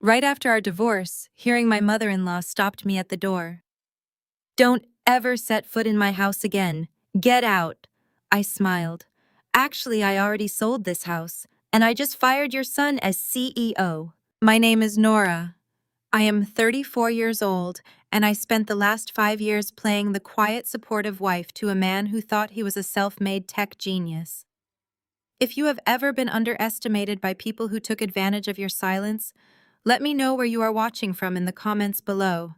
Right after our divorce, hearing my mother-in-law stopped me at the door. "Don't ever set foot in my house again. Get out." I smiled. "Actually, I already sold this house, and I just fired your son as CEO. My name is Nora. I am 34 years old, and I spent the last 5 years playing the quiet, supportive wife to a man who thought he was a self-made tech genius. If you have ever been underestimated by people who took advantage of your silence, let me know where you are watching from in the comments below.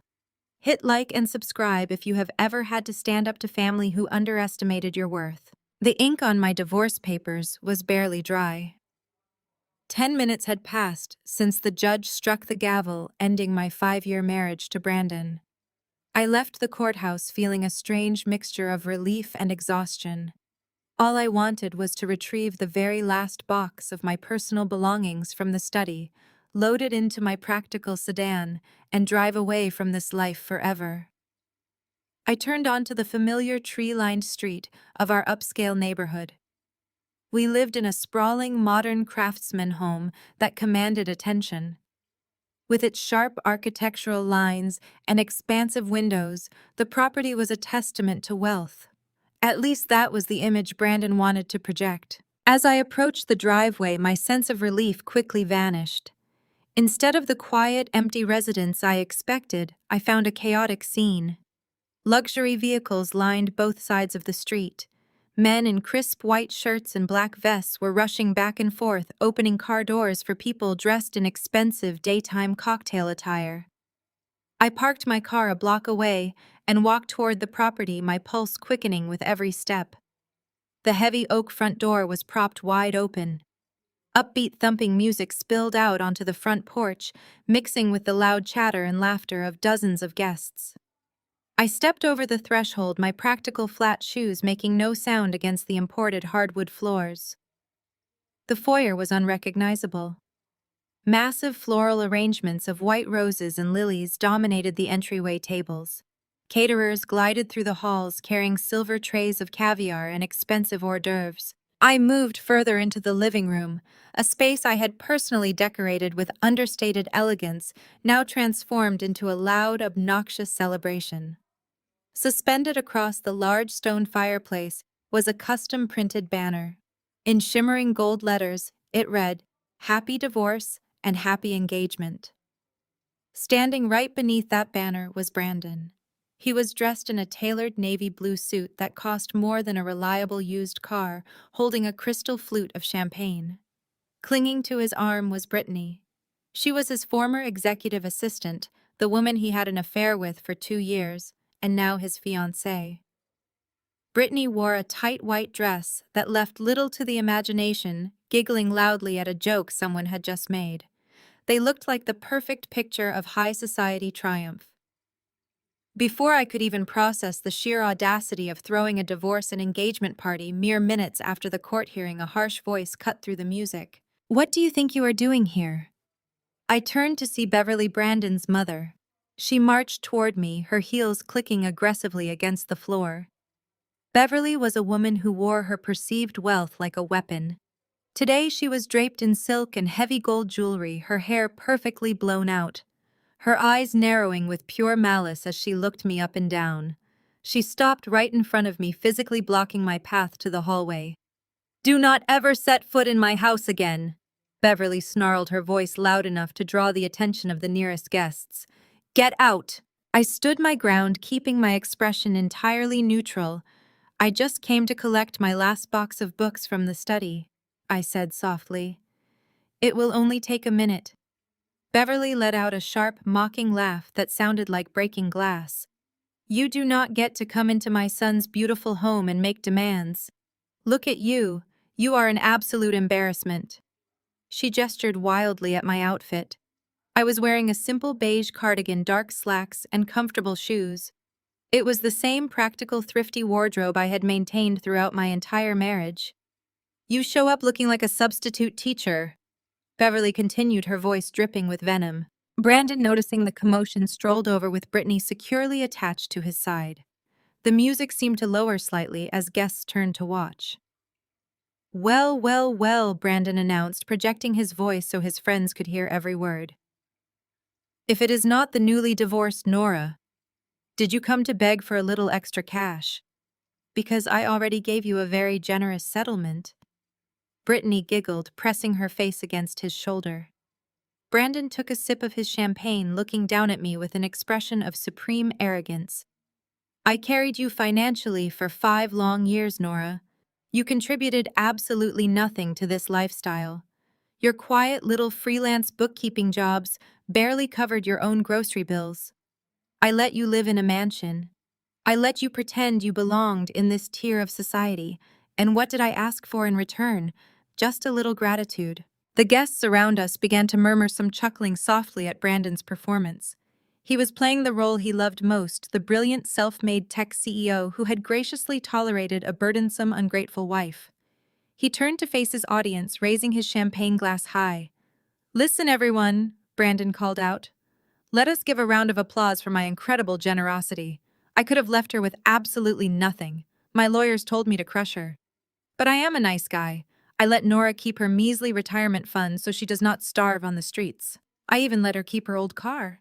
Hit like and subscribe if you have ever had to stand up to family who underestimated your worth." The ink on my divorce papers was barely dry. 10 minutes had passed since the judge struck the gavel, ending my 5-year marriage to Brandon. I left the courthouse feeling a strange mixture of relief and exhaustion. All I wanted was to retrieve the very last box of my personal belongings from the study, load it into my practical sedan, and drive away from this life forever. I turned onto the familiar tree-lined street of our upscale neighborhood. We lived in a sprawling modern craftsman home that commanded attention. With its sharp architectural lines and expansive windows, the property was a testament to wealth. At least that was the image Brandon wanted to project. As I approached the driveway, my sense of relief quickly vanished. Instead of the quiet, empty residence I expected, I found a chaotic scene. Luxury vehicles lined both sides of the street. Men in crisp white shirts and black vests were rushing back and forth, opening car doors for people dressed in expensive daytime cocktail attire. I parked my car a block away and walked toward the property, my pulse quickening with every step. The heavy oak front door was propped wide open. Upbeat thumping music spilled out onto the front porch, mixing with the loud chatter and laughter of dozens of guests. I stepped over the threshold, my practical flat shoes making no sound against the imported hardwood floors. The foyer was unrecognizable. Massive floral arrangements of white roses and lilies dominated the entryway tables. Caterers glided through the halls carrying silver trays of caviar and expensive hors d'oeuvres. I moved further into the living room, a space I had personally decorated with understated elegance, now transformed into a loud, obnoxious celebration. Suspended across the large stone fireplace was a custom-printed banner. In shimmering gold letters, it read, "Happy Divorce and Happy Engagement." Standing right beneath that banner was Brandon. He was dressed in a tailored navy blue suit that cost more than a reliable used car, holding a crystal flute of champagne. Clinging to his arm was Brittany. She was his former executive assistant, the woman he had an affair with for 2 years, and now his fiancée. Brittany wore a tight white dress that left little to the imagination, giggling loudly at a joke someone had just made. They looked like the perfect picture of high society triumph. Before I could even process the sheer audacity of throwing a divorce and engagement party mere minutes after the court hearing, a harsh voice cut through the music. "What do you think you are doing here?" I turned to see Beverly, Brandon's mother. She marched toward me, her heels clicking aggressively against the floor. Beverly was a woman who wore her perceived wealth like a weapon. Today she was draped in silk and heavy gold jewelry, her hair perfectly blown out, her eyes narrowing with pure malice as she looked me up and down. She stopped right in front of me, physically blocking my path to the hallway. "Do not ever set foot in my house again," Beverly snarled, her voice loud enough to draw the attention of the nearest guests. "Get out!" I stood my ground, keeping my expression entirely neutral. "I just came to collect my last box of books from the study," I said softly. "It will only take a minute." Beverly let out a sharp, mocking laugh that sounded like breaking glass. "You do not get to come into my son's beautiful home and make demands. Look at you. You are an absolute embarrassment." She gestured wildly at my outfit. I was wearing a simple beige cardigan, dark slacks, and comfortable shoes. It was the same practical, thrifty wardrobe I had maintained throughout my entire marriage. "You show up looking like a substitute teacher," Beverly continued, her voice dripping with venom. Brandon, noticing the commotion, strolled over with Brittany securely attached to his side. The music seemed to lower slightly as guests turned to watch. "Well, well, well," Brandon announced, projecting his voice so his friends could hear every word. If it is not the newly divorced Nora, did you come to beg for a little extra cash? Because I already gave you a very generous settlement. Brittany giggled, pressing her face against his shoulder. Brandon took a sip of his champagne, looking down at me with an expression of supreme arrogance. I carried you financially for 5 long years, Nora. You contributed absolutely nothing to this lifestyle. Your quiet little freelance bookkeeping jobs barely covered your own grocery bills. I let you live in a mansion. I let you pretend you belonged in this tier of society. And what did I ask for in return? Just a little gratitude. The guests around us began to murmur, some chuckling softly at Brandon's performance. He was playing the role he loved most, the brilliant self-made tech CEO who had graciously tolerated a burdensome, ungrateful wife. He turned to face his audience, raising his champagne glass high. "Listen, everyone," Brandon called out. "Let us give a round of applause for my incredible generosity. I could have left her with absolutely nothing. My lawyers told me to crush her. But I am a nice guy. I let Nora keep her measly retirement fund so she does not starve on the streets. I even let her keep her old car."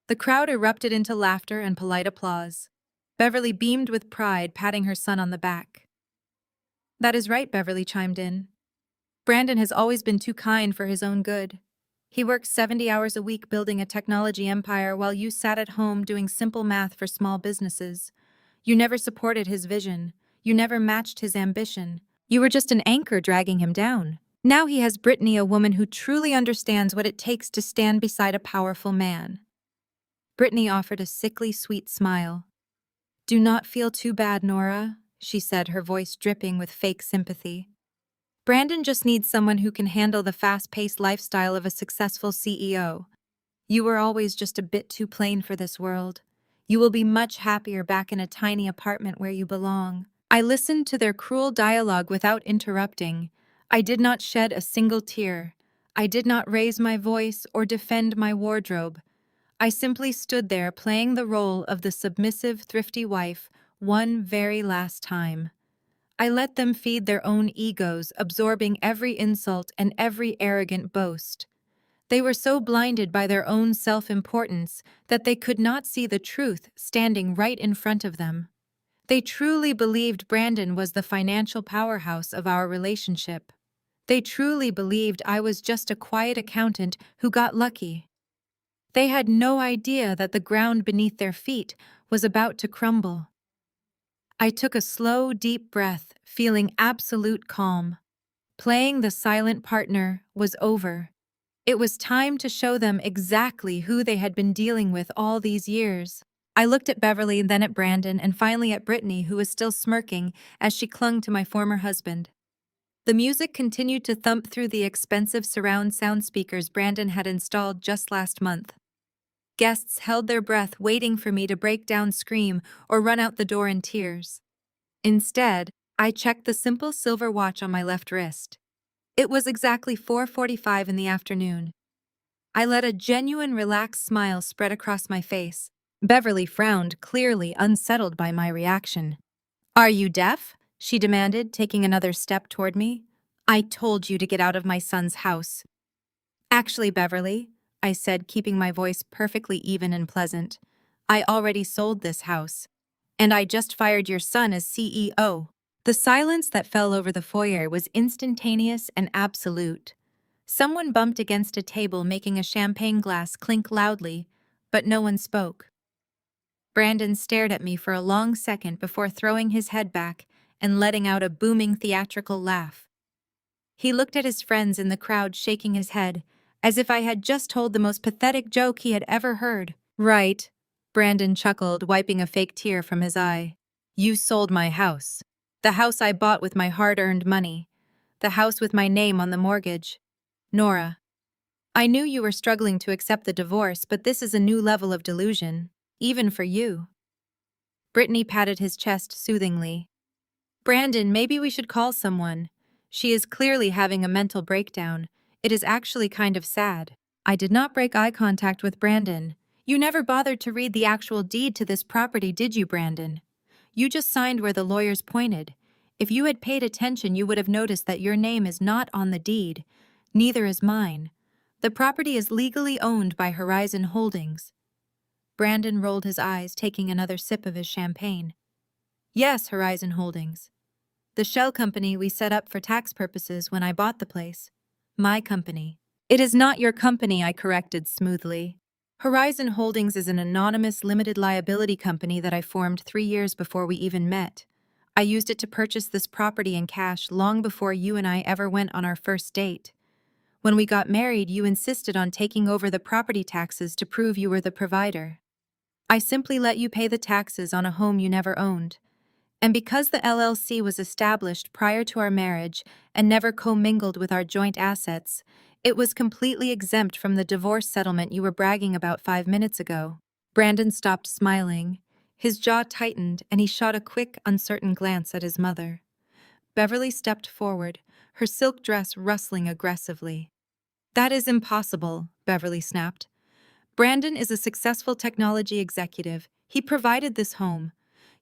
The crowd erupted into laughter and polite applause. Beverly beamed with pride, patting her son on the back. "That is right," Beverly chimed in. "Brandon has always been too kind for his own good. He works 70 hours a week building a technology empire while you sat at home doing simple math for small businesses. You never supported his vision. You never matched his ambition. You were just an anchor dragging him down. Now he has Brittany, a woman who truly understands what it takes to stand beside a powerful man." Brittany offered a sickly sweet smile. "Do not feel too bad, Nora," she said, her voice dripping with fake sympathy. "Brandon just needs someone who can handle the fast-paced lifestyle of a successful CEO. You were always just a bit too plain for this world. You will be much happier back in a tiny apartment where you belong." I listened to their cruel dialogue without interrupting. I did not shed a single tear. I did not raise my voice or defend my wardrobe. I simply stood there playing the role of the submissive, thrifty wife one very last time. I let them feed their own egos, absorbing every insult and every arrogant boast. They were so blinded by their own self-importance that they could not see the truth standing right in front of them. They truly believed Brandon was the financial powerhouse of our relationship. They truly believed I was just a quiet accountant who got lucky. They had no idea that the ground beneath their feet was about to crumble. I took a slow, deep breath, feeling absolute calm. Playing the silent partner was over. It was time to show them exactly who they had been dealing with all these years. I looked at Beverly, then at Brandon, and finally at Brittany, who was still smirking as she clung to my former husband. The music continued to thump through the expensive surround sound speakers Brandon had installed just last month. Guests held their breath, waiting for me to break down, scream, or run out the door in tears. Instead, I checked the simple silver watch on my left wrist. It was exactly 4:45 in the afternoon. I let a genuine relaxed smile spread across my face. Beverly frowned, clearly unsettled by my reaction. "Are you deaf?" she demanded, taking another step toward me. "I told you to get out of my son's house." "Actually, Beverly," I said, keeping my voice perfectly even and pleasant, "I already sold this house. And I just fired your son as CEO." The silence that fell over the foyer was instantaneous and absolute. Someone bumped against a table, making a champagne glass clink loudly, but no one spoke. Brandon stared at me for a long second before throwing his head back and letting out a booming theatrical laugh. He looked at his friends in the crowd, shaking his head, as if I had just told the most pathetic joke he had ever heard. "Right," Brandon chuckled, wiping a fake tear from his eye. "You sold my house. The house I bought with my hard-earned money. The house with my name on the mortgage. Nora, I knew you were struggling to accept the divorce, but this is a new level of delusion, even for you." Brittany patted his chest soothingly. "Brandon, maybe we should call someone. She is clearly having a mental breakdown. It is actually kind of sad." I did not break eye contact with Brandon. "You never bothered to read the actual deed to this property, did you, Brandon? You just signed where the lawyers pointed. If you had paid attention, you would have noticed that your name is not on the deed. Neither is mine. The property is legally owned by Horizon Holdings. Brandon rolled his eyes, taking another sip of his champagne. Yes, Horizon Holdings. The shell company we set up for tax purposes when I bought the place. My company. It is not your company, I corrected smoothly. Horizon Holdings is an anonymous limited liability company that I formed 3 years before we even met. I used it to purchase this property in cash long before you and I ever went on our first date. When we got married, you insisted on taking over the property taxes to prove you were the provider. I simply let you pay the taxes on a home you never owned. And because the LLC was established prior to our marriage and never commingled with our joint assets, it was completely exempt from the divorce settlement you were bragging about 5 minutes ago. Brandon stopped smiling. His jaw tightened, and he shot a quick, uncertain glance at his mother. Beverly stepped forward, her silk dress rustling aggressively. That is impossible, Beverly snapped. Brandon is a successful technology executive. He provided this home.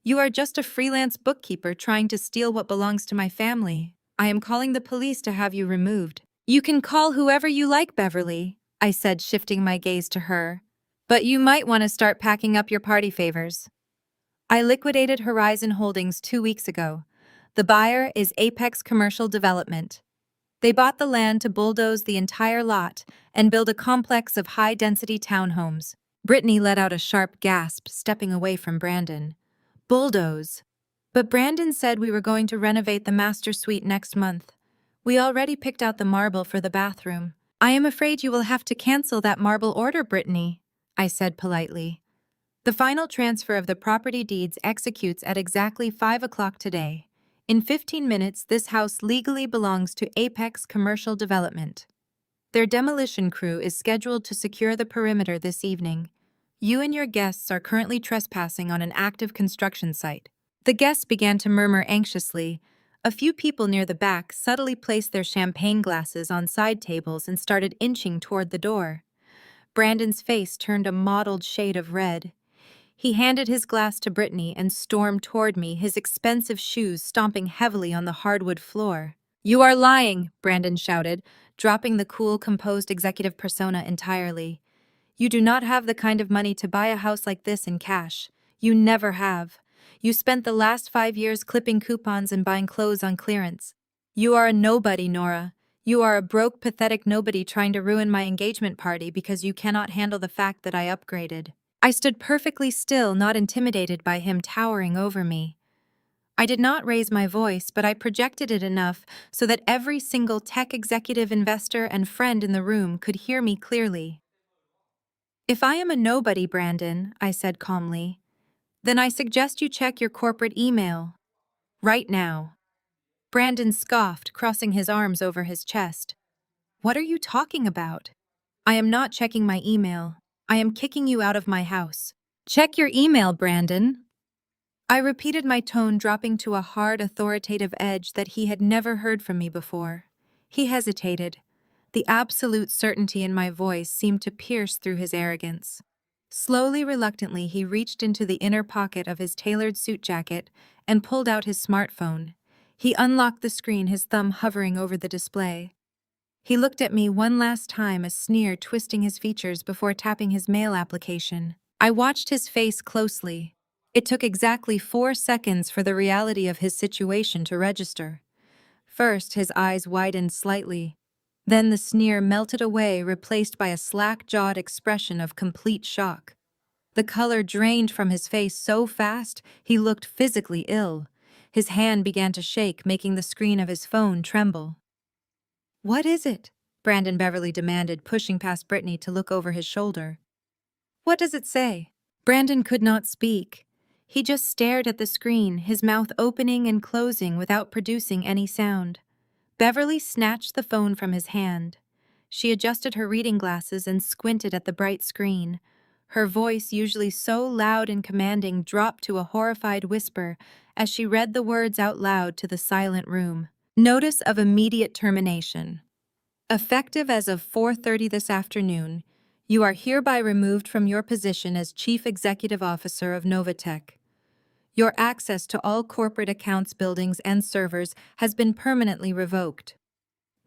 You are just a freelance bookkeeper trying to steal what belongs to my family. I am calling the police to have you removed. You can call whoever you like, Beverly, I said, shifting my gaze to her. But you might want to start packing up your party favors. I liquidated Horizon Holdings 2 weeks ago. The buyer is Apex Commercial Development. They bought the land to bulldoze the entire lot and build a complex of high-density townhomes. Brittany let out a sharp gasp, stepping away from Brandon. Bulldoze. But Brandon said we were going to renovate the master suite next month. We already picked out the marble for the bathroom. I am afraid you will have to cancel that marble order, Brittany, I said politely. The final transfer of the property deeds executes at exactly 5 o'clock today. In 15 minutes, this house legally belongs to Apex Commercial Development. Their demolition crew is scheduled to secure the perimeter this evening. You and your guests are currently trespassing on an active construction site. The guests began to murmur anxiously. A few people near the back subtly placed their champagne glasses on side tables and started inching toward the door. Brandon's face turned a mottled shade of red. He handed his glass to Brittany and stormed toward me, his expensive shoes stomping heavily on the hardwood floor. You are lying, Brandon shouted, dropping the cool, composed executive persona entirely. You do not have the kind of money to buy a house like this in cash. You never have. You spent the last 5 years clipping coupons and buying clothes on clearance. You are a nobody, Nora. You are a broke, pathetic nobody trying to ruin my engagement party because you cannot handle the fact that I upgraded. I stood perfectly still, not intimidated by him towering over me. I did not raise my voice, but I projected it enough so that every single tech executive, investor, and friend in the room could hear me clearly. If I am a nobody, Brandon, I said calmly, then I suggest you check your corporate email. Right now. Brandon scoffed, crossing his arms over his chest. What are you talking about? I am not checking my email. I am kicking you out of my house. Check your email, Brandon. I repeated, my tone dropping to a hard, authoritative edge that he had never heard from me before. He hesitated. The absolute certainty in my voice seemed to pierce through his arrogance. Slowly, reluctantly, he reached into the inner pocket of his tailored suit jacket and pulled out his smartphone. He unlocked the screen, his thumb hovering over the display. He looked at me one last time, a sneer twisting his features before tapping his mail application. I watched his face closely. It took exactly 4 seconds for the reality of his situation to register. First, his eyes widened slightly. Then the sneer melted away, replaced by a slack-jawed expression of complete shock. The color drained from his face so fast, he looked physically ill. His hand began to shake, making the screen of his phone tremble. What is it? Brandon Beverly demanded, pushing past Brittany to look over his shoulder. What does it say? Brandon could not speak. He just stared at the screen, his mouth opening and closing without producing any sound. Beverly snatched the phone from his hand. She adjusted her reading glasses and squinted at the bright screen. Her voice, usually so loud and commanding, dropped to a horrified whisper as she read the words out loud to the silent room. Notice of immediate termination. Effective as of 4:30 this afternoon, you are hereby removed from your position as Chief Executive Officer of Novatech. Your access to all corporate accounts, buildings, and servers has been permanently revoked.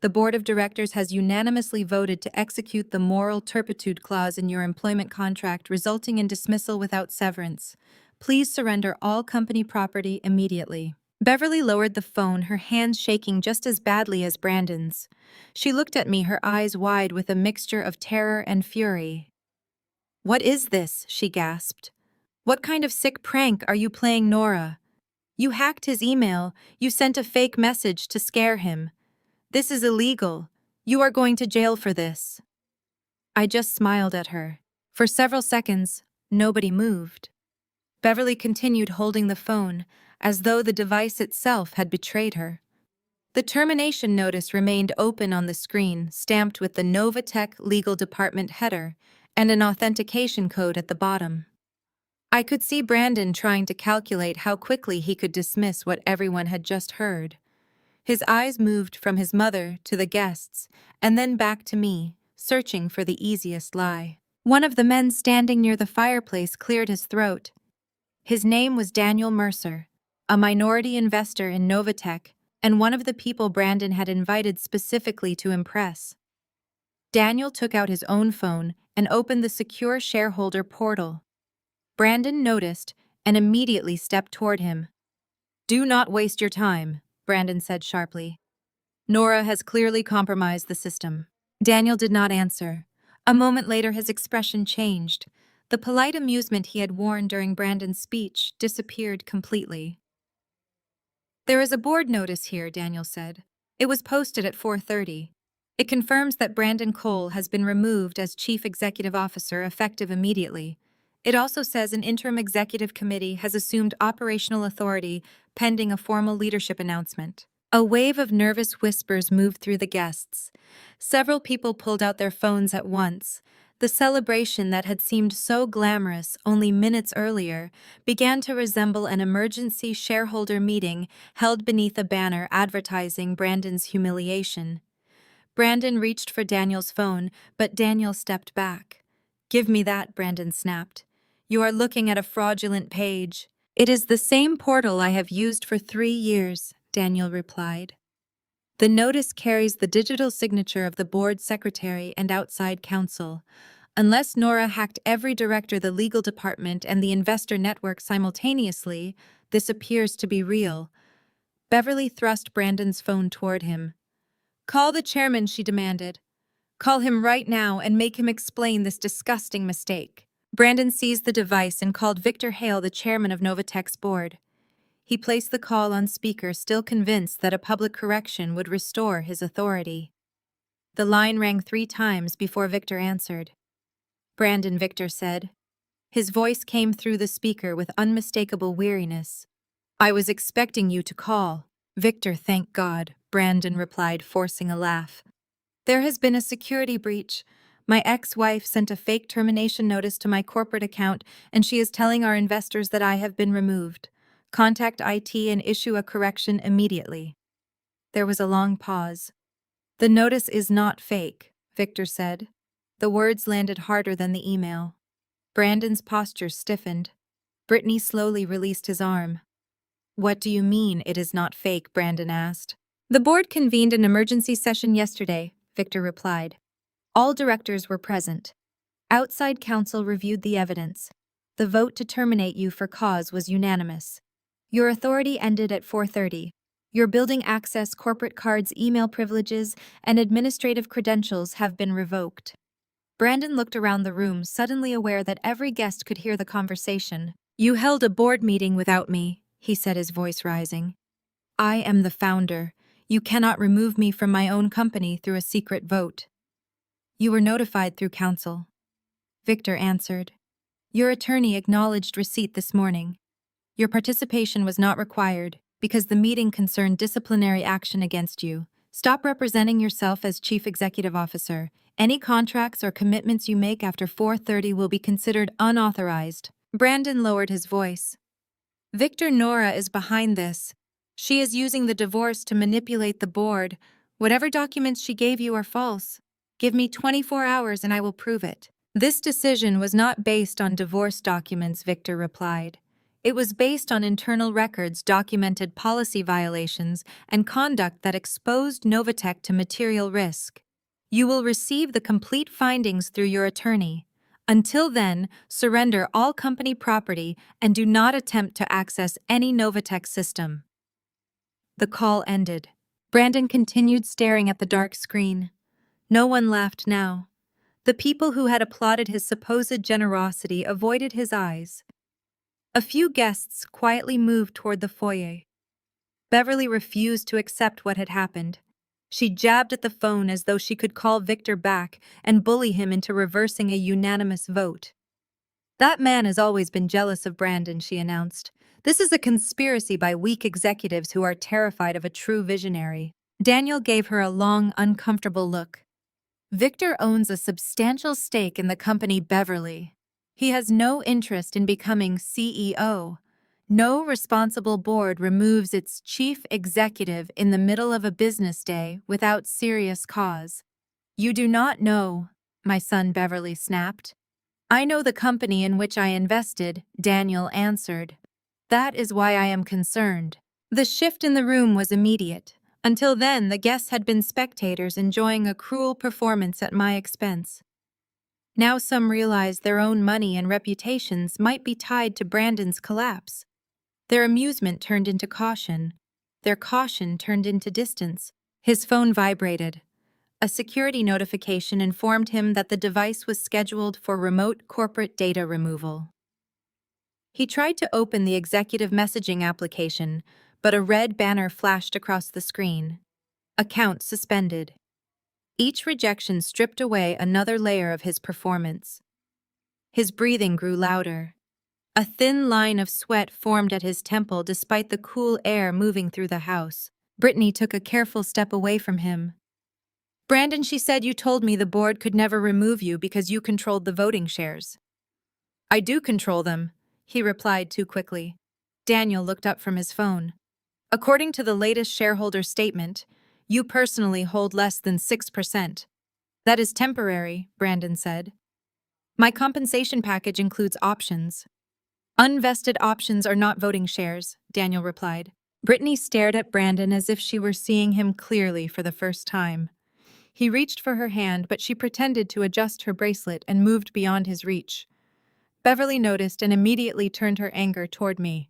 The board of directors has unanimously voted to execute the moral turpitude clause in your employment contract, resulting in dismissal without severance. Please surrender all company property immediately. Beverly lowered the phone, her hands shaking just as badly as Brandon's. She looked at me, her eyes wide with a mixture of terror and fury. "What is this?" she gasped. "What kind of sick prank are you playing, Nora? You hacked his email. You sent a fake message to scare him. This is illegal. You are going to jail for this." I just smiled at her. For several seconds, nobody moved. Beverly continued holding the phone, as though the device itself had betrayed her. The termination notice remained open on the screen, stamped with the Novatech Legal Department header and an authentication code at the bottom. I could see Brandon trying to calculate how quickly he could dismiss what everyone had just heard. His eyes moved from his mother to the guests, and then back to me, searching for the easiest lie. One of the men standing near the fireplace cleared his throat. His name was Daniel Mercer, a minority investor in Novatech, and one of the people Brandon had invited specifically to impress. Daniel took out his own phone and opened the secure shareholder portal. Brandon noticed and immediately stepped toward him. "Do not waste your time," Brandon said sharply. "Nora has clearly compromised the system." Daniel did not answer. A moment later, his expression changed. The polite amusement he had worn during Brandon's speech disappeared completely. "There is a board notice here," Daniel said. "It was posted at 4:30. It confirms that Brandon Cole has been removed as Chief Executive Officer effective immediately. It also says an interim executive committee has assumed operational authority pending a formal leadership announcement." A wave of nervous whispers moved through the guests. Several people pulled out their phones at once. The celebration that had seemed so glamorous only minutes earlier began to resemble an emergency shareholder meeting held beneath a banner advertising Brandon's humiliation. Brandon reached for Daniel's phone, but Daniel stepped back. "Give me that," Brandon snapped. "You are looking at a fraudulent page." "It is the same portal I have used for 3 years," Daniel replied. "The notice carries the digital signature of the board secretary and outside counsel. Unless Nora hacked every director, the legal department, and the investor network simultaneously, this appears to be real." Beverly thrust Brandon's phone toward him. "Call the chairman," she demanded. "Call him right now and make him explain this disgusting mistake." Brandon seized the device and called Victor Hale, the chairman of Novatech's board. He placed the call on speaker, still convinced that a public correction would restore his authority. The line rang 3 times before Victor answered. "Brandon," Victor said. His voice came through the speaker with unmistakable weariness. "I was expecting you to call." "Victor, thank God," Brandon replied, forcing a laugh. "There has been a security breach. My ex-wife sent a fake termination notice to my corporate account, and she is telling our investors that I have been removed. Contact IT and issue a correction immediately." There was a long pause. "The notice is not fake," Victor said. The words landed harder than the email. Brandon's posture stiffened. Brittany slowly released his arm. "What do you mean it is not fake?" Brandon asked. "The board convened an emergency session yesterday," Victor replied. "All directors were present. Outside counsel reviewed the evidence. The vote to terminate you for cause was unanimous. Your authority ended at 4:30. Your building access, corporate cards, email privileges, and administrative credentials have been revoked." Brandon looked around the room, suddenly aware that every guest could hear the conversation. "You held a board meeting without me," he said, his voice rising. "I am the founder. You cannot remove me from my own company through a secret vote." "You were notified through counsel," Victor answered. "Your attorney acknowledged receipt this morning. Your participation was not required because the meeting concerned disciplinary action against you. Stop representing yourself as Chief Executive Officer. Any contracts or commitments you make after 4:30 will be considered unauthorized." Brandon lowered his voice. "Victor, Nora is behind this. She is using the divorce to manipulate the board. Whatever documents she gave you are false. Give me 24 hours and I will prove it." "This decision was not based on divorce documents," Victor replied. It was based on internal records, documented policy violations, and conduct that exposed Novatech to material risk. You will receive the complete findings through your attorney. Until then, surrender all company property and do not attempt to access any Novatech system. The call ended. Brandon continued staring at the dark screen. No one laughed now. The people who had applauded his supposed generosity avoided his eyes. A few guests quietly moved toward the foyer. Beverly refused to accept what had happened. She jabbed at the phone as though she could call Victor back and bully him into reversing a unanimous vote. "That man has always been jealous of Brandon," she announced. "This is a conspiracy by weak executives who are terrified of a true visionary." Daniel gave her a long, uncomfortable look. "Victor owns a substantial stake in the company Beverly. He has no interest in becoming CEO. No responsible board removes its chief executive in the middle of a business day without serious cause." "You do not know," my son Beverly snapped. "I know the company in which I invested," Daniel answered. "That is why I am concerned." The shift in the room was immediate. Until then, the guests had been spectators enjoying a cruel performance at my expense. Now some realized their own money and reputations might be tied to Brandon's collapse. Their amusement turned into caution. Their caution turned into distance. His phone vibrated. A security notification informed him that the device was scheduled for remote corporate data removal. He tried to open the executive messaging application, but a red banner flashed across the screen. "Account suspended." Each rejection stripped away another layer of his performance. His breathing grew louder. A thin line of sweat formed at his temple despite the cool air moving through the house. Brittany took a careful step away from him. "Brandon," she said, "you told me the board could never remove you because you controlled the voting shares." "I do control them," he replied too quickly. Daniel looked up from his phone. "According to the latest shareholder statement, you personally hold less than 6%. "That is temporary," Brandon said. "My compensation package includes options." "Unvested options are not voting shares," Daniel replied. Brittany stared at Brandon as if she were seeing him clearly for the first time. He reached for her hand, but she pretended to adjust her bracelet and moved beyond his reach. Beverly noticed and immediately turned her anger toward me.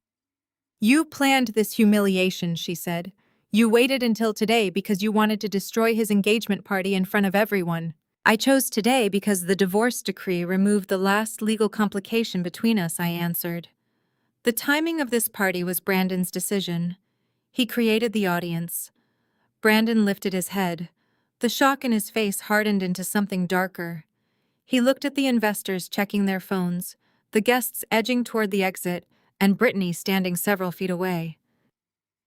"You planned this humiliation," she said. "You waited until today because you wanted to destroy his engagement party in front of everyone." "I chose today because the divorce decree removed the last legal complication between us," I answered. The timing of this party was Brandon's decision. He created the audience. Brandon lifted his head. The shock in his face hardened into something darker. He looked at the investors checking their phones, the guests edging toward the exit, and Brittany standing several feet away.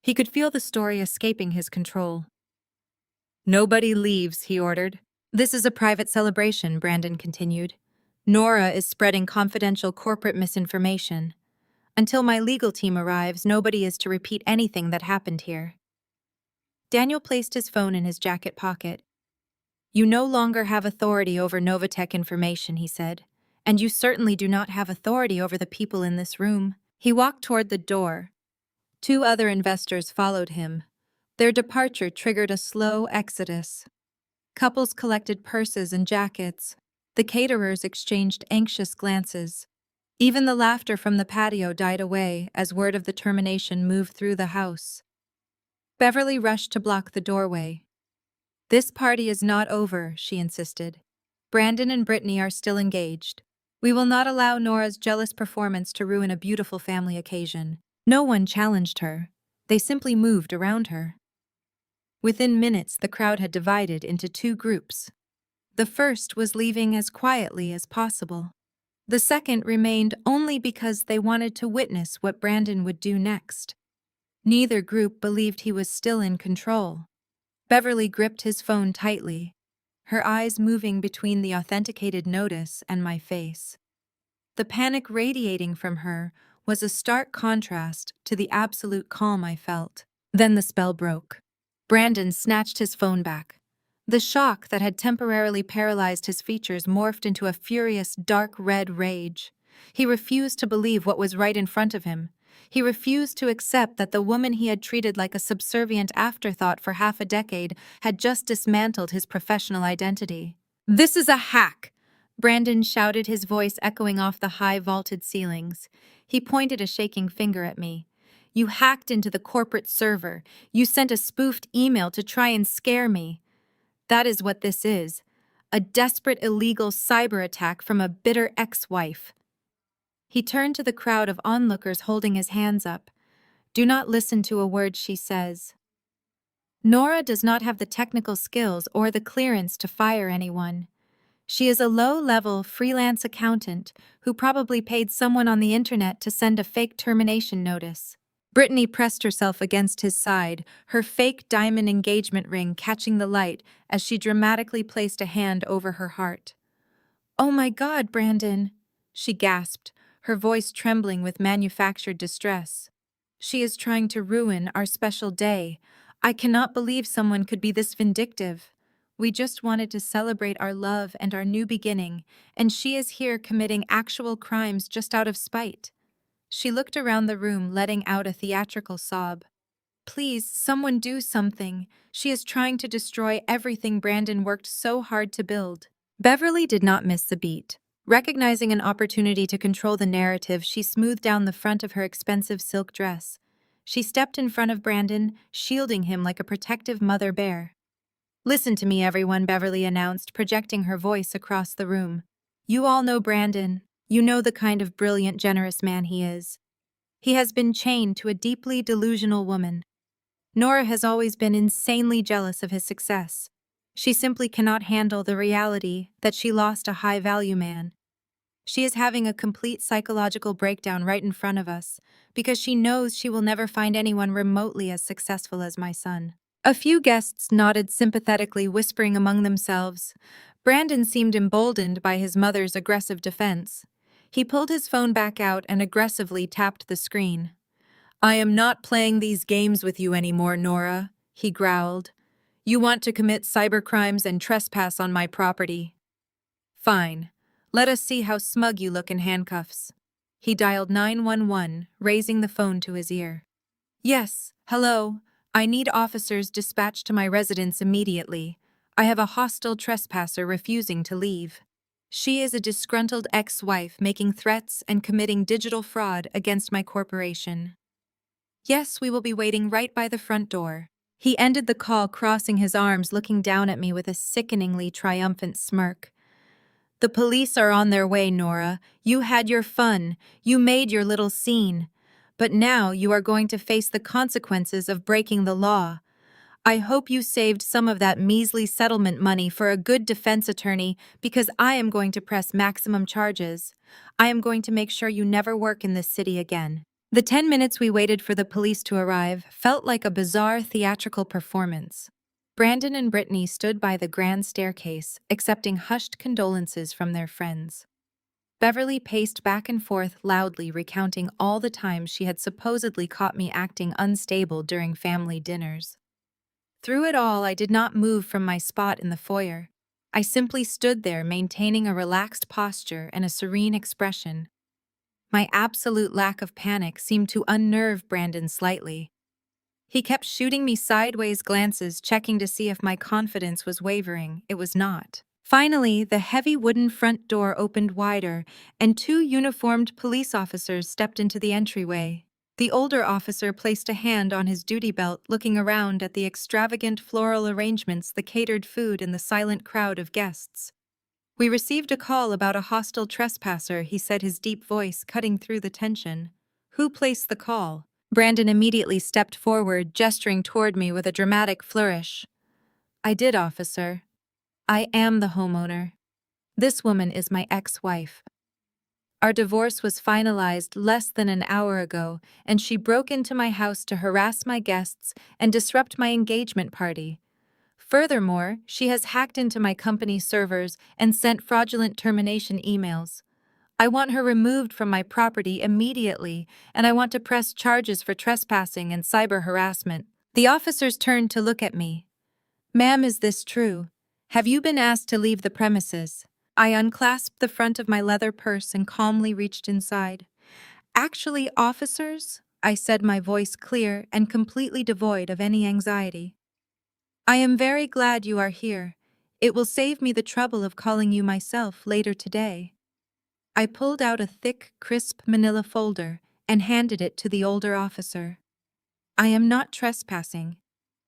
He could feel the story escaping his control. "Nobody leaves," he ordered. "This is a private celebration," Brandon continued. "Nora is spreading confidential corporate misinformation. Until my legal team arrives, nobody is to repeat anything that happened here." Daniel placed his phone in his jacket pocket. "You no longer have authority over Novatech information," he said, "and you certainly do not have authority over the people in this room." He walked toward the door. Two other investors followed him. Their departure triggered a slow exodus. Couples collected purses and jackets. The caterers exchanged anxious glances. Even the laughter from the patio died away as word of the termination moved through the house. Beverly rushed to block the doorway. "This party is not over," she insisted. "Brandon and Brittany are still engaged. We will not allow Nora's jealous performance to ruin a beautiful family occasion." No one challenged her. They simply moved around her. Within minutes, the crowd had divided into two groups. The first was leaving as quietly as possible. The second remained only because they wanted to witness what Brandon would do next. Neither group believed he was still in control. Beverly gripped his phone tightly, her eyes moving between the authenticated notice and my face. The panic radiating from her was a stark contrast to the absolute calm I felt. Then the spell broke. Brandon snatched his phone back. The shock that had temporarily paralyzed his features morphed into a furious, dark red rage. He refused to believe what was right in front of him. He refused to accept that the woman he had treated like a subservient afterthought for half a decade had just dismantled his professional identity. "This is a hack!" Brandon shouted, his voice echoing off the high vaulted ceilings. He pointed a shaking finger at me. "You hacked into the corporate server. You sent a spoofed email to try and scare me. That is what this is. A desperate illegal cyber attack from a bitter ex-wife." He turned to the crowd of onlookers holding his hands up. "Do not listen to a word she says. Nora does not have the technical skills or the clearance to fire anyone. She is a low-level freelance accountant who probably paid someone on the internet to send a fake termination notice." Brittany pressed herself against his side, her fake diamond engagement ring catching the light as she dramatically placed a hand over her heart. "Oh my God, Brandon," she gasped, her voice trembling with manufactured distress. "She is trying to ruin our special day. I cannot believe someone could be this vindictive. We just wanted to celebrate our love and our new beginning, and she is here committing actual crimes just out of spite." She looked around the room, letting out a theatrical sob. "Please, someone do something. She is trying to destroy everything Brandon worked so hard to build." Beverly did not miss the beat. Recognizing an opportunity to control the narrative, she smoothed down the front of her expensive silk dress. She stepped in front of Brandon, shielding him like a protective mother bear. "Listen to me, everyone," Beverly announced, projecting her voice across the room. "You all know Brandon. You know the kind of brilliant, generous man he is. He has been chained to a deeply delusional woman. Nora has always been insanely jealous of his success. She simply cannot handle the reality that she lost a high-value man. She is having a complete psychological breakdown right in front of us because she knows she will never find anyone remotely as successful as my son." A few guests nodded sympathetically, whispering among themselves. Brandon seemed emboldened by his mother's aggressive defense. He pulled his phone back out and aggressively tapped the screen. "I am not playing these games with you anymore, Nora," he growled. "You want to commit cybercrimes and trespass on my property. Fine. Let us see how smug you look in handcuffs." He dialed 911, raising the phone to his ear. "Yes, hello. I need officers dispatched to my residence immediately. I have a hostile trespasser refusing to leave. She is a disgruntled ex-wife making threats and committing digital fraud against my corporation." "Yes, we will be waiting right by the front door." He ended the call, crossing his arms, looking down at me with a sickeningly triumphant smirk. "The police are on their way, Nora. You had your fun. You made your little scene. But now you are going to face the consequences of breaking the law. I hope you saved some of that measly settlement money for a good defense attorney, because I am going to press maximum charges. I am going to make sure you never work in this city again." The 10 minutes we waited for the police to arrive felt like a bizarre theatrical performance. Brandon and Brittany stood by the grand staircase, accepting hushed condolences from their friends. Beverly paced back and forth loudly, recounting all the times she had supposedly caught me acting unstable during family dinners. Through it all, I did not move from my spot in the foyer. I simply stood there, maintaining a relaxed posture and a serene expression. My absolute lack of panic seemed to unnerve Brandon slightly. He kept shooting me sideways glances, checking to see if my confidence was wavering. It was not. Finally, the heavy wooden front door opened wider, and 2 uniformed police officers stepped into the entryway. The older officer placed a hand on his duty belt, looking around at the extravagant floral arrangements, the catered food, and the silent crowd of guests. "We received a call about a hostile trespasser," he said, his deep voice cutting through the tension. "Who placed the call?" Brandon immediately stepped forward, gesturing toward me with a dramatic flourish. "I did, officer. I am the homeowner. This woman is my ex-wife. Our divorce was finalized less than an hour ago, and she broke into my house to harass my guests and disrupt my engagement party. Furthermore, she has hacked into my company servers and sent fraudulent termination emails. I want her removed from my property immediately, and I want to press charges for trespassing and cyber harassment." The officers turned to look at me. "Ma'am, is this true? Have you been asked to leave the premises?" I unclasped the front of my leather purse and calmly reached inside. "Actually, officers, I said, my voice clear and completely devoid of any anxiety. I am very glad you are here. It will save me the trouble of calling you myself later today. I pulled out a thick, crisp manila folder and handed it to the older officer. I am not trespassing.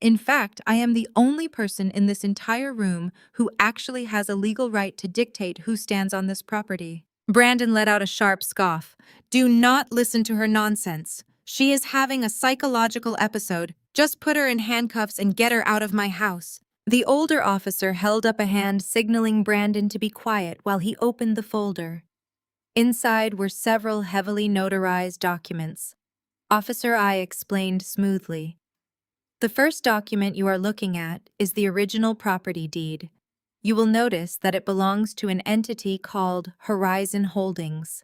In fact, I am the only person in this entire room who actually has a legal right to dictate who stands on this property. Brandon let out a sharp scoff. Do not listen to her nonsense. She is having a psychological episode. Just put her in handcuffs and get her out of my house. The older officer held up a hand signaling Brandon to be quiet while he opened the folder. Inside were several heavily notarized documents. Officer I explained smoothly. The first document you are looking at is the original property deed. You will notice that it belongs to an entity called Horizon Holdings.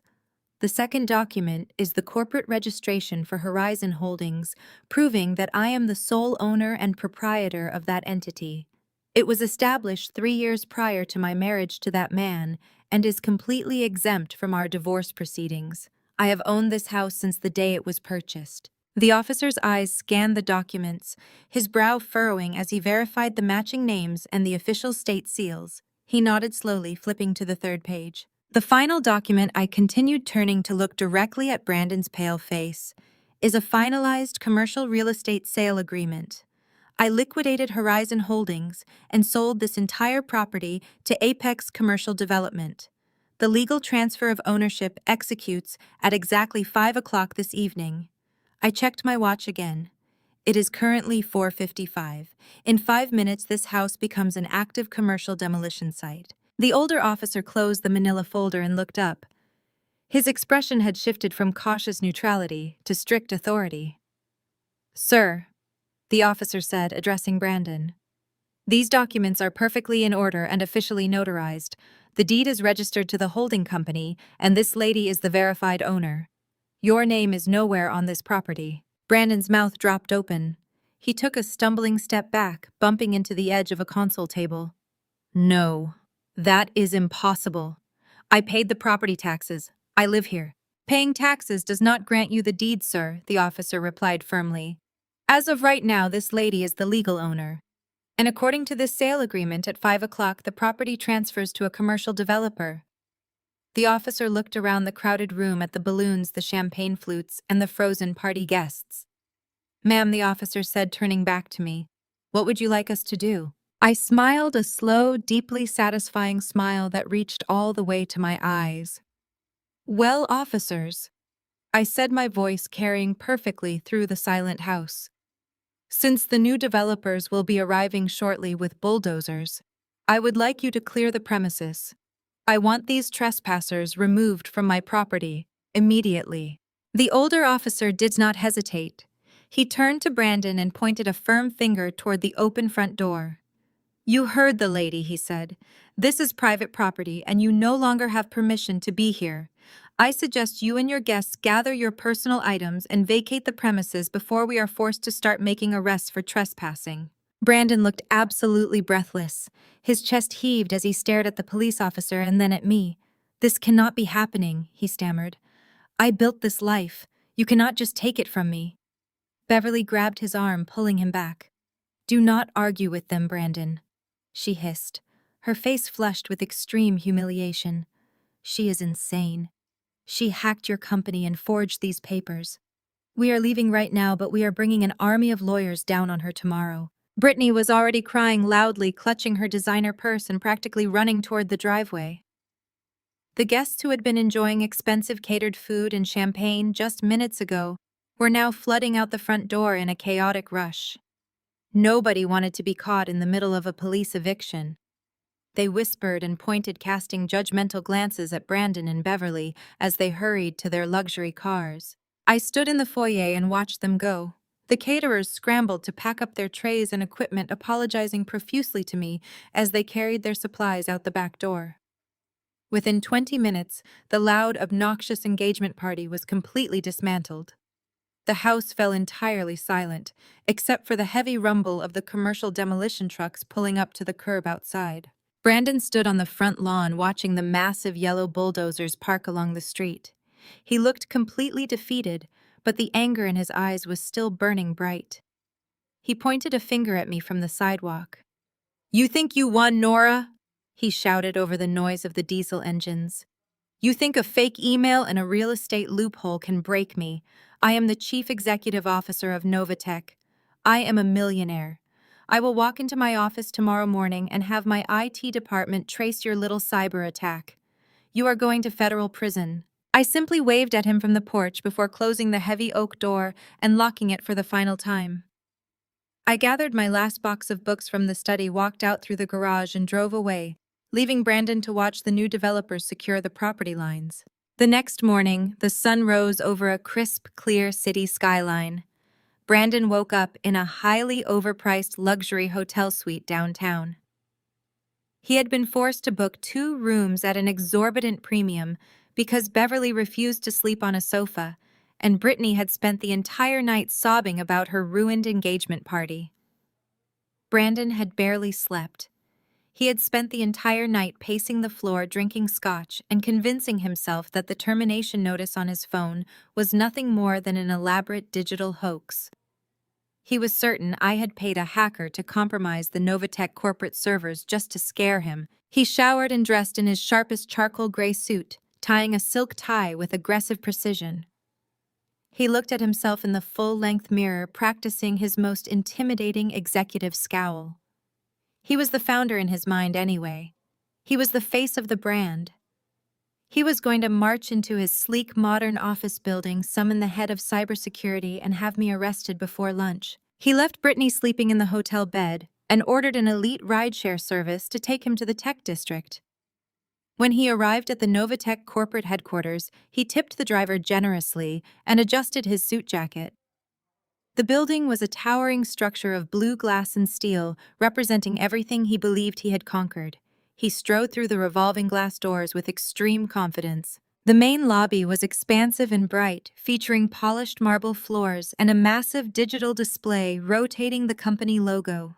The second document is the corporate registration for Horizon Holdings, proving that I am the sole owner and proprietor of that entity. It was established 3 years prior to my marriage to that man and is completely exempt from our divorce proceedings. I have owned this house since the day it was purchased. The officer's eyes scanned the documents, his brow furrowing as he verified the matching names and the official state seals. He nodded slowly, flipping to the third page. The final document, I continued turning to look directly at Brandon's pale face, is a finalized commercial real estate sale agreement. I liquidated Horizon Holdings and sold this entire property to Apex Commercial Development. The legal transfer of ownership executes at exactly 5 o'clock this evening. I checked my watch again. It is currently 4:55. In 5 minutes, this house becomes an active commercial demolition site. The older officer closed the manila folder and looked up. His expression had shifted from cautious neutrality to strict authority. Sir, the officer said, addressing Brandon, these documents are perfectly in order and officially notarized. The deed is registered to the holding company, and this lady is the verified owner. Your name is nowhere on this property. Brandon's mouth dropped open. He took a stumbling step back, bumping into the edge of a console table. No, that is impossible. I paid the property taxes. I live here. Paying taxes does not grant you the deed, sir, the officer replied firmly. As of right now, this lady is the legal owner. And according to this sale agreement, at 5 o'clock, the property transfers to a commercial developer. The officer looked around the crowded room at the balloons, the champagne flutes, and the frozen party guests. Ma'am, the officer said, turning back to me, what would you like us to do? I smiled, a slow, deeply satisfying smile that reached all the way to my eyes. Well, officers, I said, my voice carrying perfectly through the silent house. Since the new developers will be arriving shortly with bulldozers, I would like you to clear the premises. I want these trespassers removed from my property immediately. The older officer did not hesitate. He turned to Brandon and pointed a firm finger toward the open front door. You heard the lady, he said. This is private property and you no longer have permission to be here. I suggest you and your guests gather your personal items and vacate the premises before we are forced to start making arrests for trespassing. Brandon looked absolutely breathless. His chest heaved as he stared at the police officer and then at me. This cannot be happening, he stammered. I built this life. You cannot just take it from me. Beverly grabbed his arm, pulling him back. Do not argue with them, Brandon, she hissed, her face flushed with extreme humiliation. She is insane. She hacked your company and forged these papers. We are leaving right now, but we are bringing an army of lawyers down on her tomorrow. Brittany was already crying loudly, clutching her designer purse and practically running toward the driveway. The guests who had been enjoying expensive catered food and champagne just minutes ago were now flooding out the front door in a chaotic rush. Nobody wanted to be caught in the middle of a police eviction. They whispered and pointed, casting judgmental glances at Brandon and Beverly as they hurried to their luxury cars. I stood in the foyer and watched them go. The caterers scrambled to pack up their trays and equipment, apologizing profusely to me as they carried their supplies out the back door. Within 20 minutes, the loud, obnoxious engagement party was completely dismantled. The house fell entirely silent, except for the heavy rumble of the commercial demolition trucks pulling up to the curb outside. Brandon stood on the front lawn watching the massive yellow bulldozers park along the street. He looked completely defeated, but the anger in his eyes was still burning bright. He pointed a finger at me from the sidewalk. "You think you won, Nora?" he shouted over the noise of the diesel engines. "You think a fake email and a real estate loophole can break me? I am the chief executive officer of Novatech. I am a millionaire. I will walk into my office tomorrow morning and have my IT department trace your little cyber attack. You are going to federal prison." I simply waved at him from the porch before closing the heavy oak door and locking it for the final time. I gathered my last box of books from the study, walked out through the garage, and drove away, leaving Brandon to watch the new developers secure the property lines. The next morning, the sun rose over a crisp, clear city skyline. Brandon woke up in a highly overpriced luxury hotel suite downtown. He had been forced to book 2 rooms at an exorbitant premium because Beverly refused to sleep on a sofa, and Brittany had spent the entire night sobbing about her ruined engagement party. Brandon had barely slept. He had spent the entire night pacing the floor, drinking scotch, and convincing himself that the termination notice on his phone was nothing more than an elaborate digital hoax. He was certain I had paid a hacker to compromise the Novatech corporate servers just to scare him. He showered and dressed in his sharpest charcoal gray suit, tying a silk tie with aggressive precision. He looked at himself in the full-length mirror, practicing his most intimidating executive scowl. He was the founder in his mind anyway. He was the face of the brand. He was going to march into his sleek, modern office building, summon the head of cybersecurity, and have me arrested before lunch. He left Brittany sleeping in the hotel bed and ordered an elite rideshare service to take him to the tech district. When he arrived at the Novatech corporate headquarters, he tipped the driver generously and adjusted his suit jacket. The building was a towering structure of blue glass and steel, representing everything he believed he had conquered. He strode through the revolving glass doors with extreme confidence. The main lobby was expansive and bright, featuring polished marble floors and a massive digital display rotating the company logo.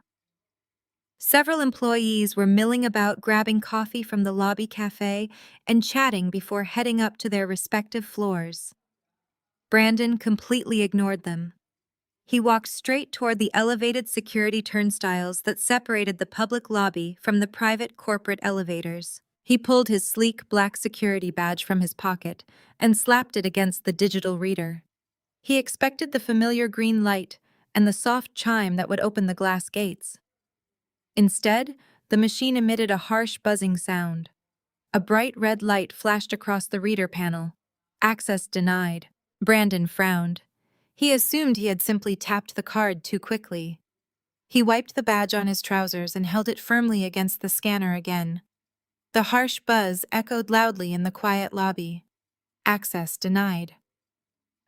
Several employees were milling about, grabbing coffee from the lobby cafe and chatting before heading up to their respective floors. Brandon completely ignored them. He walked straight toward the elevated security turnstiles that separated the public lobby from the private corporate elevators. He pulled his sleek black security badge from his pocket and slapped it against the digital reader. He expected the familiar green light and the soft chime that would open the glass gates. Instead, the machine emitted a harsh buzzing sound. A bright red light flashed across the reader panel. "Access denied." Brandon frowned. He assumed he had simply tapped the card too quickly. He wiped the badge on his trousers and held it firmly against the scanner again. The harsh buzz echoed loudly in the quiet lobby. "Access denied."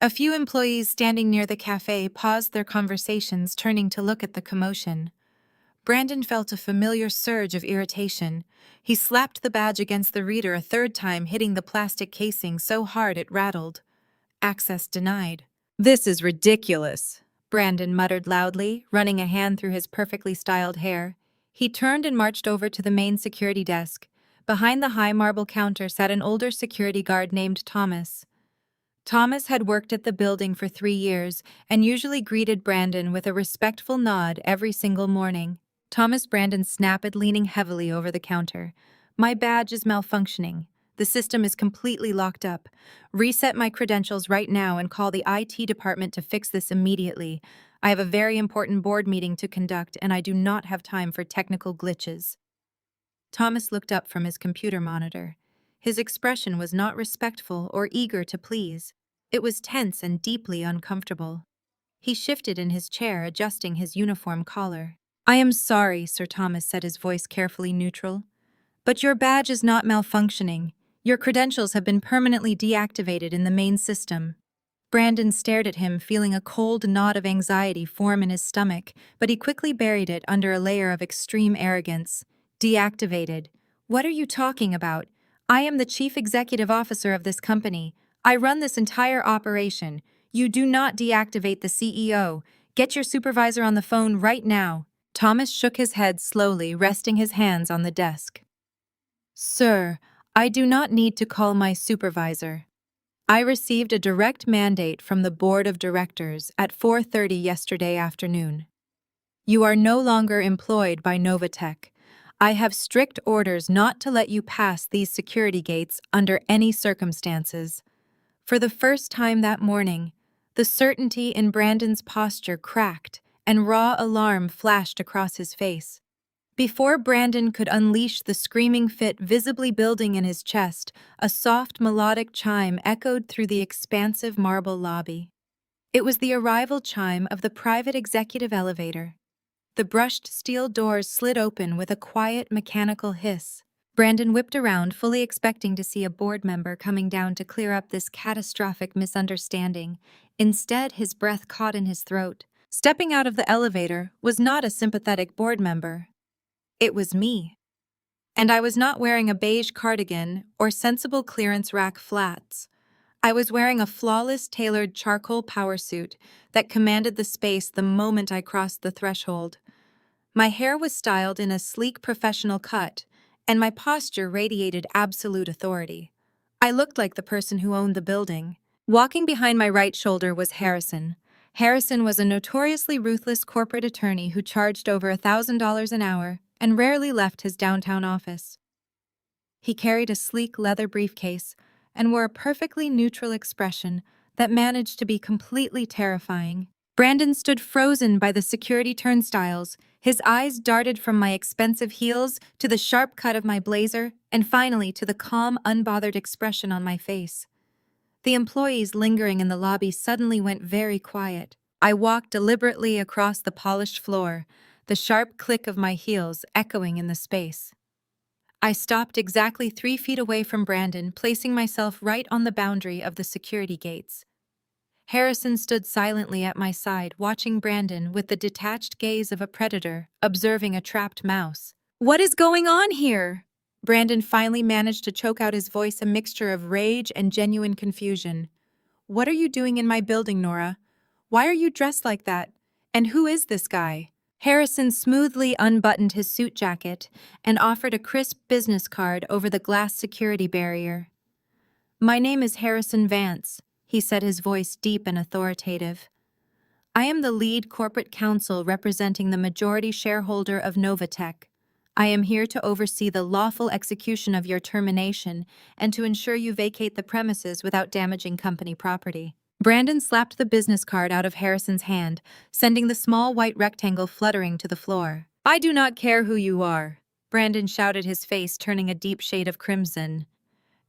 A few employees standing near the cafe paused their conversations, turning to look at the commotion. Brandon felt a familiar surge of irritation. He slapped the badge against the reader a third time, hitting the plastic casing so hard it rattled. "Access denied." "This is ridiculous," Brandon muttered loudly, running a hand through his perfectly styled hair. He turned and marched over to the main security desk. Behind the high marble counter sat an older security guard named Thomas. Thomas had worked at the building for 3 years and usually greeted Brandon with a respectful nod every single morning. "Thomas," Brandon snapped, leaning heavily over the counter. "My badge is malfunctioning. The system is completely locked up. Reset my credentials right now and call the IT department to fix this immediately. I have a very important board meeting to conduct, and I do not have time for technical glitches." Thomas looked up from his computer monitor. His expression was not respectful or eager to please. It was tense and deeply uncomfortable. He shifted in his chair, adjusting his uniform collar. "I am sorry," Sir Thomas said, his voice carefully neutral, "but your badge is not malfunctioning. Your credentials have been permanently deactivated in the main system." Brandon stared at him, feeling a cold knot of anxiety form in his stomach, but he quickly buried it under a layer of extreme arrogance. "Deactivated? What are you talking about? I am the chief executive officer of this company. I run this entire operation. You do not deactivate the CEO. Get your supervisor on the phone right now." Thomas shook his head slowly, resting his hands on the desk. "Sir, I do not need to call my supervisor. I received a direct mandate from the board of directors at 4:30 yesterday afternoon. You are no longer employed by Novatech. I have strict orders not to let you pass these security gates under any circumstances. For the first time that morning, the certainty in Brandon's posture cracked and raw alarm flashed across his face. Before Brandon could unleash the screaming fit visibly building in his chest, a soft melodic chime echoed through the expansive marble lobby. It was the arrival chime of the private executive elevator. The brushed steel doors slid open with a quiet mechanical hiss. Brandon whipped around, fully expecting to see a board member coming down to clear up this catastrophic misunderstanding. Instead, his breath caught in his throat. Stepping out of the elevator was not a sympathetic board member. It was me. And I was not wearing a beige cardigan or sensible clearance rack flats. I was wearing a flawless tailored charcoal power suit that commanded the space the moment I crossed the threshold. My hair was styled in a sleek professional cut, and my posture radiated absolute authority. I looked like the person who owned the building. Walking behind my right shoulder was Harrison. Harrison was a notoriously ruthless corporate attorney who charged over $1,000 an hour and rarely left his downtown office. He carried a sleek leather briefcase and wore a perfectly neutral expression that managed to be completely terrifying. Brandon stood frozen by the security turnstiles. His eyes darted from my expensive heels to the sharp cut of my blazer and finally to the calm, unbothered expression on my face. The employees lingering in the lobby suddenly went very quiet. I walked deliberately across the polished floor, the sharp click of my heels echoing in the space. I stopped exactly 3 feet away from Brandon, placing myself right on the boundary of the security gates. Harrison stood silently at my side, watching Brandon with the detached gaze of a predator, observing a trapped mouse. "What is going on here?" Brandon finally managed to choke out his voice, a mixture of rage and genuine confusion. "What are you doing in my building, Nora? Why are you dressed like that? And who is this guy?" Harrison smoothly unbuttoned his suit jacket and offered a crisp business card over the glass security barrier. "My name is Harrison Vance," he said, his voice deep and authoritative. "I am the lead corporate counsel representing the majority shareholder of Novatech. I am here to oversee the lawful execution of your termination and to ensure you vacate the premises without damaging company property." Brandon slapped the business card out of Harrison's hand, sending the small white rectangle fluttering to the floor. "I do not care who you are," Brandon shouted, his face turning a deep shade of crimson.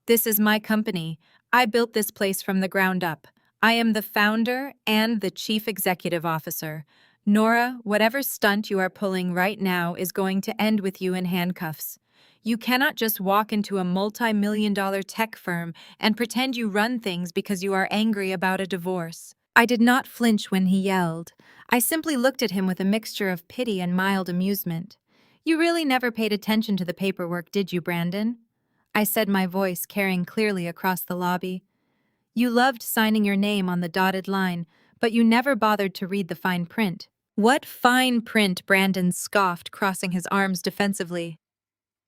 "This is my company. I built this place from the ground up. I am the founder and the chief executive officer. Nora, whatever stunt you are pulling right now is going to end with you in handcuffs. You cannot just walk into a multi-million-dollar tech firm and pretend you run things because you are angry about a divorce." I did not flinch when he yelled. I simply looked at him with a mixture of pity and mild amusement. "You really never paid attention to the paperwork, did you, Brandon?" I said, my voice carrying clearly across the lobby. "You loved signing your name on the dotted line, but you never bothered to read the fine print." "What fine print?" Brandon scoffed, crossing his arms defensively.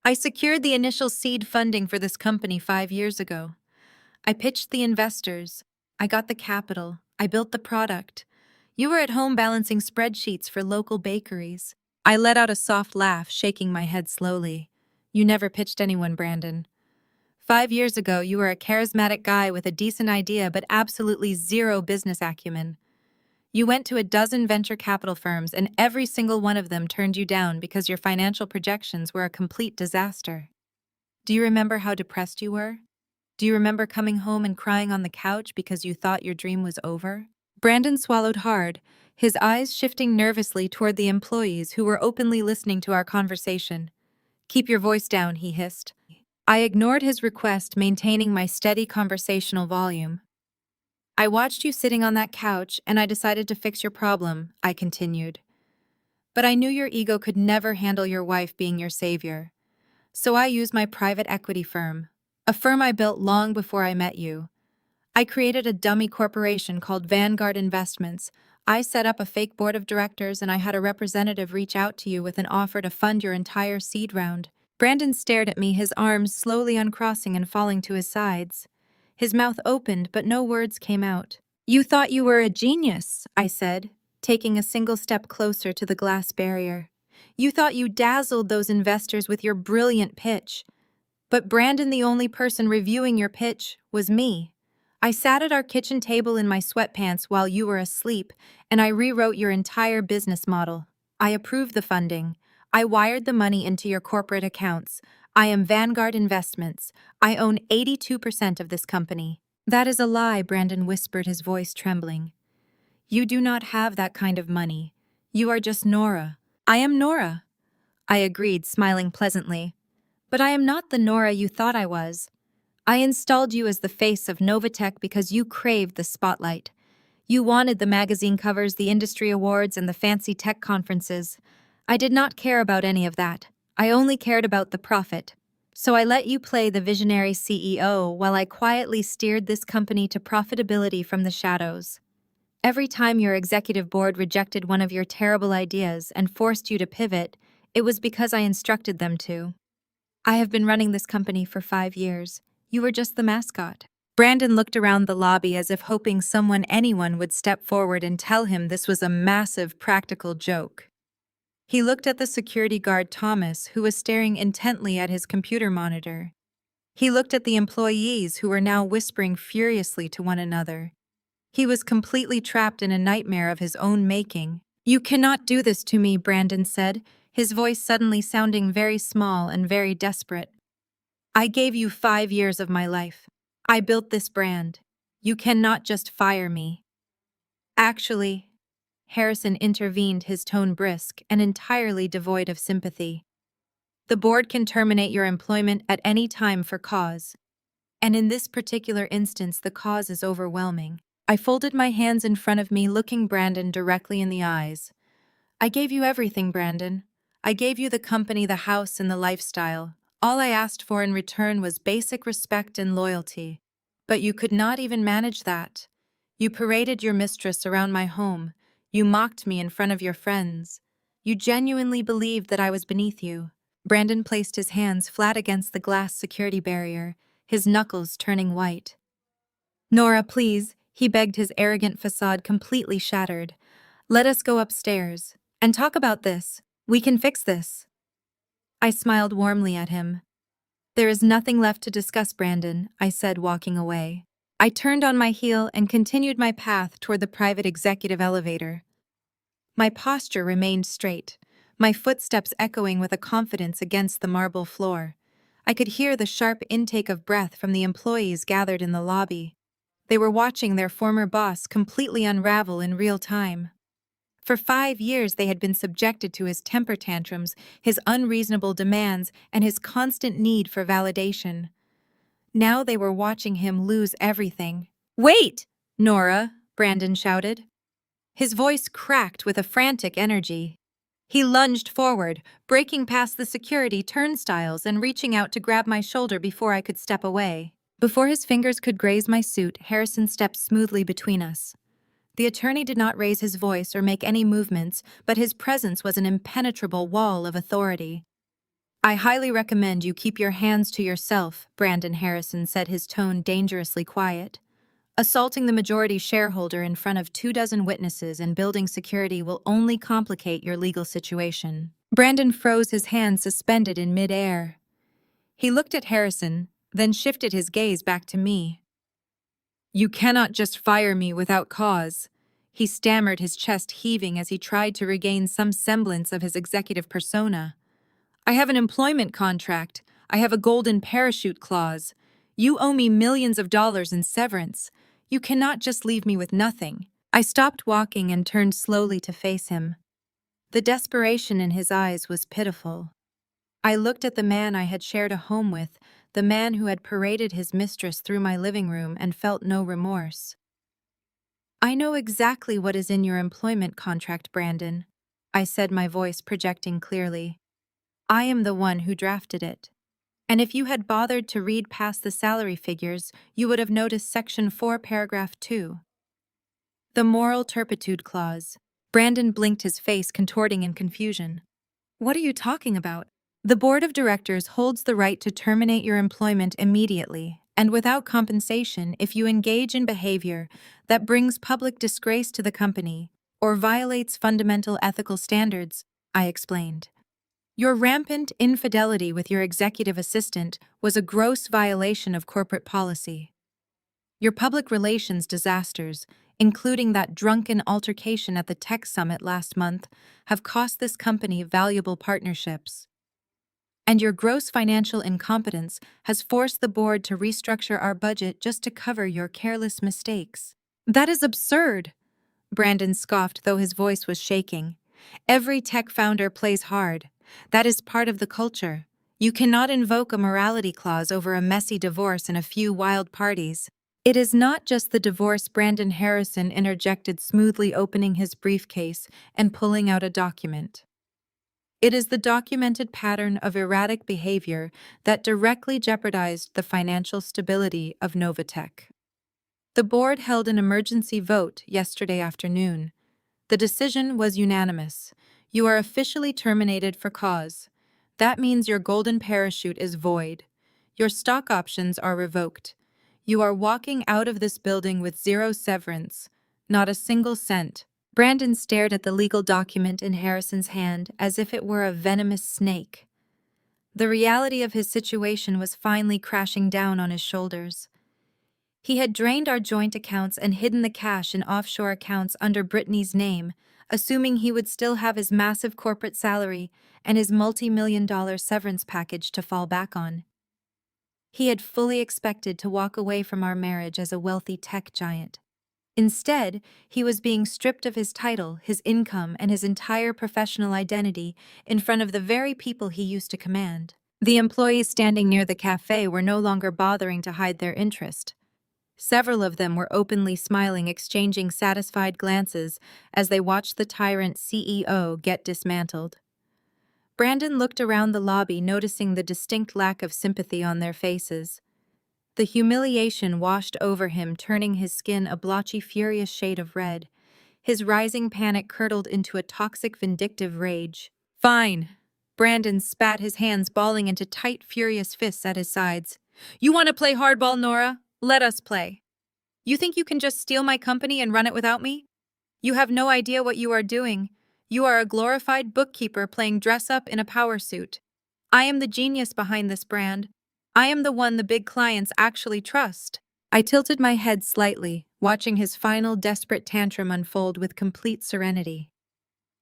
"I secured the initial seed funding for this company 5 years ago. I pitched the investors. I got the capital. I built the product. You were at home balancing spreadsheets for local bakeries." I let out a soft laugh, shaking my head slowly. "You never pitched anyone, Brandon. 5 years ago, you were a charismatic guy with a decent idea but absolutely zero business acumen. You went to a dozen venture capital firms and every single one of them turned you down because your financial projections were a complete disaster. Do you remember how depressed you were? Do you remember coming home and crying on the couch because you thought your dream was over?" Brandon swallowed hard, his eyes shifting nervously toward the employees who were openly listening to our conversation. "Keep your voice down," he hissed. I ignored his request, maintaining my steady conversational volume. "I watched you sitting on that couch, and I decided to fix your problem," I continued. "But I knew your ego could never handle your wife being your savior. So I used my private equity firm, a firm I built long before I met you. I created a dummy corporation called Vanguard Investments. I set up a fake board of directors, and I had a representative reach out to you with an offer to fund your entire seed round." Brandon stared at me, his arms slowly uncrossing and falling to his sides. His mouth opened, but no words came out. "You thought you were a genius," I said, taking a single step closer to the glass barrier. "You thought you dazzled those investors with your brilliant pitch. But Brandon, the only person reviewing your pitch, was me. I sat at our kitchen table in my sweatpants while you were asleep, and I rewrote your entire business model. I approved the funding. I wired the money into your corporate accounts. I am Vanguard Investments. I own 82% of this company." "That is a lie," Brandon whispered, his voice trembling. "You do not have that kind of money. You are just Nora." "I am Nora," I agreed, smiling pleasantly. "But I am not the Nora you thought I was. I installed you as the face of Novatech because you craved the spotlight. You wanted the magazine covers, the industry awards, and the fancy tech conferences. I did not care about any of that. I only cared about the profit. So I let you play the visionary CEO while I quietly steered this company to profitability from the shadows. Every time your executive board rejected one of your terrible ideas and forced you to pivot, it was because I instructed them to. I have been running this company for 5 years. You were just the mascot." Brandon looked around the lobby as if hoping anyone would step forward and tell him this was a massive practical joke. He looked at the security guard Thomas, who was staring intently at his computer monitor. He looked at the employees, who were now whispering furiously to one another. He was completely trapped in a nightmare of his own making. "You cannot do this to me," Brandon said, his voice suddenly sounding very small and very desperate. "I gave you 5 years of my life. I built this brand. You cannot just fire me." "Actually," Harrison intervened, his tone brisk and entirely devoid of sympathy, "the board can terminate your employment at any time for cause. And in this particular instance, the cause is overwhelming." I folded my hands in front of me, looking Brandon directly in the eyes. "I gave you everything, Brandon. I gave you the company, the house, and the lifestyle. All I asked for in return was basic respect and loyalty. But you could not even manage that. You paraded your mistress around my home. You mocked me in front of your friends. You genuinely believed that I was beneath you." Brandon placed his hands flat against the glass security barrier, his knuckles turning white. "Nora, please," he begged, his arrogant facade completely shattered. "Let us go upstairs and talk about this. We can fix this." I smiled warmly at him. "There is nothing left to discuss, Brandon," I said, walking away. I turned on my heel and continued my path toward the private executive elevator. My posture remained straight, my footsteps echoing with a confidence against the marble floor. I could hear the sharp intake of breath from the employees gathered in the lobby. They were watching their former boss completely unravel in real time. For 5 years they had been subjected to his temper tantrums, his unreasonable demands, and his constant need for validation. Now they were watching him lose everything. "Wait, Nora!" Brandon shouted. His voice cracked with a frantic energy. He lunged forward, breaking past the security turnstiles and reaching out to grab my shoulder before I could step away. Before his fingers could graze my suit, Harrison stepped smoothly between us. The attorney did not raise his voice or make any movements, but his presence was an impenetrable wall of authority. "I highly recommend you keep your hands to yourself," Brandon Harrison said, his tone dangerously quiet. "Assaulting the majority shareholder in front of 24 witnesses and building security will only complicate your legal situation." Brandon froze, his hands suspended in mid-air. He looked at Harrison, then shifted his gaze back to me. "You cannot just fire me without cause," he stammered, his chest heaving as he tried to regain some semblance of his executive persona. "I have an employment contract. I have a golden parachute clause. You owe me millions of dollars in severance. You cannot just leave me with nothing." I stopped walking and turned slowly to face him. The desperation in his eyes was pitiful. I looked at the man I had shared a home with, the man who had paraded his mistress through my living room, and felt no remorse. "I know exactly what is in your employment contract, Brandon," I said, my voice projecting clearly. "I am the one who drafted it. And if you had bothered to read past the salary figures, you would have noticed Section 4, Paragraph 2. The moral turpitude clause." Brandon blinked, his face contorting in confusion. "What are you talking about?" "The board of directors holds the right to terminate your employment immediately," and without compensation if you engage in behavior that brings public disgrace to the company or violates fundamental ethical standards, I explained. Your rampant infidelity with your executive assistant was a gross violation of corporate policy. Your public relations disasters, including that drunken altercation at the tech summit last month, have cost this company valuable partnerships. And your gross financial incompetence has forced the board to restructure our budget just to cover your careless mistakes. That is absurd, Brandon scoffed, though his voice was shaking. Every tech founder plays hard. That is part of the culture. You cannot invoke a morality clause over a messy divorce and a few wild parties. It is not just the divorce, Brandon Harrison interjected, smoothly opening his briefcase and pulling out a document. It is the documented pattern of erratic behavior that directly jeopardized the financial stability of Novatech. The board held an emergency vote yesterday afternoon. The decision was unanimous. You are officially terminated for cause. That means your golden parachute is void. Your stock options are revoked. You are walking out of this building with zero severance, not a single cent. Brandon stared at the legal document in Harrison's hand as if it were a venomous snake. The reality of his situation was finally crashing down on his shoulders. He had drained our joint accounts and hidden the cash in offshore accounts under Brittany's name, assuming he would still have his massive corporate salary and his multi-million-dollar severance package to fall back on. He had fully expected to walk away from our marriage as a wealthy tech giant. Instead, he was being stripped of his title, his income, and his entire professional identity in front of the very people he used to command. The employees standing near the cafe were no longer bothering to hide their interest. Several of them were openly smiling, exchanging satisfied glances as they watched the tyrant CEO get dismantled. Brandon looked around the lobby, noticing the distinct lack of sympathy on their faces. The humiliation washed over him, turning his skin a blotchy, furious shade of red. His rising panic curdled into a toxic, vindictive rage. "Fine." Brandon spat, his hands balling into tight, furious fists at his sides. "You want to play hardball, Nora? Let us play. You think you can just steal my company and run it without me? You have no idea what you are doing. You are a glorified bookkeeper playing dress-up in a power suit. I am the genius behind this brand. I am the one the big clients actually trust." I tilted my head slightly, watching his final desperate tantrum unfold with complete serenity.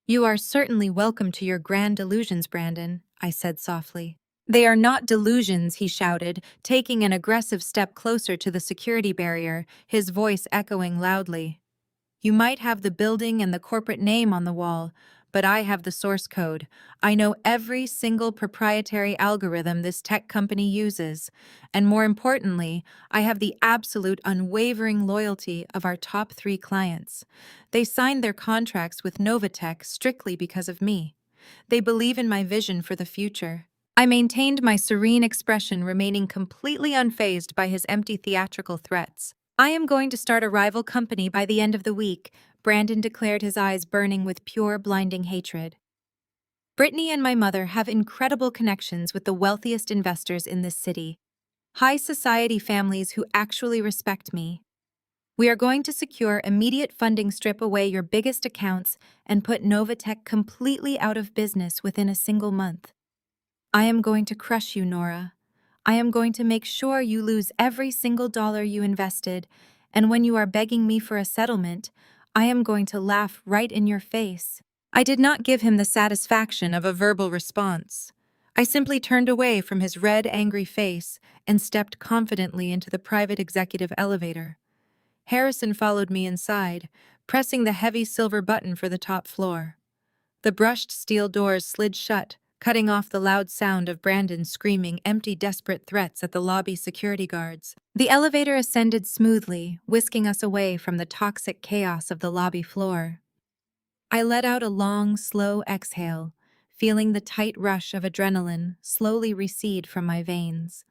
"You are certainly welcome to your grand delusions, Brandon," I said softly. "They are not delusions," he shouted, taking an aggressive step closer to the security barrier, his voice echoing loudly. "You might have the building and the corporate name on the wall, but I have the source code. I know every single proprietary algorithm this tech company uses. And more importantly, I have the absolute unwavering loyalty of our top 3 clients. They signed their contracts with Novatech strictly because of me. They believe in my vision for the future." I maintained my serene expression, remaining completely unfazed by his empty theatrical threats. "I am going to start a rival company by the end of the week," Brandon declared, his eyes burning with pure, blinding hatred. "Brittany and my mother have incredible connections with the wealthiest investors in this city. High society families who actually respect me. We are going to secure immediate funding, strip away your biggest accounts, and put Novatech completely out of business within a single month. I am going to crush you, Nora. I am going to make sure you lose every single dollar you invested, and when you are begging me for a settlement, I am going to laugh right in your face." I did not give him the satisfaction of a verbal response. I simply turned away from his red, angry face and stepped confidently into the private executive elevator. Harrison followed me inside, pressing the heavy silver button for the top floor. The brushed steel doors slid shut, cutting off the loud sound of Brandon screaming empty, desperate threats at the lobby security guards. The elevator ascended smoothly, whisking us away from the toxic chaos of the lobby floor. I let out a long, slow exhale, feeling the tight rush of adrenaline slowly recede from my veins.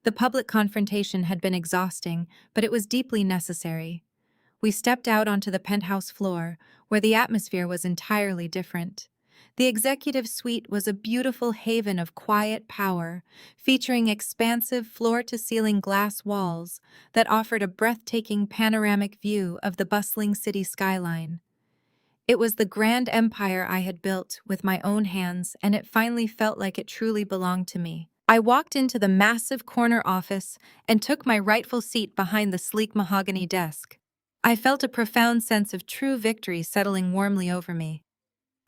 The public confrontation had been exhausting, but it was deeply necessary. We stepped out onto the penthouse floor, where the atmosphere was entirely different. The executive suite was a beautiful haven of quiet power, featuring expansive floor-to-ceiling glass walls that offered a breathtaking panoramic view of the bustling city skyline. It was the grand empire I had built with my own hands, and it finally felt like it truly belonged to me. I walked into the massive corner office and took my rightful seat behind the sleek mahogany desk. I felt a profound sense of true victory settling warmly over me.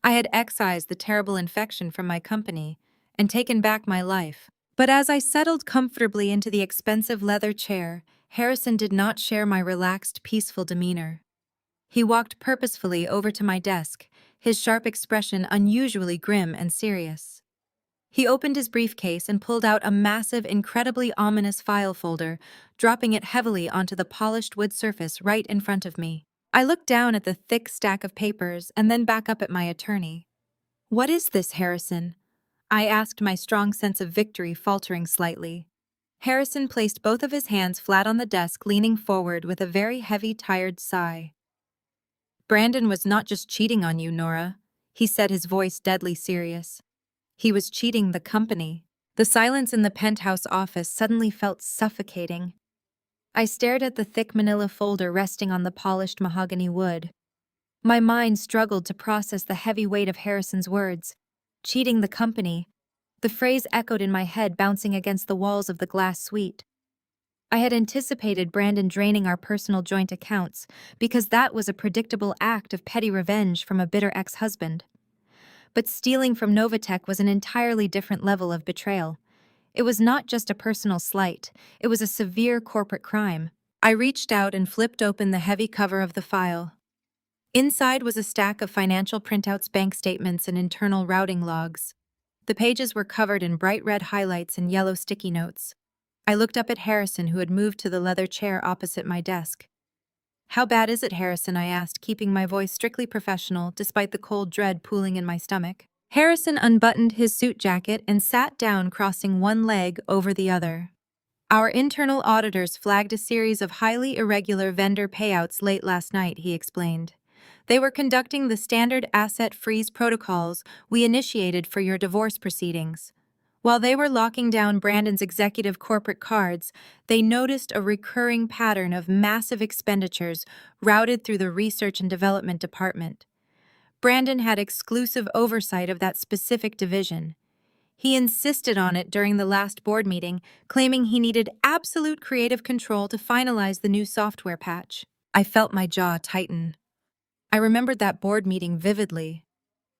I had excised the terrible infection from my company and taken back my life. But as I settled comfortably into the expensive leather chair, Harrison did not share my relaxed, peaceful demeanor. He walked purposefully over to my desk, his sharp expression unusually grim and serious. He opened his briefcase and pulled out a massive, incredibly ominous file folder, dropping it heavily onto the polished wood surface right in front of me. I looked down at the thick stack of papers and then back up at my attorney. "What is this, Harrison?" I asked, my strong sense of victory faltering slightly. Harrison placed both of his hands flat on the desk, leaning forward with a very heavy, tired sigh. "Brandon was not just cheating on you, Nora," he said, his voice deadly serious. "He was cheating the company." The silence in the penthouse office suddenly felt suffocating. I stared at the thick manila folder resting on the polished mahogany wood. My mind struggled to process the heavy weight of Harrison's words. Cheating the company. The phrase echoed in my head, bouncing against the walls of the glass suite. I had anticipated Brandon draining our personal joint accounts because that was a predictable act of petty revenge from a bitter ex-husband. But stealing from Novatech was an entirely different level of betrayal. It was not just a personal slight, it was a severe corporate crime. I reached out and flipped open the heavy cover of the file. Inside was a stack of financial printouts, bank statements, and internal routing logs. The pages were covered in bright red highlights and yellow sticky notes. I looked up at Harrison, who had moved to the leather chair opposite my desk. "How bad is it, Harrison?" I asked, keeping my voice strictly professional despite the cold dread pooling in my stomach. Harrison unbuttoned his suit jacket and sat down, crossing one leg over the other. "Our internal auditors flagged a series of highly irregular vendor payouts late last night," he explained. "They were conducting the standard asset freeze protocols we initiated for your divorce proceedings. While they were locking down Brandon's executive corporate cards, they noticed a recurring pattern of massive expenditures routed through the research and development department. Brandon had exclusive oversight of that specific division. He insisted on it during the last board meeting, claiming he needed absolute creative control to finalize the new software patch." I felt my jaw tighten. I remembered that board meeting vividly.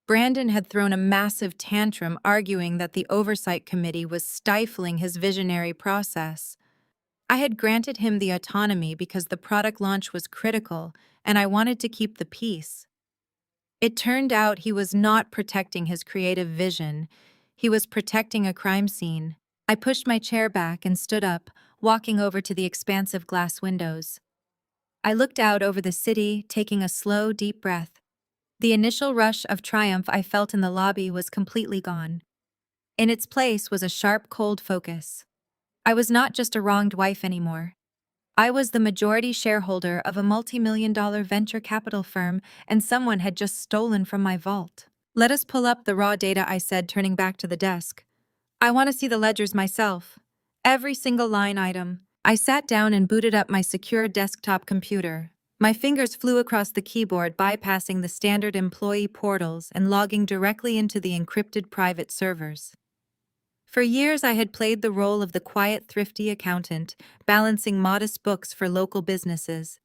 Brandon had thrown a massive tantrum, arguing that the oversight committee was stifling his visionary process. I had granted him the autonomy because the product launch was critical, and I wanted to keep the peace. It turned out he was not protecting his creative vision. He was protecting a crime scene. I pushed my chair back and stood up, walking over to the expansive glass windows. I looked out over the city, taking a slow, deep breath. The initial rush of triumph I felt in the lobby was completely gone. In its place was a sharp, cold focus. I was not just a wronged wife anymore. I was the majority shareholder of a multi-million-dollar venture capital firm, and someone had just stolen from my vault. "Let us pull up the raw data," I said, turning back to the desk. "I want to see the ledgers myself. Every single line item." I sat down and booted up my secure desktop computer. My fingers flew across the keyboard, bypassing the standard employee portals and logging directly into the encrypted private servers. For years, I had played the role of the quiet, thrifty accountant, balancing modest books for local businesses.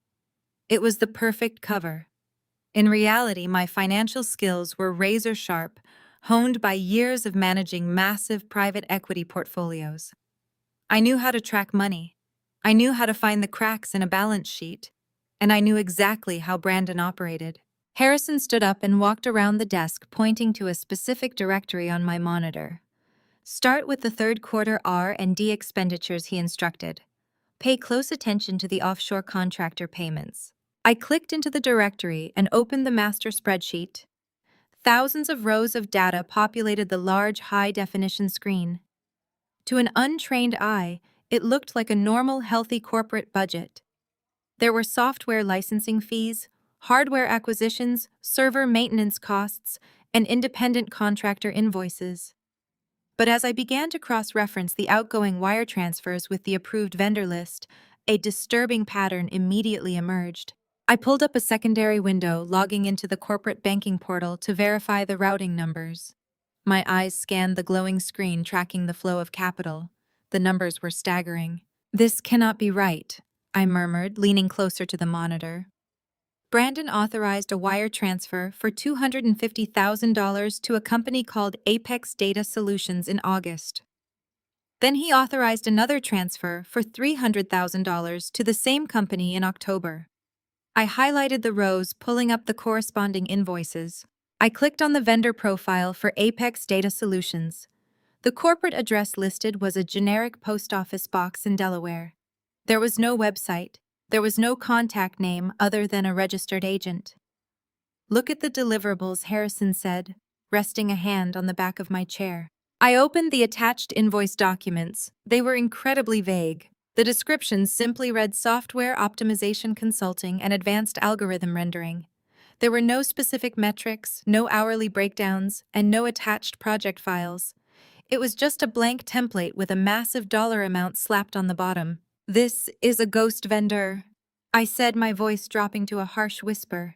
It was the perfect cover. In reality, my financial skills were razor-sharp, honed by years of managing massive private equity portfolios. I knew how to track money. I knew how to find the cracks in a balance sheet. And I knew exactly how Brandon operated. Harrison stood up and walked around the desk, pointing to a specific directory on my monitor. "Start with the third quarter R&D expenditures," he instructed. "Pay close attention to the offshore contractor payments." I clicked into the directory and opened the master spreadsheet. Thousands of rows of data populated the large, high-definition screen. To an untrained eye, it looked like a normal, healthy corporate budget. There were software licensing fees, hardware acquisitions, server maintenance costs, and independent contractor invoices. But as I began to cross-reference the outgoing wire transfers with the approved vendor list, a disturbing pattern immediately emerged. I pulled up a secondary window, logging into the corporate banking portal to verify the routing numbers. My eyes scanned the glowing screen tracking the flow of capital. The numbers were staggering. "This cannot be right," I murmured, leaning closer to the monitor. Brandon authorized a wire transfer for $250,000 to a company called Apex Data Solutions in August. Then he authorized another transfer for $300,000 to the same company in October. I highlighted the rows, pulling up the corresponding invoices. I clicked on the vendor profile for Apex Data Solutions. The corporate address listed was a generic post office box in Delaware. There was no website. There was no contact name other than a registered agent. "Look at the deliverables," Harrison said, resting a hand on the back of my chair. I opened the attached invoice documents. They were incredibly vague. The descriptions simply read software optimization consulting and advanced algorithm rendering. There were no specific metrics, no hourly breakdowns, and no attached project files. It was just a blank template with a massive dollar amount slapped on the bottom. "This is a ghost vendor," I said, my voice dropping to a harsh whisper.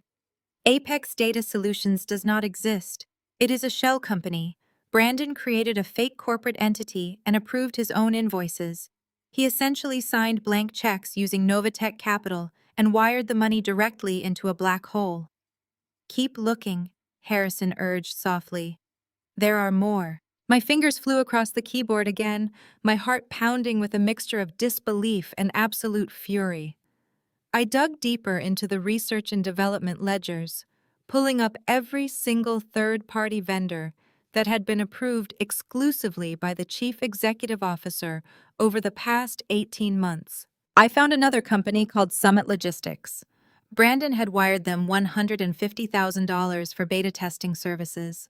"Apex Data Solutions does not exist. It is a shell company." Brandon created a fake corporate entity and approved his own invoices. He essentially signed blank checks using Novatech Capital and wired the money directly into a black hole. "Keep looking," Harrison urged softly. "There are more." My fingers flew across the keyboard again, my heart pounding with a mixture of disbelief and absolute fury. I dug deeper into the research and development ledgers, pulling up every single third-party vendor that had been approved exclusively by the chief executive officer over the past 18 months. I found another company called Summit Logistics. Brandon had wired them $150,000 for beta testing services.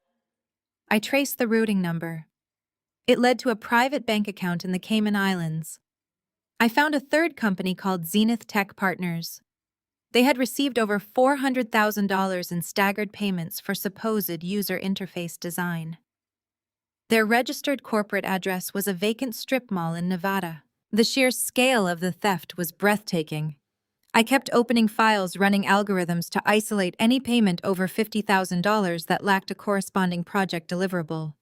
I traced the routing number. It led to a private bank account in the Cayman Islands. I found a third company called Zenith Tech Partners. They had received over $400,000 in staggered payments for supposed user interface design. Their registered corporate address was a vacant strip mall in Nevada. The sheer scale of the theft was breathtaking. I kept opening files, running algorithms to isolate any payment over $50,000 that lacked a corresponding project deliverable.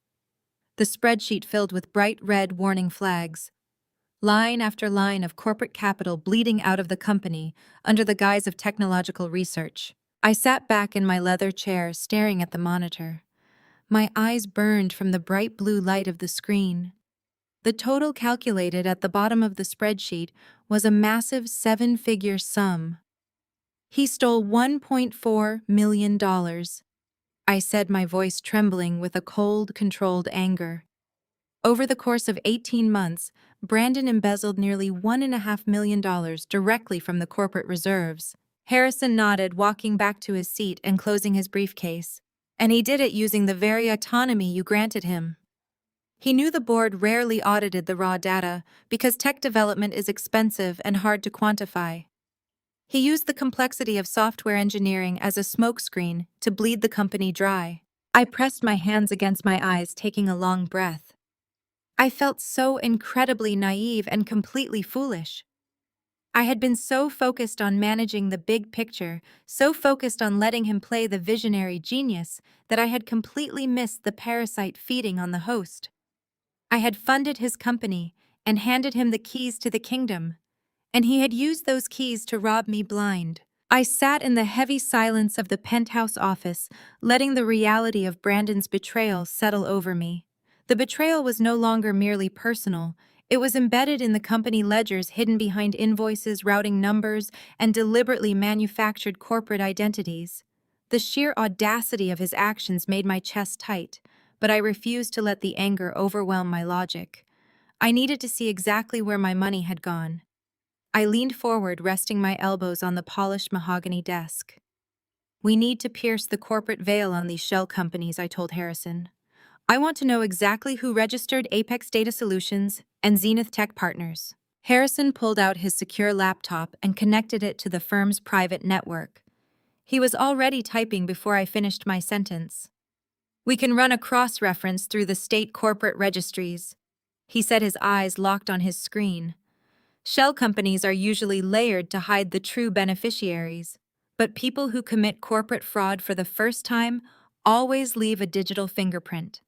The spreadsheet filled with bright red warning flags. Line after line of corporate capital bleeding out of the company under the guise of technological research. I sat back in my leather chair, staring at the monitor. My eyes burned from the bright blue light of the screen. The total calculated at the bottom of the spreadsheet was a massive seven-figure sum. "He stole $1.4 million. I said, my voice trembling with a cold, controlled anger. Over the course of 18 months, Brandon embezzled nearly $1.5 million directly from the corporate reserves. Harrison nodded, walking back to his seat and closing his briefcase. "And he did it using the very autonomy you granted him." He knew the board rarely audited the raw data because tech development is expensive and hard to quantify. He used the complexity of software engineering as a smokescreen to bleed the company dry. I pressed my hands against my eyes, taking a long breath. I felt so incredibly naive and completely foolish. I had been so focused on managing the big picture, so focused on letting him play the visionary genius, that I had completely missed the parasite feeding on the host. I had funded his company and handed him the keys to the kingdom, and he had used those keys to rob me blind. I sat in the heavy silence of the penthouse office, letting the reality of Brandon's betrayal settle over me. The betrayal was no longer merely personal. It was embedded in the company ledgers, hidden behind invoices, routing numbers, and deliberately manufactured corporate identities. The sheer audacity of his actions made my chest tight, but I refused to let the anger overwhelm my logic. I needed to see exactly where my money had gone. I leaned forward, resting my elbows on the polished mahogany desk. "We need to pierce the corporate veil on these shell companies," I told Harrison. "I want to know exactly who registered Apex Data Solutions and Zenith Tech Partners." Harrison pulled out his secure laptop and connected it to the firm's private network. He was already typing before I finished my sentence. We can run a cross-reference through the state corporate registries. He said, his eyes locked on his screen. Shell companies are usually layered to hide the true beneficiaries, but people who commit corporate fraud for the first time always leave a digital fingerprint.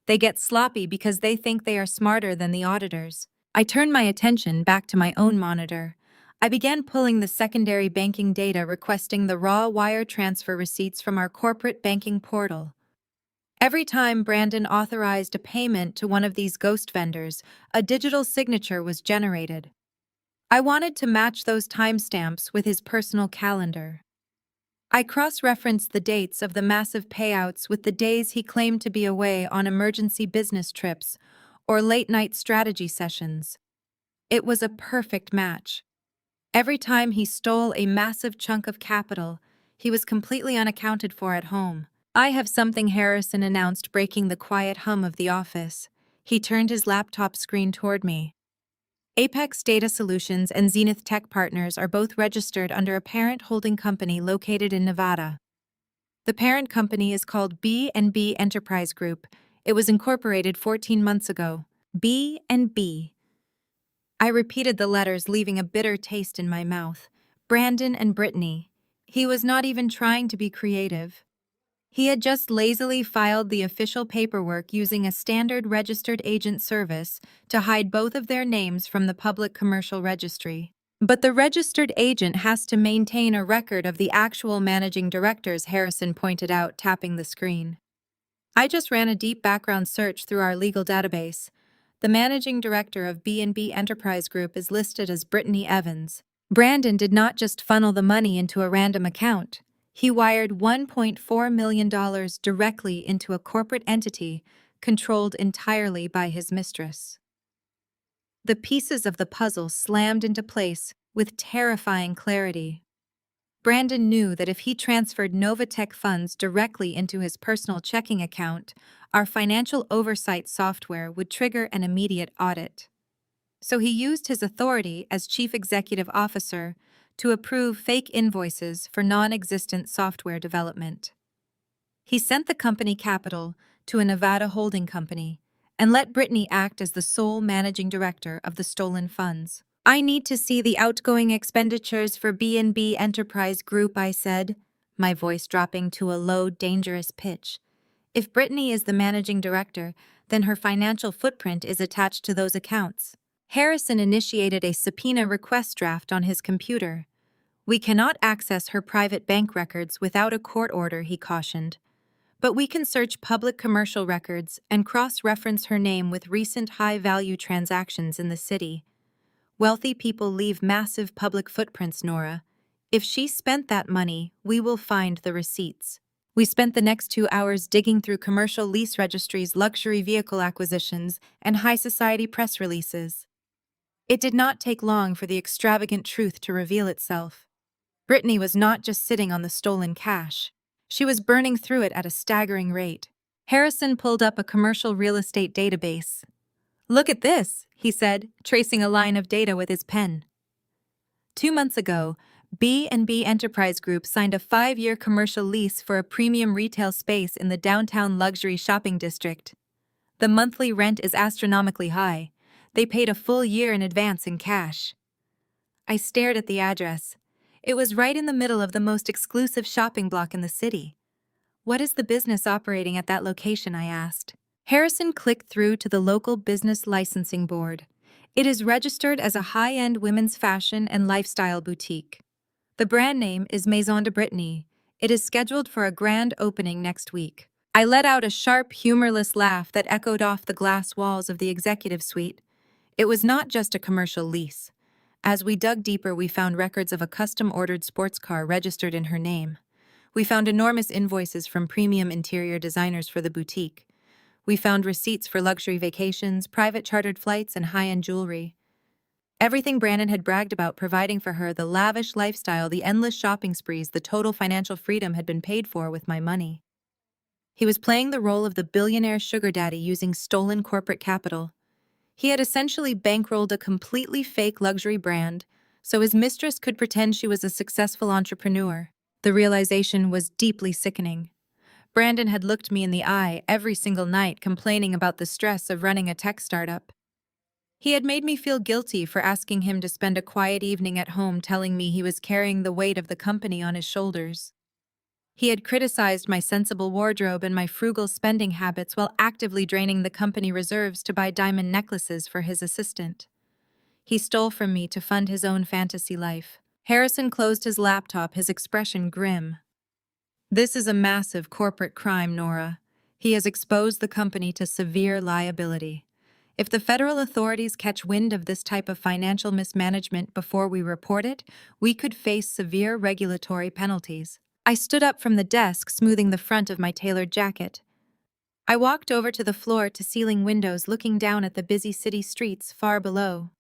They get sloppy because they think they are smarter than the auditors. I turned my attention back to my own monitor. I began pulling the secondary banking data, requesting the raw wire transfer receipts from our corporate banking portal. Every time Brandon authorized a payment to one of these ghost vendors, a digital signature was generated. I wanted to match those timestamps with his personal calendar. I cross-referenced the dates of the massive payouts with the days he claimed to be away on emergency business trips or late-night strategy sessions. It was a perfect match. Every time he stole a massive chunk of capital, he was completely unaccounted for at home. "I have something," Harrison announced, breaking the quiet hum of the office. He turned his laptop screen toward me. Apex Data Solutions and Zenith Tech Partners are both registered under a parent holding company located in Nevada. The parent company is called B&B Enterprise Group. It was incorporated 14 months ago. B&B. I repeated the letters, leaving a bitter taste in my mouth. Brandon and Brittany. He was not even trying to be creative. He had just lazily filed the official paperwork using a standard registered agent service to hide both of their names from the public commercial registry. But the registered agent has to maintain a record of the actual managing directors, Harrison pointed out, tapping the screen. I just ran a deep background search through our legal database. The managing director of B&B Enterprise Group is listed as Brittany Evans. Brandon did not just funnel the money into a random account. He wired $1.4 million directly into a corporate entity controlled entirely by his mistress. The pieces of the puzzle slammed into place with terrifying clarity. Brandon knew that if he transferred Novatech funds directly into his personal checking account, our financial oversight software would trigger an immediate audit. So he used his authority as chief executive officer to approve fake invoices for non-existent software development. He sent the company capital to a Nevada holding company and let Brittany act as the sole managing director of the stolen funds. "I need to see the outgoing expenditures for B&B Enterprise Group," I said, my voice dropping to a low, dangerous pitch. If Brittany is the managing director, then her financial footprint is attached to those accounts. Harrison initiated a subpoena request draft on his computer. "We cannot access her private bank records without a court order," he cautioned. "But we can search public commercial records and cross-reference her name with recent high-value transactions in the city. Wealthy people leave massive public footprints, Nora. If she spent that money, we will find the receipts." We spent the next 2 hours digging through commercial lease registries, luxury vehicle acquisitions, and high-society press releases. It did not take long for the extravagant truth to reveal itself. Brittany was not just sitting on the stolen cash. She was burning through it at a staggering rate. Harrison pulled up a commercial real estate database. "Look at this," he said, tracing a line of data with his pen. 2 months ago, B&B Enterprise Group signed a 5-year commercial lease for a premium retail space in the downtown luxury shopping district. The monthly rent is astronomically high. They paid a full year in advance in cash. I stared at the address. It was right in the middle of the most exclusive shopping block in the city. "What is the business operating at that location?" I asked. Harrison clicked through to the local business licensing board. "It is registered as a high-end women's fashion and lifestyle boutique. The brand name is Maison de Brittany. It is scheduled for a grand opening next week." I let out a sharp, humorless laugh that echoed off the glass walls of the executive suite. It was not just a commercial lease. As we dug deeper, we found records of a custom-ordered sports car registered in her name. We found enormous invoices from premium interior designers for the boutique. We found receipts for luxury vacations, private chartered flights, and high-end jewelry. Everything Brandon had bragged about providing for her, the lavish lifestyle, the endless shopping sprees, the total financial freedom, had been paid for with my money. He was playing the role of the billionaire sugar daddy using stolen corporate capital. He had essentially bankrolled a completely fake luxury brand, so his mistress could pretend she was a successful entrepreneur. The realization was deeply sickening. Brandon had looked me in the eye every single night complaining about the stress of running a tech startup. He had made me feel guilty for asking him to spend a quiet evening at home telling me he was carrying the weight of the company on his shoulders. He had criticized my sensible wardrobe and my frugal spending habits while actively draining the company reserves to buy diamond necklaces for his assistant. He stole from me to fund his own fantasy life. Harrison closed his laptop, his expression grim. This is a massive corporate crime, Nora. He has exposed the company to severe liability. If the federal authorities catch wind of this type of financial mismanagement before we report it, we could face severe regulatory penalties. I stood up from the desk, smoothing the front of my tailored jacket. I walked over to the floor-to-ceiling windows, looking down at the busy city streets far below.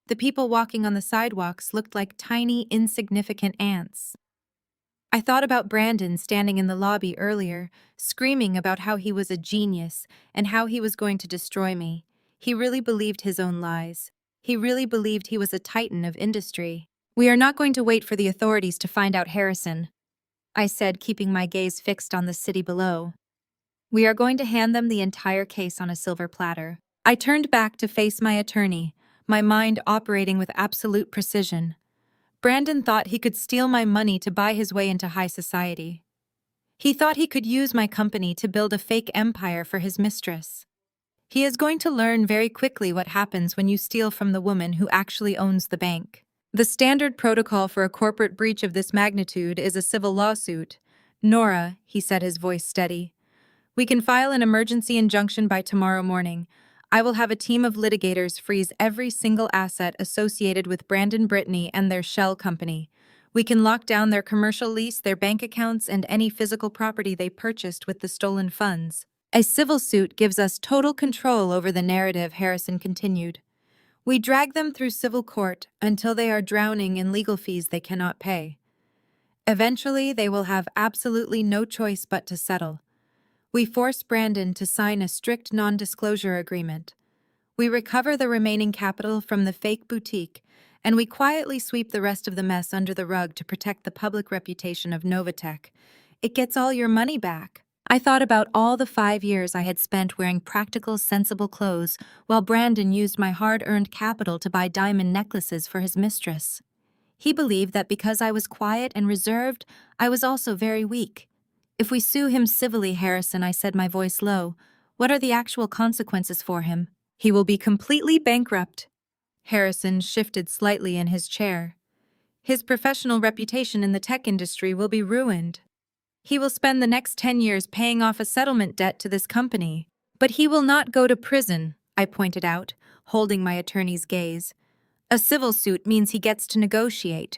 The people walking on the sidewalks looked like tiny, insignificant ants. I thought about Brandon standing in the lobby earlier, screaming about how he was a genius and how he was going to destroy me. He really believed his own lies. He really believed he was a titan of industry. "We are not going to wait for the authorities to find out Harrison," I said, keeping my gaze fixed on the city below. "We are going to hand them the entire case on a silver platter." I turned back to face my attorney, my mind operating with absolute precision. Brandon thought he could steal my money to buy his way into high society. He thought he could use my company to build a fake empire for his mistress. He is going to learn very quickly what happens when you steal from the woman who actually owns the bank. The standard protocol for a corporate breach of this magnitude is a civil lawsuit. "Nora," he said, his voice steady, "we can file an emergency injunction by tomorrow morning. I will have a team of litigators freeze every single asset associated with Brandon Brittany and their shell company. We can lock down their commercial lease, their bank accounts, and any physical property they purchased with the stolen funds." "A civil suit gives us total control over the narrative," Harrison continued. "We drag them through civil court until they are drowning in legal fees they cannot pay. Eventually, they will have absolutely no choice but to settle. We force Brandon to sign a strict non-disclosure agreement. We recover the remaining capital from the fake boutique, and we quietly sweep the rest of the mess under the rug to protect the public reputation of Novatech. It gets all your money back." I thought about all the 5 years I had spent wearing practical, sensible clothes while Brandon used my hard-earned capital to buy diamond necklaces for his mistress. He believed that because I was quiet and reserved, I was also very weak. "If we sue him civilly, Harrison," I said, my voice low, "what are the actual consequences for him?" "He will be completely bankrupt." Harrison shifted slightly in his chair. "His professional reputation in the tech industry will be ruined. He will spend the next 10 years paying off a settlement debt to this company. But he will not go to prison," I pointed out, holding my attorney's gaze. "A civil suit means he gets to negotiate.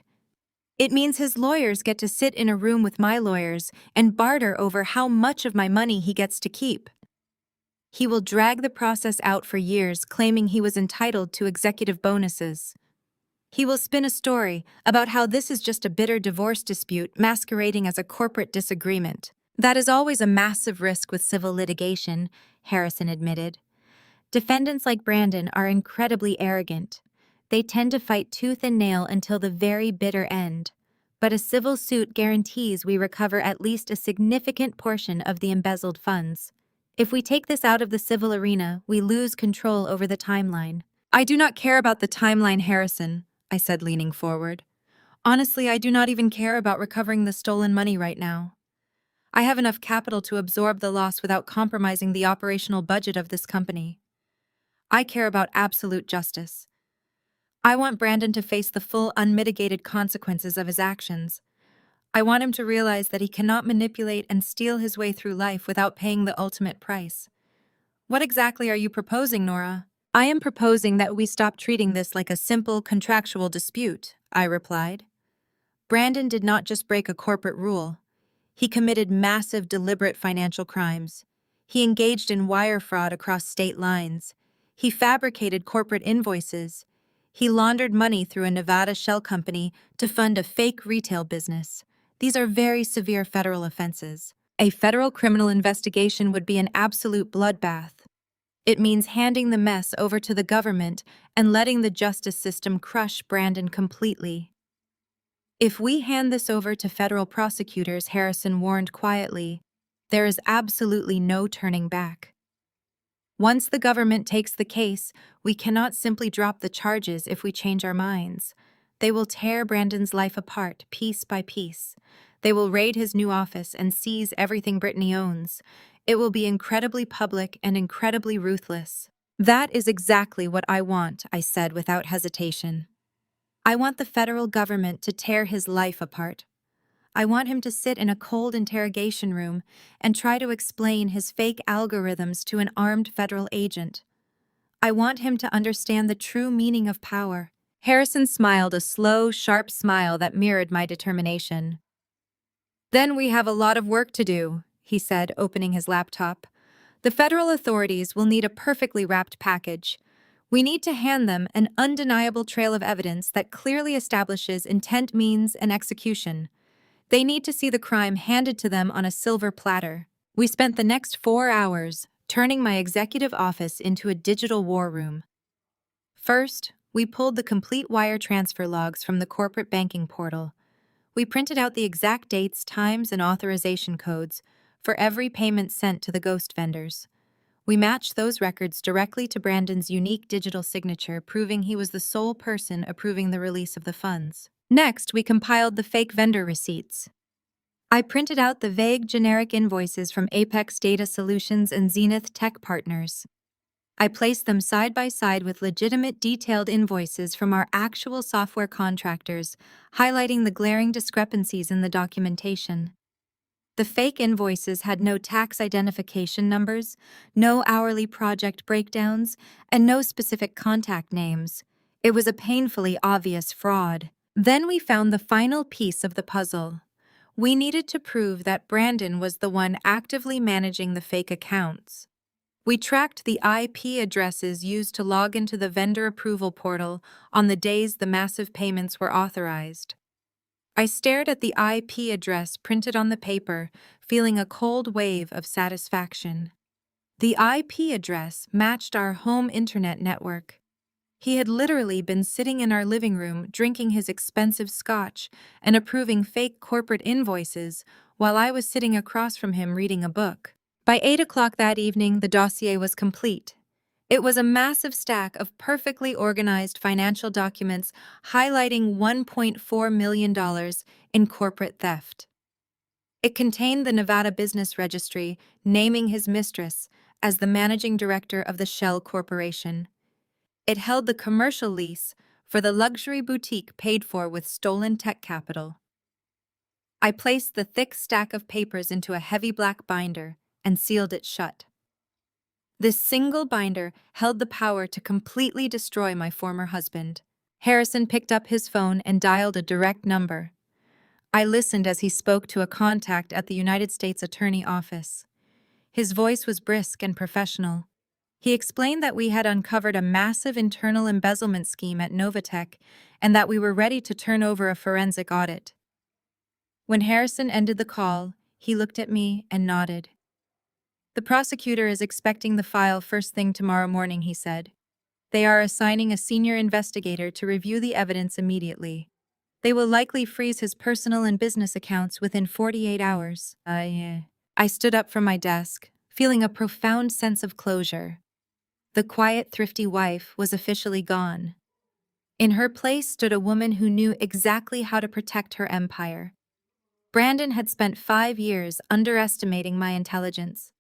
It means his lawyers get to sit in a room with my lawyers and barter over how much of my money he gets to keep. He will drag the process out for years, claiming he was entitled to executive bonuses. He will spin a story about how this is just a bitter divorce dispute masquerading as a corporate disagreement. That is always a massive risk with civil litigation," Harrison admitted. "Defendants like Brandon are incredibly arrogant. They tend to fight tooth and nail until the very bitter end. But a civil suit guarantees we recover at least a significant portion of the embezzled funds. If we take this out of the civil arena, we lose control over the timeline." "I do not care about the timeline, Harrison," I said, leaning forward. "Honestly, I do not even care about recovering the stolen money right now. I have enough capital to absorb the loss without compromising the operational budget of this company. I care about absolute justice. I want Brandon to face the full, unmitigated consequences of his actions. I want him to realize that he cannot manipulate and steal his way through life without paying the ultimate price." "What exactly are you proposing, Nora?" "I am proposing that we stop treating this like a simple contractual dispute," I replied. "Brandon did not just break a corporate rule. He committed massive, deliberate financial crimes. He engaged in wire fraud across state lines. He fabricated corporate invoices. He laundered money through a Nevada shell company to fund a fake retail business. These are very severe federal offenses. A federal criminal investigation would be an absolute bloodbath. It means handing the mess over to the government and letting the justice system crush Brandon completely." "If we hand this over to federal prosecutors," Harrison warned quietly, There is absolutely no turning back. Once the government takes the case, we cannot simply drop the charges if we change our minds. They will tear Brandon's life apart, piece by piece. They will raid his new office and seize everything Brittany owns. It will be incredibly public and incredibly ruthless. That is exactly what I want, I said without hesitation. I want the federal government to tear his life apart. I want him to sit in a cold interrogation room and try to explain his fake algorithms to an armed federal agent. I want him to understand the true meaning of power. Harrison smiled a slow, sharp smile that mirrored my determination. Then we have a lot of work to do, he said, opening his laptop. The federal authorities will need a perfectly wrapped package. We need to hand them an undeniable trail of evidence that clearly establishes intent, means, and execution. They need to see the crime handed to them on a silver platter. We spent the next 4 hours turning my executive office into a digital war room. First, we pulled the complete wire transfer logs from the corporate banking portal. We printed out the exact dates, times, and authorization codes for every payment sent to the ghost vendors. We matched those records directly to Brandon's unique digital signature, proving he was the sole person approving the release of the funds. Next, we compiled the fake vendor receipts. I printed out the vague, generic invoices from Apex Data Solutions and Zenith Tech Partners. I placed them side by side with legitimate, detailed invoices from our actual software contractors, highlighting the glaring discrepancies in the documentation. The fake invoices had no tax identification numbers, no hourly project breakdowns, and no specific contact names. It was a painfully obvious fraud. Then we found the final piece of the puzzle. We needed to prove that Brandon was the one actively managing the fake accounts. We tracked the IP addresses used to log into the vendor approval portal on the days the massive payments were authorized. I stared at the IP address printed on the paper, feeling a cold wave of satisfaction. The IP address matched our home internet network. He had literally been sitting in our living room drinking his expensive scotch and approving fake corporate invoices while I was sitting across from him reading a book. By 8 o'clock that evening, the dossier was complete. It was a massive stack of perfectly organized financial documents highlighting $1.4 million in corporate theft. It contained the Nevada Business Registry naming his mistress as the managing director of the Shell Corporation. It held the commercial lease for the luxury boutique paid for with stolen tech capital. I placed the thick stack of papers into a heavy black binder and sealed it shut. This single binder held the power to completely destroy my former husband. Harrison picked up his phone and dialed a direct number. I listened as he spoke to a contact at the United States Attorney Office. His voice was brisk and professional. He explained that we had uncovered a massive internal embezzlement scheme at Novatech and that we were ready to turn over a forensic audit. When Harrison ended the call, he looked at me and nodded. The prosecutor is expecting the file first thing tomorrow morning, he said. They are assigning a senior investigator to review the evidence immediately. They will likely freeze his personal and business accounts within 48 hours. I stood up from my desk, feeling a profound sense of closure. The quiet, thrifty wife was officially gone. In her place stood a woman who knew exactly how to protect her empire. Brandon had spent 5 years underestimating my intelligence.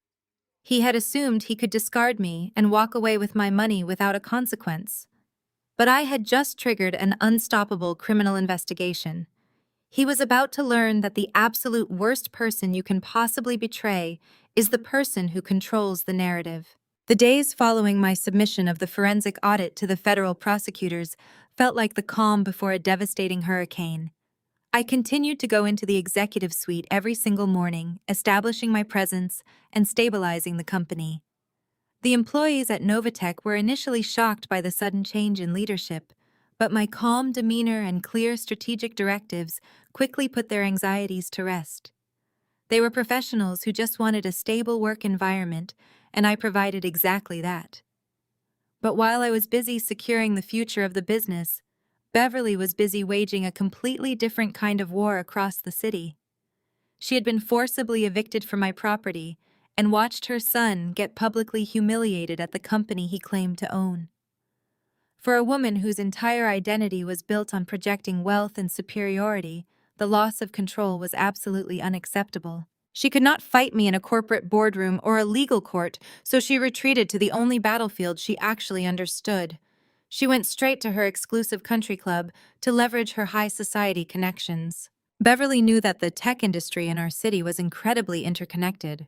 He had assumed he could discard me and walk away with my money without a consequence. But I had just triggered an unstoppable criminal investigation. He was about to learn that the absolute worst person you can possibly betray is the person who controls the narrative. The days following my submission of the forensic audit to the federal prosecutors felt like the calm before a devastating hurricane. I continued to go into the executive suite every single morning, establishing my presence and stabilizing the company. The employees at Novatech were initially shocked by the sudden change in leadership, but my calm demeanor and clear strategic directives quickly put their anxieties to rest. They were professionals who just wanted a stable work environment, and I provided exactly that. But while I was busy securing the future of the business, Beverly was busy waging a completely different kind of war across the city. She had been forcibly evicted from my property and watched her son get publicly humiliated at the company he claimed to own. For a woman whose entire identity was built on projecting wealth and superiority, the loss of control was absolutely unacceptable. She could not fight me in a corporate boardroom or a legal court, so she retreated to the only battlefield she actually understood. She went straight to her exclusive country club to leverage her high society connections. Beverly knew that the tech industry in our city was incredibly interconnected.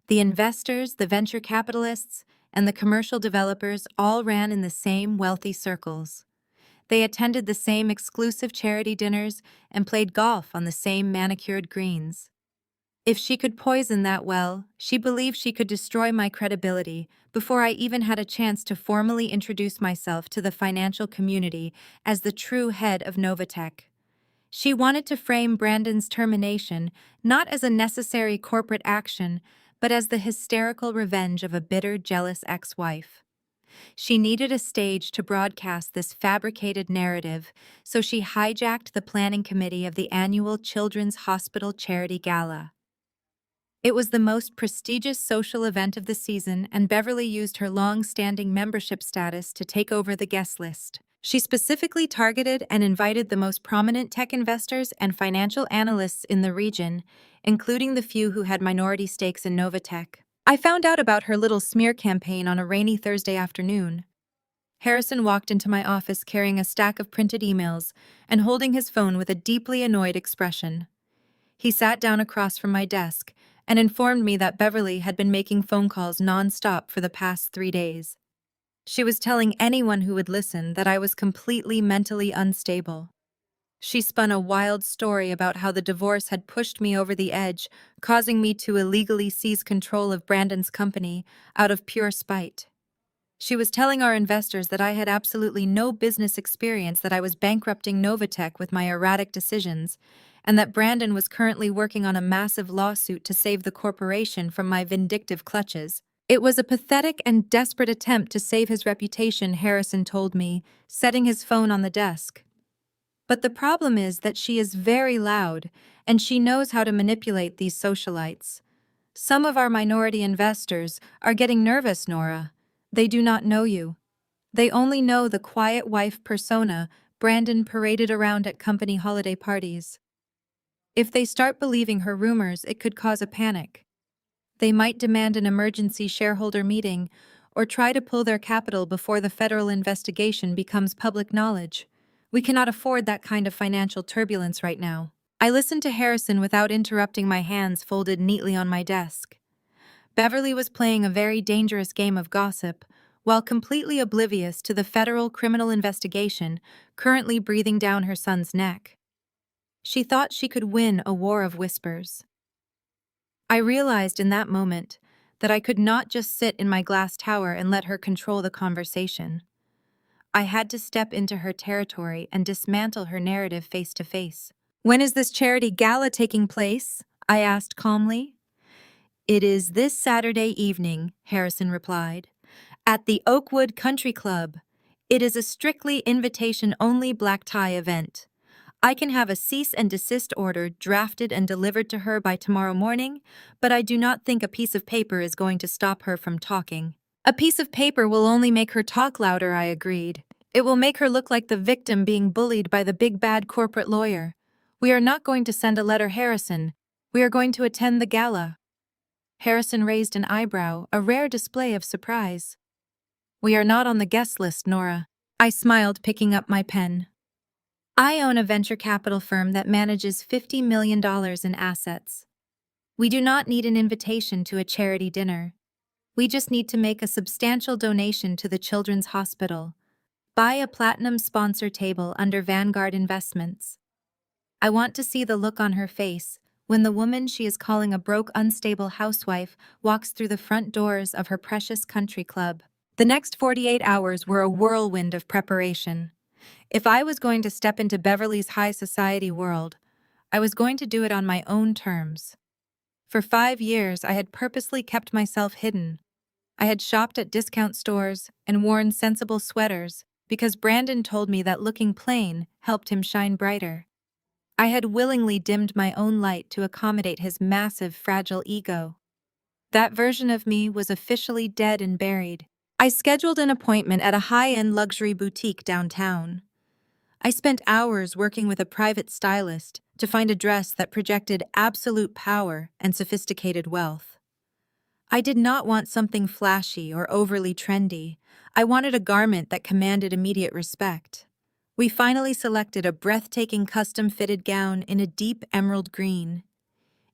The investors, the venture capitalists, and the commercial developers all ran in the same wealthy circles. They attended the same exclusive charity dinners and played golf on the same manicured greens. If she could poison that well, she believed she could destroy my credibility before I even had a chance to formally introduce myself to the financial community as the true head of Novatech. She wanted to frame Brandon's termination not as a necessary corporate action, but as the hysterical revenge of a bitter, jealous ex-wife. She needed a stage to broadcast this fabricated narrative, so she hijacked the planning committee of the annual Children's Hospital Charity Gala. It was the most prestigious social event of the season, and Beverly used her long-standing membership status to take over the guest list. She specifically targeted and invited the most prominent tech investors and financial analysts in the region, including the few who had minority stakes in Novatech. I found out about her little smear campaign on a rainy Thursday afternoon. Harrison walked into my office carrying a stack of printed emails and holding his phone with a deeply annoyed expression. He sat down across from my desk and informed me that Beverly had been making phone calls non-stop for the past 3 days. She was telling anyone who would listen that I was completely mentally unstable. She spun a wild story about how the divorce had pushed me over the edge, causing me to illegally seize control of Brandon's company out of pure spite. She was telling our investors that I had absolutely no business experience, that I was bankrupting Novatech with my erratic decisions, and that Brandon was currently working on a massive lawsuit to save the corporation from my vindictive clutches. It was a pathetic and desperate attempt to save his reputation, Harrison told me, setting his phone on the desk. But the problem is that she is very loud, and she knows how to manipulate these socialites. Some of our minority investors are getting nervous, Nora. They do not know you. They only know the quiet wife persona Brandon paraded around at company holiday parties. If they start believing her rumors, it could cause a panic. They might demand an emergency shareholder meeting or try to pull their capital before the federal investigation becomes public knowledge. We cannot afford that kind of financial turbulence right now. I listened to Harrison without interrupting, my hands folded neatly on my desk. Beverly was playing a very dangerous game of gossip, while completely oblivious to the federal criminal investigation currently breathing down her son's neck. She thought she could win a war of whispers. I realized in that moment that I could not just sit in my glass tower and let her control the conversation. I had to step into her territory and dismantle her narrative face to face. "When is this charity gala taking place?" I asked calmly. "It is this Saturday evening," Harrison replied, "at the Oakwood Country Club. It is a strictly invitation-only black tie event. I can have a cease and desist order drafted and delivered to her by tomorrow morning, but I do not think a piece of paper is going to stop her from talking." "A piece of paper will only make her talk louder," I agreed. "It will make her look like the victim being bullied by the big bad corporate lawyer. We are not going to send a letter, Harrison. We are going to attend the gala." Harrison raised an eyebrow, a rare display of surprise. "We are not on the guest list, Nora." I smiled, picking up my pen. "I own a venture capital firm that manages $50 million in assets. We do not need an invitation to a charity dinner. We just need to make a substantial donation to the Children's Hospital. Buy a platinum sponsor table under Vanguard Investments. I want to see the look on her face when the woman she is calling a broke, unstable housewife walks through the front doors of her precious country club." The next 48 hours were a whirlwind of preparation. If I was going to step into Beverly's high society world, I was going to do it on my own terms. For 5 years, I had purposely kept myself hidden. I had shopped at discount stores and worn sensible sweaters because Brandon told me that looking plain helped him shine brighter. I had willingly dimmed my own light to accommodate his massive, fragile ego. That version of me was officially dead and buried. I scheduled an appointment at a high-end luxury boutique downtown. I spent hours working with a private stylist to find a dress that projected absolute power and sophisticated wealth. I did not want something flashy or overly trendy. I wanted a garment that commanded immediate respect. We finally selected a breathtaking custom-fitted gown in a deep emerald green.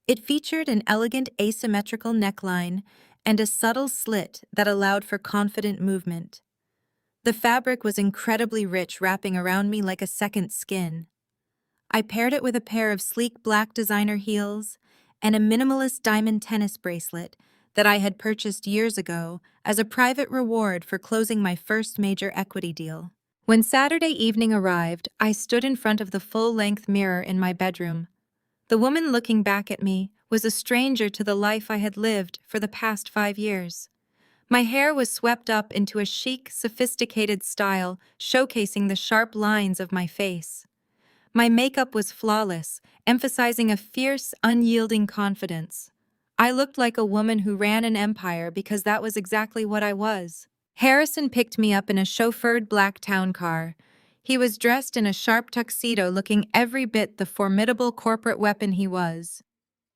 It featured an elegant asymmetrical neckline and a subtle slit that allowed for confident movement. The fabric was incredibly rich, wrapping around me like a second skin. I paired it with a pair of sleek black designer heels and a minimalist diamond tennis bracelet that I had purchased years ago as a private reward for closing my first major equity deal. When Saturday evening arrived, I stood in front of the full-length mirror in my bedroom. The woman looking back at me was a stranger to the life I had lived for the past 5 years. My hair was swept up into a chic, sophisticated style, showcasing the sharp lines of my face. My makeup was flawless, emphasizing a fierce, unyielding confidence. I looked like a woman who ran an empire because that was exactly what I was. Harrison picked me up in a chauffeured black town car. He was dressed in a sharp tuxedo, looking every bit the formidable corporate weapon he was.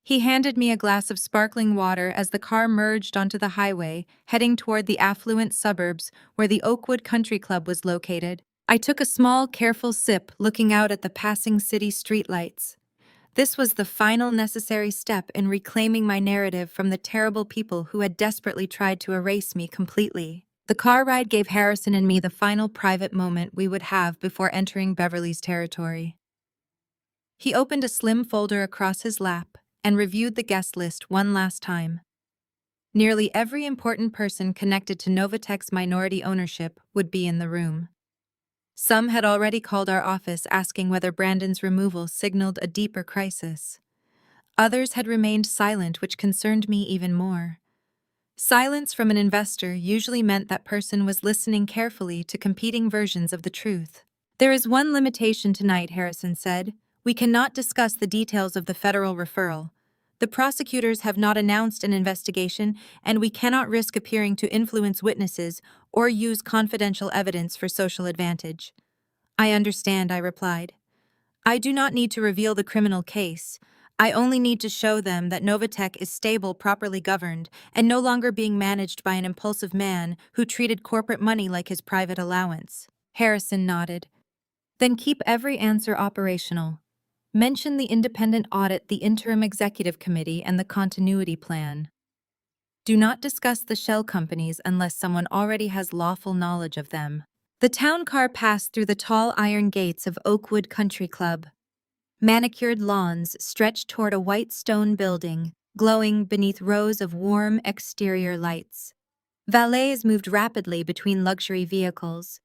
He handed me a glass of sparkling water as the car merged onto the highway, heading toward the affluent suburbs where the Oakwood Country Club was located. I took a small, careful sip, looking out at the passing city streetlights. This was the final necessary step in reclaiming my narrative from the terrible people who had desperately tried to erase me completely. The car ride gave Harrison and me the final private moment we would have before entering Beverly's territory. He opened a slim folder across his lap and reviewed the guest list one last time. Nearly every important person connected to Novatech's minority ownership would be in the room. Some had already called our office asking whether Brandon's removal signaled a deeper crisis. Others had remained silent, which concerned me even more. Silence from an investor usually meant that person was listening carefully to competing versions of the truth. "There is one limitation tonight," Harrison said. "We cannot discuss the details of the federal referral. The prosecutors have not announced an investigation, and we cannot risk appearing to influence witnesses or use confidential evidence for social advantage." "I understand," I replied. "I do not need to reveal the criminal case. I only need to show them that Novatech is stable, properly governed, and no longer being managed by an impulsive man who treated corporate money like his private allowance." Harrison nodded. "Then keep every answer operational. Mention the independent audit, the interim executive committee, and the continuity plan. Do not discuss the shell companies unless someone already has lawful knowledge of them." The town car passed through the tall iron gates of Oakwood Country Club. Manicured lawns stretched toward a white stone building, glowing beneath rows of warm exterior lights. Valets moved rapidly between luxury vehicles.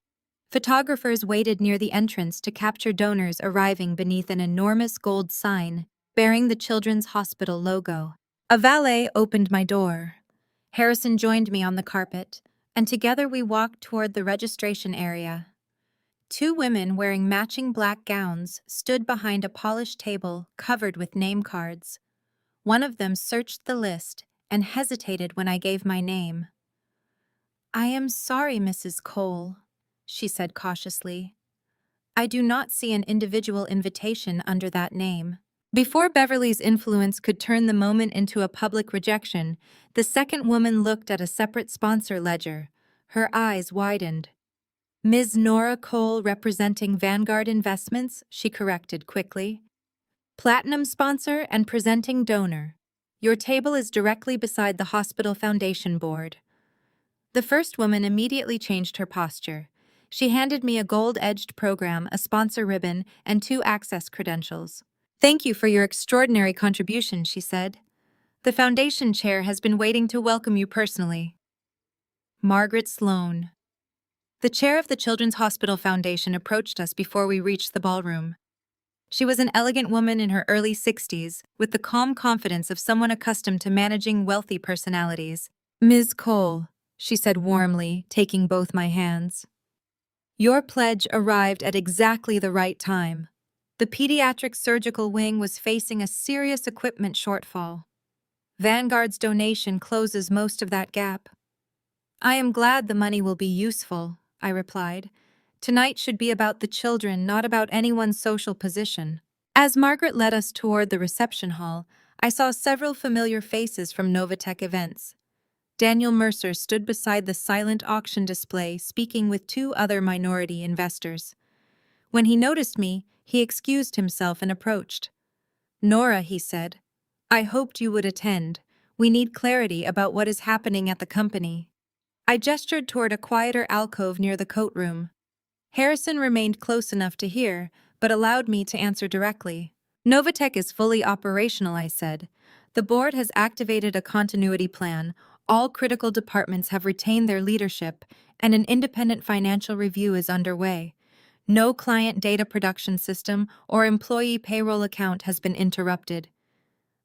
Photographers waited near the entrance to capture donors arriving beneath an enormous gold sign bearing the Children's Hospital logo. A valet opened my door. Harrison joined me on the carpet, and together we walked toward the registration area. 2 women wearing matching black gowns stood behind a polished table covered with name cards. One of them searched the list and hesitated when I gave my name. "I am sorry, Mrs. Cole," she said cautiously. "I do not see an individual invitation under that name." Before Beverly's influence could turn the moment into a public rejection, the second woman looked at a separate sponsor ledger. Her eyes widened. "Ms. Nora Cole, representing Vanguard Investments," she corrected quickly. "Platinum sponsor and presenting donor. Your table is directly beside the Hospital Foundation board." The first woman immediately changed her posture. She handed me a gold-edged program, a sponsor ribbon, and 2 access credentials. "Thank you for your extraordinary contribution," she said. "The foundation chair has been waiting to welcome you personally." Margaret Sloan. The chair of the Children's Hospital Foundation approached us before we reached the ballroom. She was an elegant woman in her early 60s, with the calm confidence of someone accustomed to managing wealthy personalities. "Ms. Cole," she said warmly, taking both my hands. "Your pledge arrived at exactly the right time. The pediatric surgical wing was facing a serious equipment shortfall. Vanguard's donation closes most of that gap. I am glad the money will be useful, I replied. Tonight should be about the children, not about anyone's social position. As Margaret led us toward the reception hall, I saw several familiar faces from Novatech events. Daniel Mercer stood beside the silent auction display, speaking with two other minority investors. When he noticed me, he excused himself and approached. "Nora," he said, "I hoped you would attend. We need clarity about what is happening at the company." I gestured toward a quieter alcove near the coat room. Harrison remained close enough to hear, but allowed me to answer directly. "Novatech is fully operational," I said. "The board has activated a continuity plan, all critical departments have retained their leadership, and an independent financial review is underway. No client data production system or employee payroll account has been interrupted.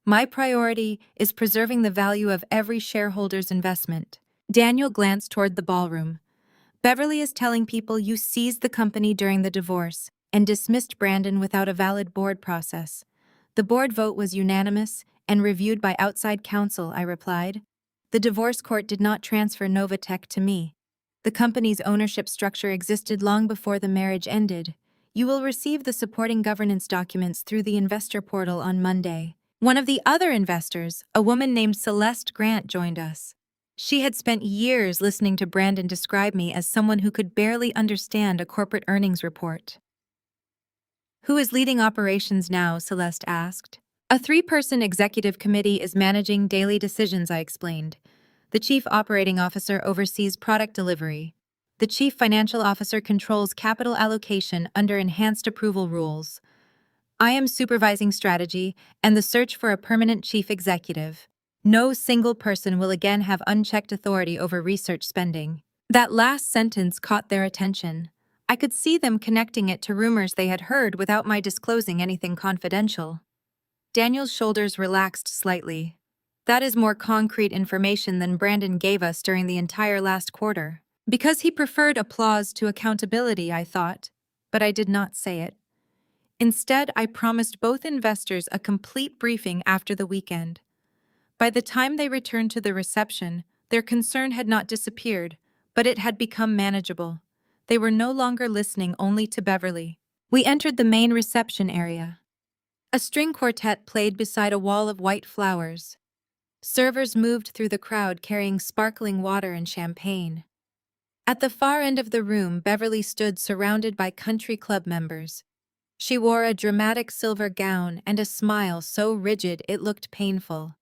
My priority is preserving the value of every shareholder's investment." Daniel glanced toward the ballroom. "Beverly is telling people you seized the company during the divorce and dismissed Brandon without a valid board process. The board vote was unanimous and reviewed by outside counsel," I replied. "The divorce court did not transfer Novatech to me. The company's ownership structure existed long before the marriage ended. You will receive the supporting governance documents through the investor portal on Monday." One of the other investors, a woman named Celeste Grant, joined us. She had spent years listening to Brandon describe me as someone who could barely understand a corporate earnings report. "Who is leading operations now?" Celeste asked. "A three-person executive committee is managing daily decisions," I explained. "The chief operating officer oversees product delivery. The chief financial officer controls capital allocation under enhanced approval rules. I am supervising strategy and the search for a permanent chief executive. No single person will again have unchecked authority over research spending." That last sentence caught their attention. I could see them connecting it to rumors they had heard without my disclosing anything confidential. Daniel's shoulders relaxed slightly. "That is more concrete information than Brandon gave us during the entire last quarter." Because he preferred applause to accountability, I thought, but I did not say it. Instead, I promised both investors a complete briefing after the weekend. By the time they returned to the reception, their concern had not disappeared, but it had become manageable. They were no longer listening only to Beverly. We entered the main reception area. A string quartet played beside a wall of white flowers. Servers moved through the crowd carrying sparkling water and champagne. At the far end of the room, Beverly stood surrounded by country club members. She wore a dramatic silver gown and a smile so rigid it looked painful.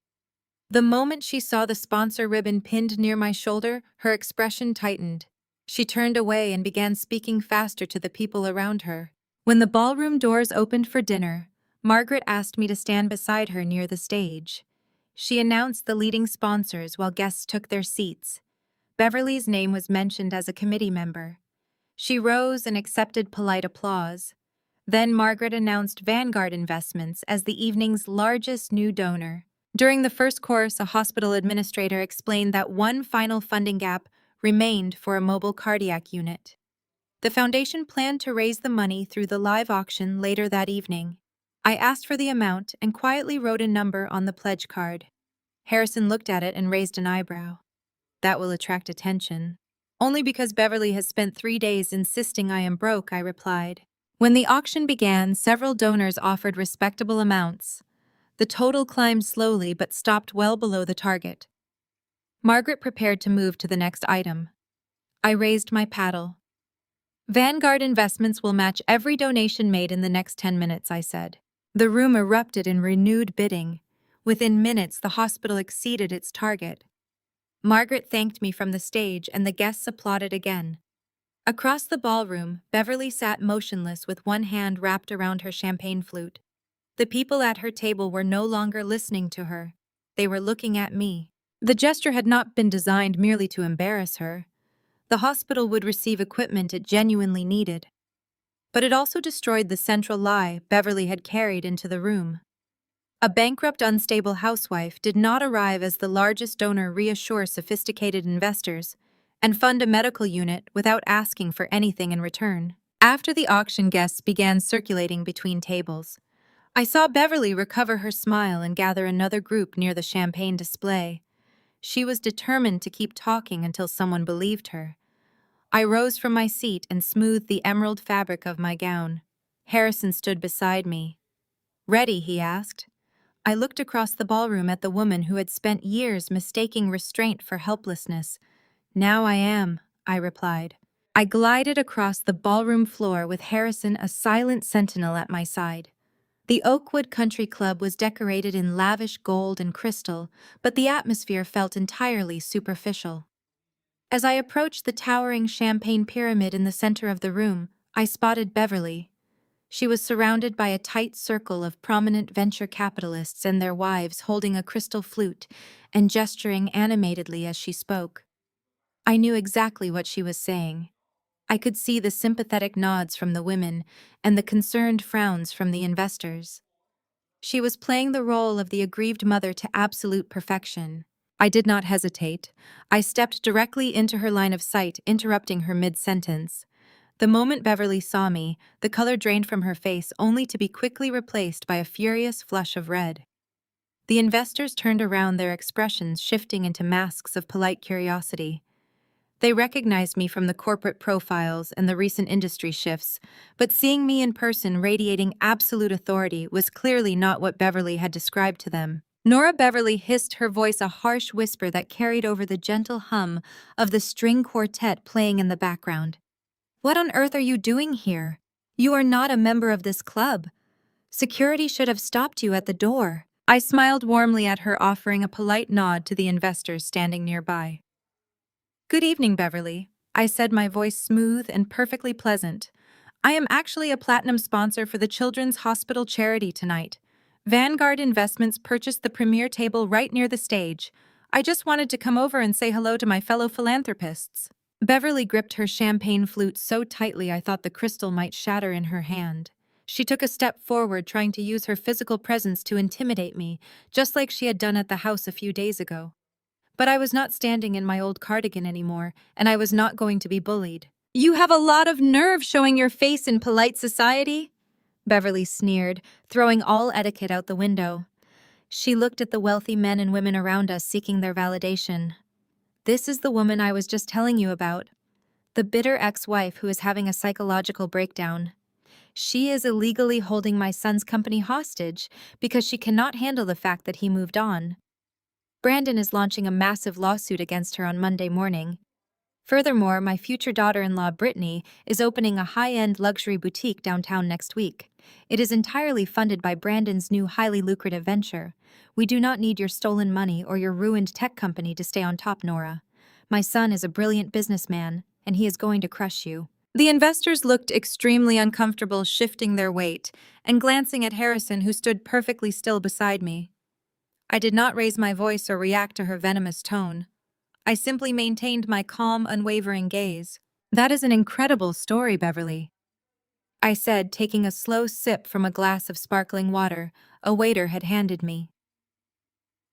The moment she saw the sponsor ribbon pinned near my shoulder, her expression tightened. She turned away and began speaking faster to the people around her. When the ballroom doors opened for dinner, Margaret asked me to stand beside her near the stage. She announced the leading sponsors while guests took their seats. Beverly's name was mentioned as a committee member. She rose and accepted polite applause. Then Margaret announced Vanguard Investments as the evening's largest new donor. During the first course, a hospital administrator explained that one final funding gap remained for a mobile cardiac unit. The foundation planned to raise the money through the live auction later that evening. I asked for the amount and quietly wrote a number on the pledge card. Harrison looked at it and raised an eyebrow. "That will attract attention." "Only because Beverly has spent 3 days insisting I am broke," I replied. When the auction began, several donors offered respectable amounts. The total climbed slowly but stopped well below the target. Margaret prepared to move to the next item. I raised my paddle. "Vanguard Investments will match every donation made in the next 10 minutes, I said. The room erupted in renewed bidding. Within minutes, the hospital exceeded its target. Margaret thanked me from the stage and the guests applauded again. Across the ballroom, Beverly sat motionless with one hand wrapped around her champagne flute. The people at her table were no longer listening to her. They were looking at me. The gesture had not been designed merely to embarrass her. The hospital would receive equipment it genuinely needed. But it also destroyed the central lie Beverly had carried into the room. A bankrupt, unstable housewife did not arrive as the largest donor, reassure sophisticated investors, and fund a medical unit without asking for anything in return. After the auction, guests began circulating between tables. I saw Beverly recover her smile and gather another group near the champagne display. She was determined to keep talking until someone believed her. I rose from my seat and smoothed the emerald fabric of my gown. Harrison stood beside me. "Ready?" he asked. I looked across the ballroom at the woman who had spent years mistaking restraint for helplessness. "Now I am," I replied. I glided across the ballroom floor with Harrison, a silent sentinel, at my side. The Oakwood Country Club was decorated in lavish gold and crystal, but the atmosphere felt entirely superficial. As I approached the towering champagne pyramid in the center of the room, I spotted Beverly. She was surrounded by a tight circle of prominent venture capitalists and their wives holding a crystal flute and gesturing animatedly as she spoke. I knew exactly what she was saying. I could see the sympathetic nods from the women and the concerned frowns from the investors. She was playing the role of the aggrieved mother to absolute perfection. I did not hesitate. I stepped directly into her line of sight, interrupting her mid-sentence. The moment Beverly saw me, the color drained from her face only to be quickly replaced by a furious flush of red. The investors turned around, their expressions shifting into masks of polite curiosity. They recognized me from the corporate profiles and the recent industry shifts, but seeing me in person radiating absolute authority was clearly not what Beverly had described to them. Nora Beverly hissed, her voice a harsh whisper that carried over the gentle hum of the string quartet playing in the background. "What on earth are you doing here? You are not a member of this club. Security should have stopped you at the door." I smiled warmly at her, offering a polite nod to the investors standing nearby. "Good evening, Beverly," I said, my voice smooth and perfectly pleasant. "I am actually a platinum sponsor for the Children's Hospital charity tonight. Vanguard Investments purchased the premier table right near the stage. I just wanted to come over and say hello to my fellow philanthropists." Beverly gripped her champagne flute so tightly I thought the crystal might shatter in her hand. She took a step forward, trying to use her physical presence to intimidate me, just like she had done at the house a few days ago. But I was not standing in my old cardigan anymore, and I was not going to be bullied. "You have a lot of nerve showing your face in polite society," Beverly sneered, throwing all etiquette out the window. She looked at the wealthy men and women around us, seeking their validation. "This is the woman I was just telling you about. The bitter ex-wife who is having a psychological breakdown. She is illegally holding my son's company hostage because she cannot handle the fact that he moved on. Brandon is launching a massive lawsuit against her on Monday morning. Furthermore, my future daughter-in-law, Brittany, is opening a high-end luxury boutique downtown next week. It is entirely funded by Brandon's new highly lucrative venture. We do not need your stolen money or your ruined tech company to stay on top, Nora. My son is a brilliant businessman, and he is going to crush you." The investors looked extremely uncomfortable, shifting their weight and glancing at Harrison, who stood perfectly still beside me. I did not raise my voice or react to her venomous tone. I simply maintained my calm, unwavering gaze. "That is an incredible story, Beverly," I said, taking a slow sip from a glass of sparkling water a waiter had handed me.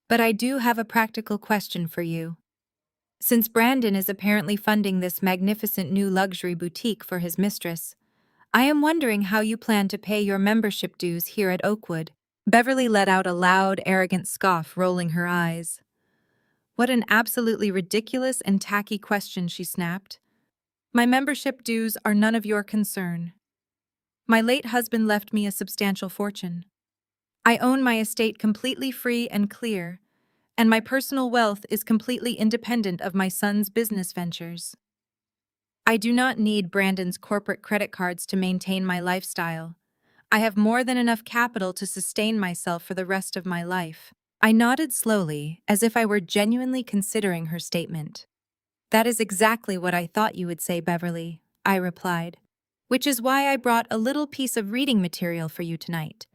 "But I do have a practical question for you. Since Brandon is apparently funding this magnificent new luxury boutique for his mistress, I am wondering how you plan to pay your membership dues here at Oakwood." Beverly let out a loud, arrogant scoff, rolling her eyes. "What an absolutely ridiculous and tacky question," she snapped. "My membership dues are none of your concern. My late husband left me a substantial fortune. I own my estate completely free and clear, and my personal wealth is completely independent of my son's business ventures. I do not need Brandon's corporate credit cards to maintain my lifestyle. I have more than enough capital to sustain myself for the rest of my life." I nodded slowly, as if I were genuinely considering her statement. "That is exactly what I thought you would say, Beverly," I replied, "which is why I brought a little piece of reading material for you tonight."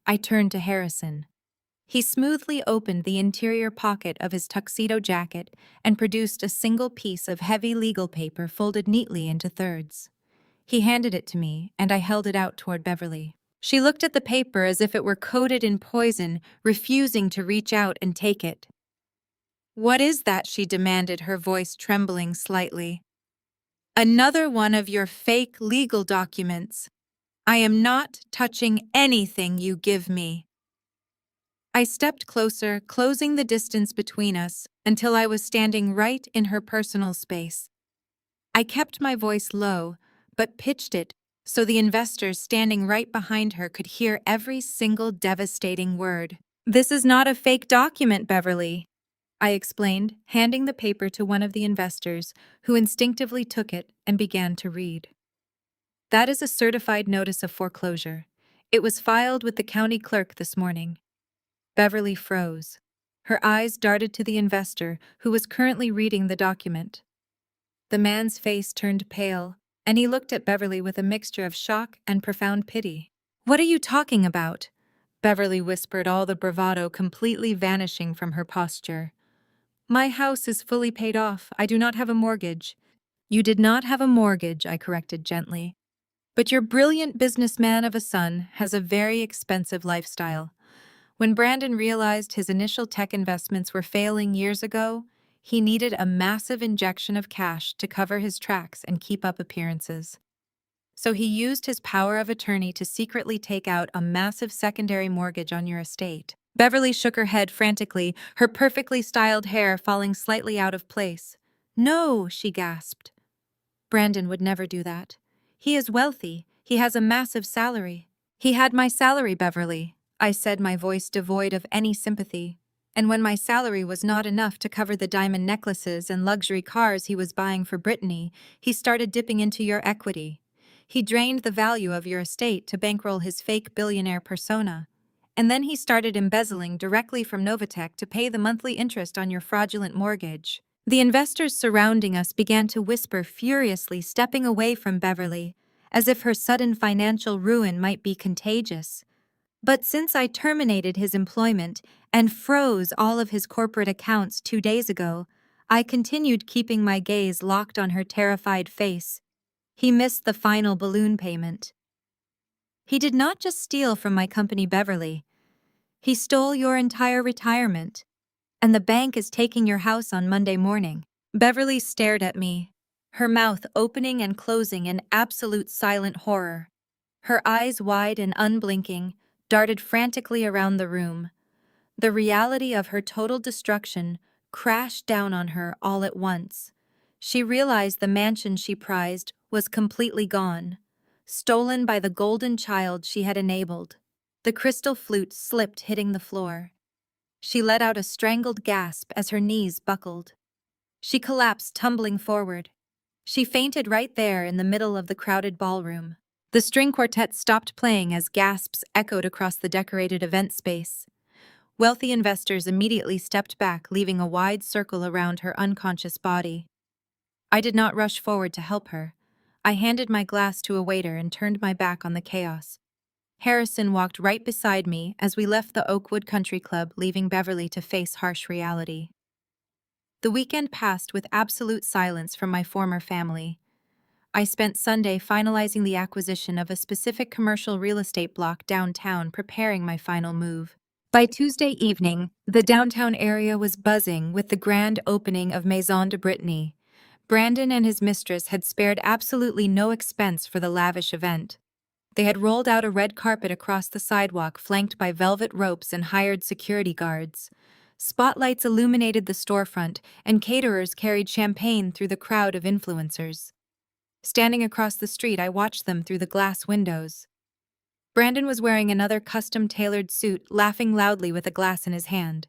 I turned to Harrison. He smoothly opened the interior pocket of his tuxedo jacket and produced a single piece of heavy legal paper folded neatly into thirds. He handed it to me, and I held it out toward Beverly. She looked at the paper as if it were coated in poison, refusing to reach out and take it. "What is that?" she demanded, her voice trembling slightly. Another one of your fake legal documents. I am not touching anything you give me. I stepped closer, closing the distance between us until I was standing right in her personal space. I kept my voice low, but pitched it so the investors standing right behind her could hear every single devastating word. This is not a fake document, Beverly, I explained, handing the paper to one of the investors, who instinctively took it and began to read. That is a certified notice of foreclosure. It was filed with the county clerk this morning. Beverly froze. Her eyes darted to the investor, who was currently reading the document. The man's face turned pale, and he looked at Beverly with a mixture of shock and profound pity. What are you talking about? Beverly whispered, all the bravado completely vanishing from her posture. My house is fully paid off. I do not have a mortgage. You did not have a mortgage, I corrected gently. But your brilliant businessman of a son has a very expensive lifestyle. When Brandon realized his initial tech investments were failing years ago, he needed a massive injection of cash to cover his tracks and keep up appearances. So he used his power of attorney to secretly take out a massive secondary mortgage on your estate. Beverly shook her head frantically, her perfectly styled hair falling slightly out of place. No, she gasped. Brandon would never do that. He is wealthy. He has a massive salary. He had my salary, Beverly, I said, my voice devoid of any sympathy. And when my salary was not enough to cover the diamond necklaces and luxury cars he was buying for Brittany, he started dipping into your equity. He drained the value of your estate to bankroll his fake billionaire persona. And then he started embezzling directly from Novatech to pay the monthly interest on your fraudulent mortgage. The investors surrounding us began to whisper furiously, stepping away from Beverly, as if her sudden financial ruin might be contagious. But since I terminated his employment and froze all of his corporate accounts 2 days ago, I continued keeping my gaze locked on her terrified face. He missed the final balloon payment. He did not just steal from my company, Beverly. He stole your entire retirement. And the bank is taking your house on Monday morning. Beverly stared at me, her mouth opening and closing in absolute silent horror. Her eyes wide and unblinking, darted frantically around the room. The reality of her total destruction crashed down on her all at once. She realized the mansion she prized was completely gone, stolen by the golden child she had enabled. The crystal flute slipped, hitting the floor. She let out a strangled gasp as her knees buckled. She collapsed, tumbling forward. She fainted right there in the middle of the crowded ballroom. The string quartet stopped playing as gasps echoed across the decorated event space. Wealthy investors immediately stepped back, leaving a wide circle around her unconscious body. I did not rush forward to help her. I handed my glass to a waiter and turned my back on the chaos. Harrison walked right beside me as we left the Oakwood Country Club, leaving Beverly to face harsh reality. The weekend passed with absolute silence from my former family. I spent Sunday finalizing the acquisition of a specific commercial real estate block downtown, preparing my final move. By Tuesday evening, the downtown area was buzzing with the grand opening of Maison de Brittany. Brandon and his mistress had spared absolutely no expense for the lavish event. They had rolled out a red carpet across the sidewalk, flanked by velvet ropes and hired security guards. Spotlights illuminated the storefront, and caterers carried champagne through the crowd of influencers. Standing across the street, I watched them through the glass windows. Brandon was wearing another custom-tailored suit, laughing loudly with a glass in his hand.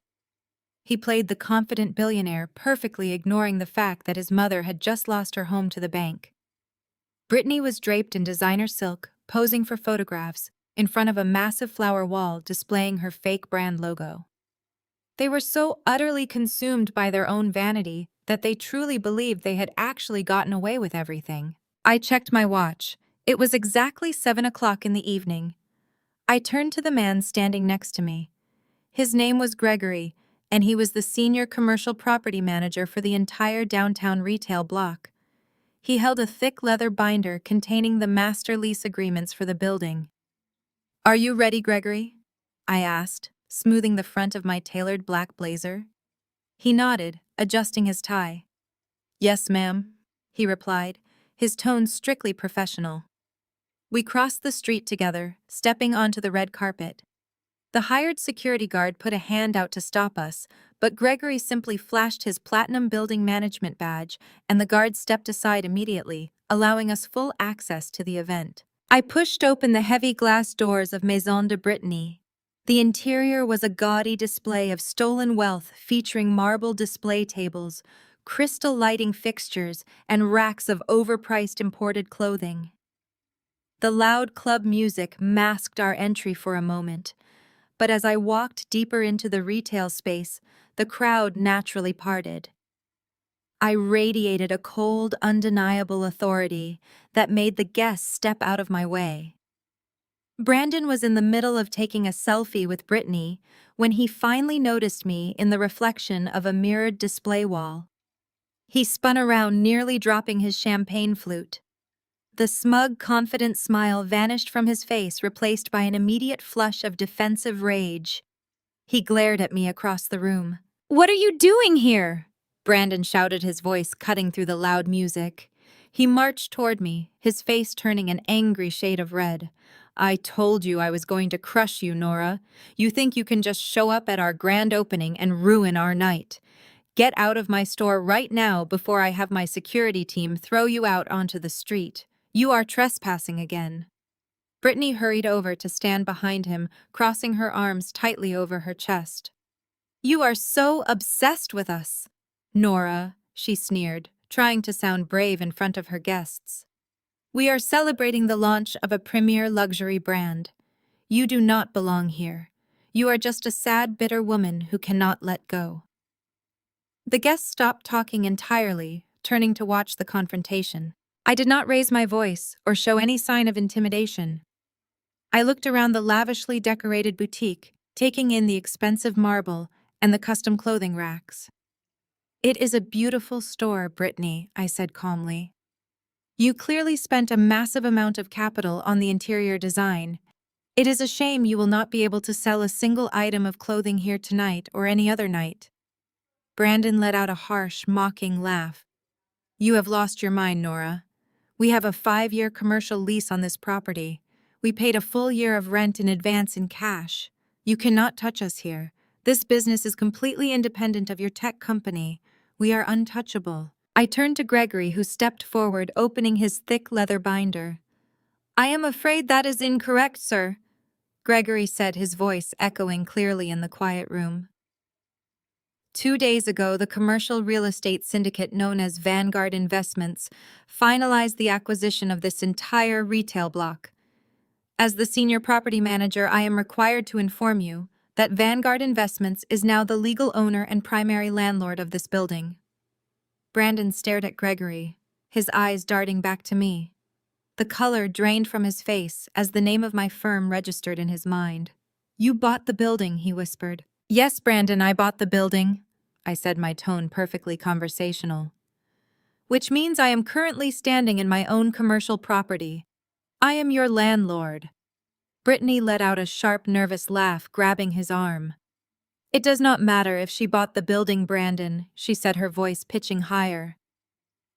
He played the confident billionaire, perfectly ignoring the fact that his mother had just lost her home to the bank. Brittany was draped in designer silk, posing for photographs, in front of a massive flower wall displaying her fake brand logo. They were so utterly consumed by their own vanity that they truly believed they had actually gotten away with everything. I checked my watch. It was exactly 7 o'clock in the evening. I turned to the man standing next to me. His name was Gregory, and he was the senior commercial property manager for the entire downtown retail block. He held a thick leather binder containing the master lease agreements for the building. "Are you ready, Gregory?" I asked, smoothing the front of my tailored black blazer. He nodded, adjusting his tie. "Yes, ma'am," he replied, his tone strictly professional. We crossed the street together, stepping onto the red carpet. The hired security guard put a hand out to stop us, but Gregory simply flashed his platinum building management badge, and the guard stepped aside immediately, allowing us full access to the event. I pushed open the heavy glass doors of Maison de Brittany. The interior was a gaudy display of stolen wealth featuring marble display tables, crystal lighting fixtures, and racks of overpriced imported clothing. The loud club music masked our entry for a moment, but as I walked deeper into the retail space, the crowd naturally parted. I radiated a cold, undeniable authority that made the guests step out of my way. Brandon was in the middle of taking a selfie with Brittany when he finally noticed me in the reflection of a mirrored display wall. He spun around, nearly dropping his champagne flute. The smug, confident smile vanished from his face, replaced by an immediate flush of defensive rage. He glared at me across the room. "What are you doing here?" Brandon shouted, his voice cutting through the loud music. He marched toward me, his face turning an angry shade of red. "I told you I was going to crush you, Nora. You think you can just show up at our grand opening and ruin our night. Get out of my store right now before I have my security team throw you out onto the street. You are trespassing again." Brittany hurried over to stand behind him, crossing her arms tightly over her chest. "You are so obsessed with us." "Nora," she sneered, trying to sound brave in front of her guests. "We are celebrating the launch of a premier luxury brand. You do not belong here. You are just a sad, bitter woman who cannot let go." The guests stopped talking entirely, turning to watch the confrontation. I did not raise my voice or show any sign of intimidation. I looked around the lavishly decorated boutique, taking in the expensive marble and the custom clothing racks. "It is a beautiful store, Brittany," I said calmly. "You clearly spent a massive amount of capital on the interior design. It is a shame you will not be able to sell a single item of clothing here tonight or any other night." Brandon let out a harsh, mocking laugh. "You have lost your mind, Nora. We have a 5-year commercial lease on this property. We paid a full year of rent in advance in cash. You cannot touch us here. This business is completely independent of your tech company. We are untouchable." I turned to Gregory, who stepped forward, opening his thick leather binder. "I am afraid that is incorrect, sir," Gregory said, his voice echoing clearly in the quiet room. 2 days ago, the commercial real estate syndicate known as Vanguard Investments finalized the acquisition of this entire retail block. As the senior property manager, I am required to inform you that Vanguard Investments is now the legal owner and primary landlord of this building. Brandon stared at Gregory, his eyes darting back to me. The color drained from his face as the name of my firm registered in his mind. "You bought the building," he whispered. "Yes, Brandon, I bought the building," I said, my tone perfectly conversational. "Which means I am currently standing in my own commercial property. I am your landlord." Brittany let out a sharp, nervous laugh, grabbing his arm. "It does not matter if she bought the building, Brandon," she said, her voice pitching higher.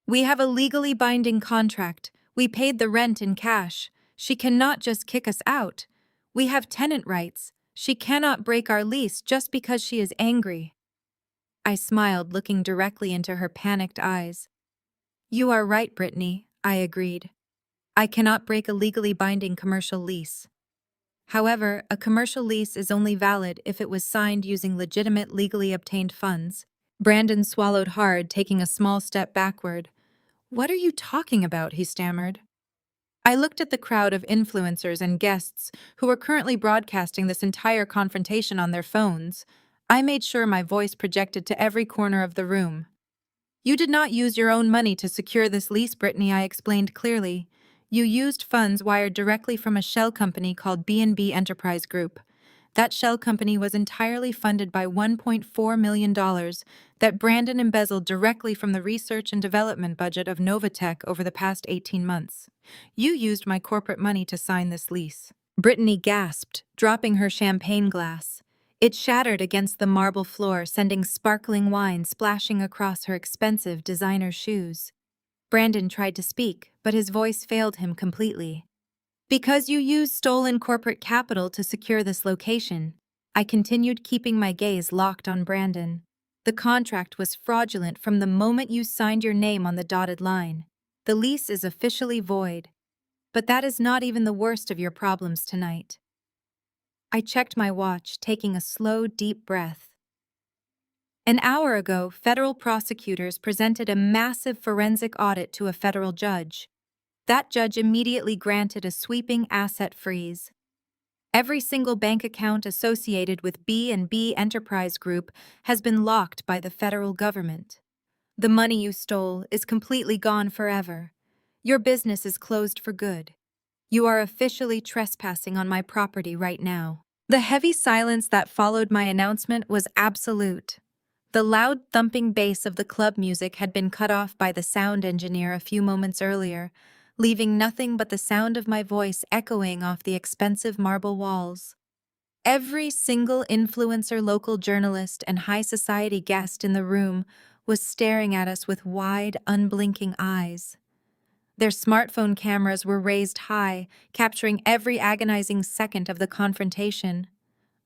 "We have a legally binding contract. We paid the rent in cash. She cannot just kick us out. We have tenant rights. She cannot break our lease just because she is angry." I smiled, looking directly into her panicked eyes. "You are right, Brittany," I agreed. "I cannot break a legally binding commercial lease. However, a commercial lease is only valid if it was signed using legitimate, legally obtained funds." Brandon swallowed hard, taking a small step backward. "What are you talking about?" he stammered. I looked at the crowd of influencers and guests who were currently broadcasting this entire confrontation on their phones. I made sure my voice projected to every corner of the room. "You did not use your own money to secure this lease, Brittany," I explained clearly. "You used funds wired directly from a shell company called B&B Enterprise Group. That shell company was entirely funded by $1.4 million that Brandon embezzled directly from the research and development budget of Novatech over the past 18 months. You used my corporate money to sign this lease." Brittany gasped, dropping her champagne glass. It shattered against the marble floor, sending sparkling wine splashing across her expensive designer shoes. Brandon tried to speak, but his voice failed him completely. Because you used stolen corporate capital to secure this location. I continued keeping my gaze locked on Brandon. The contract was fraudulent from the moment you signed your name on the dotted line. The lease is officially void. But that is not even the worst of your problems tonight. I checked my watch, taking a slow, deep breath. An hour ago, federal prosecutors presented a massive forensic audit to a federal judge. That judge immediately granted a sweeping asset freeze. Every single bank account associated with B&B Enterprise Group has been locked by the federal government. The money you stole is completely gone forever. Your business is closed for good. You are officially trespassing on my property right now. The heavy silence that followed my announcement was absolute. The loud thumping bass of the club music had been cut off by the sound engineer a few moments earlier, leaving nothing but the sound of my voice echoing off the expensive marble walls. Every single influencer, local journalist, and high society guest in the room was staring at us with wide, unblinking eyes. Their smartphone cameras were raised high, capturing every agonizing second of the confrontation.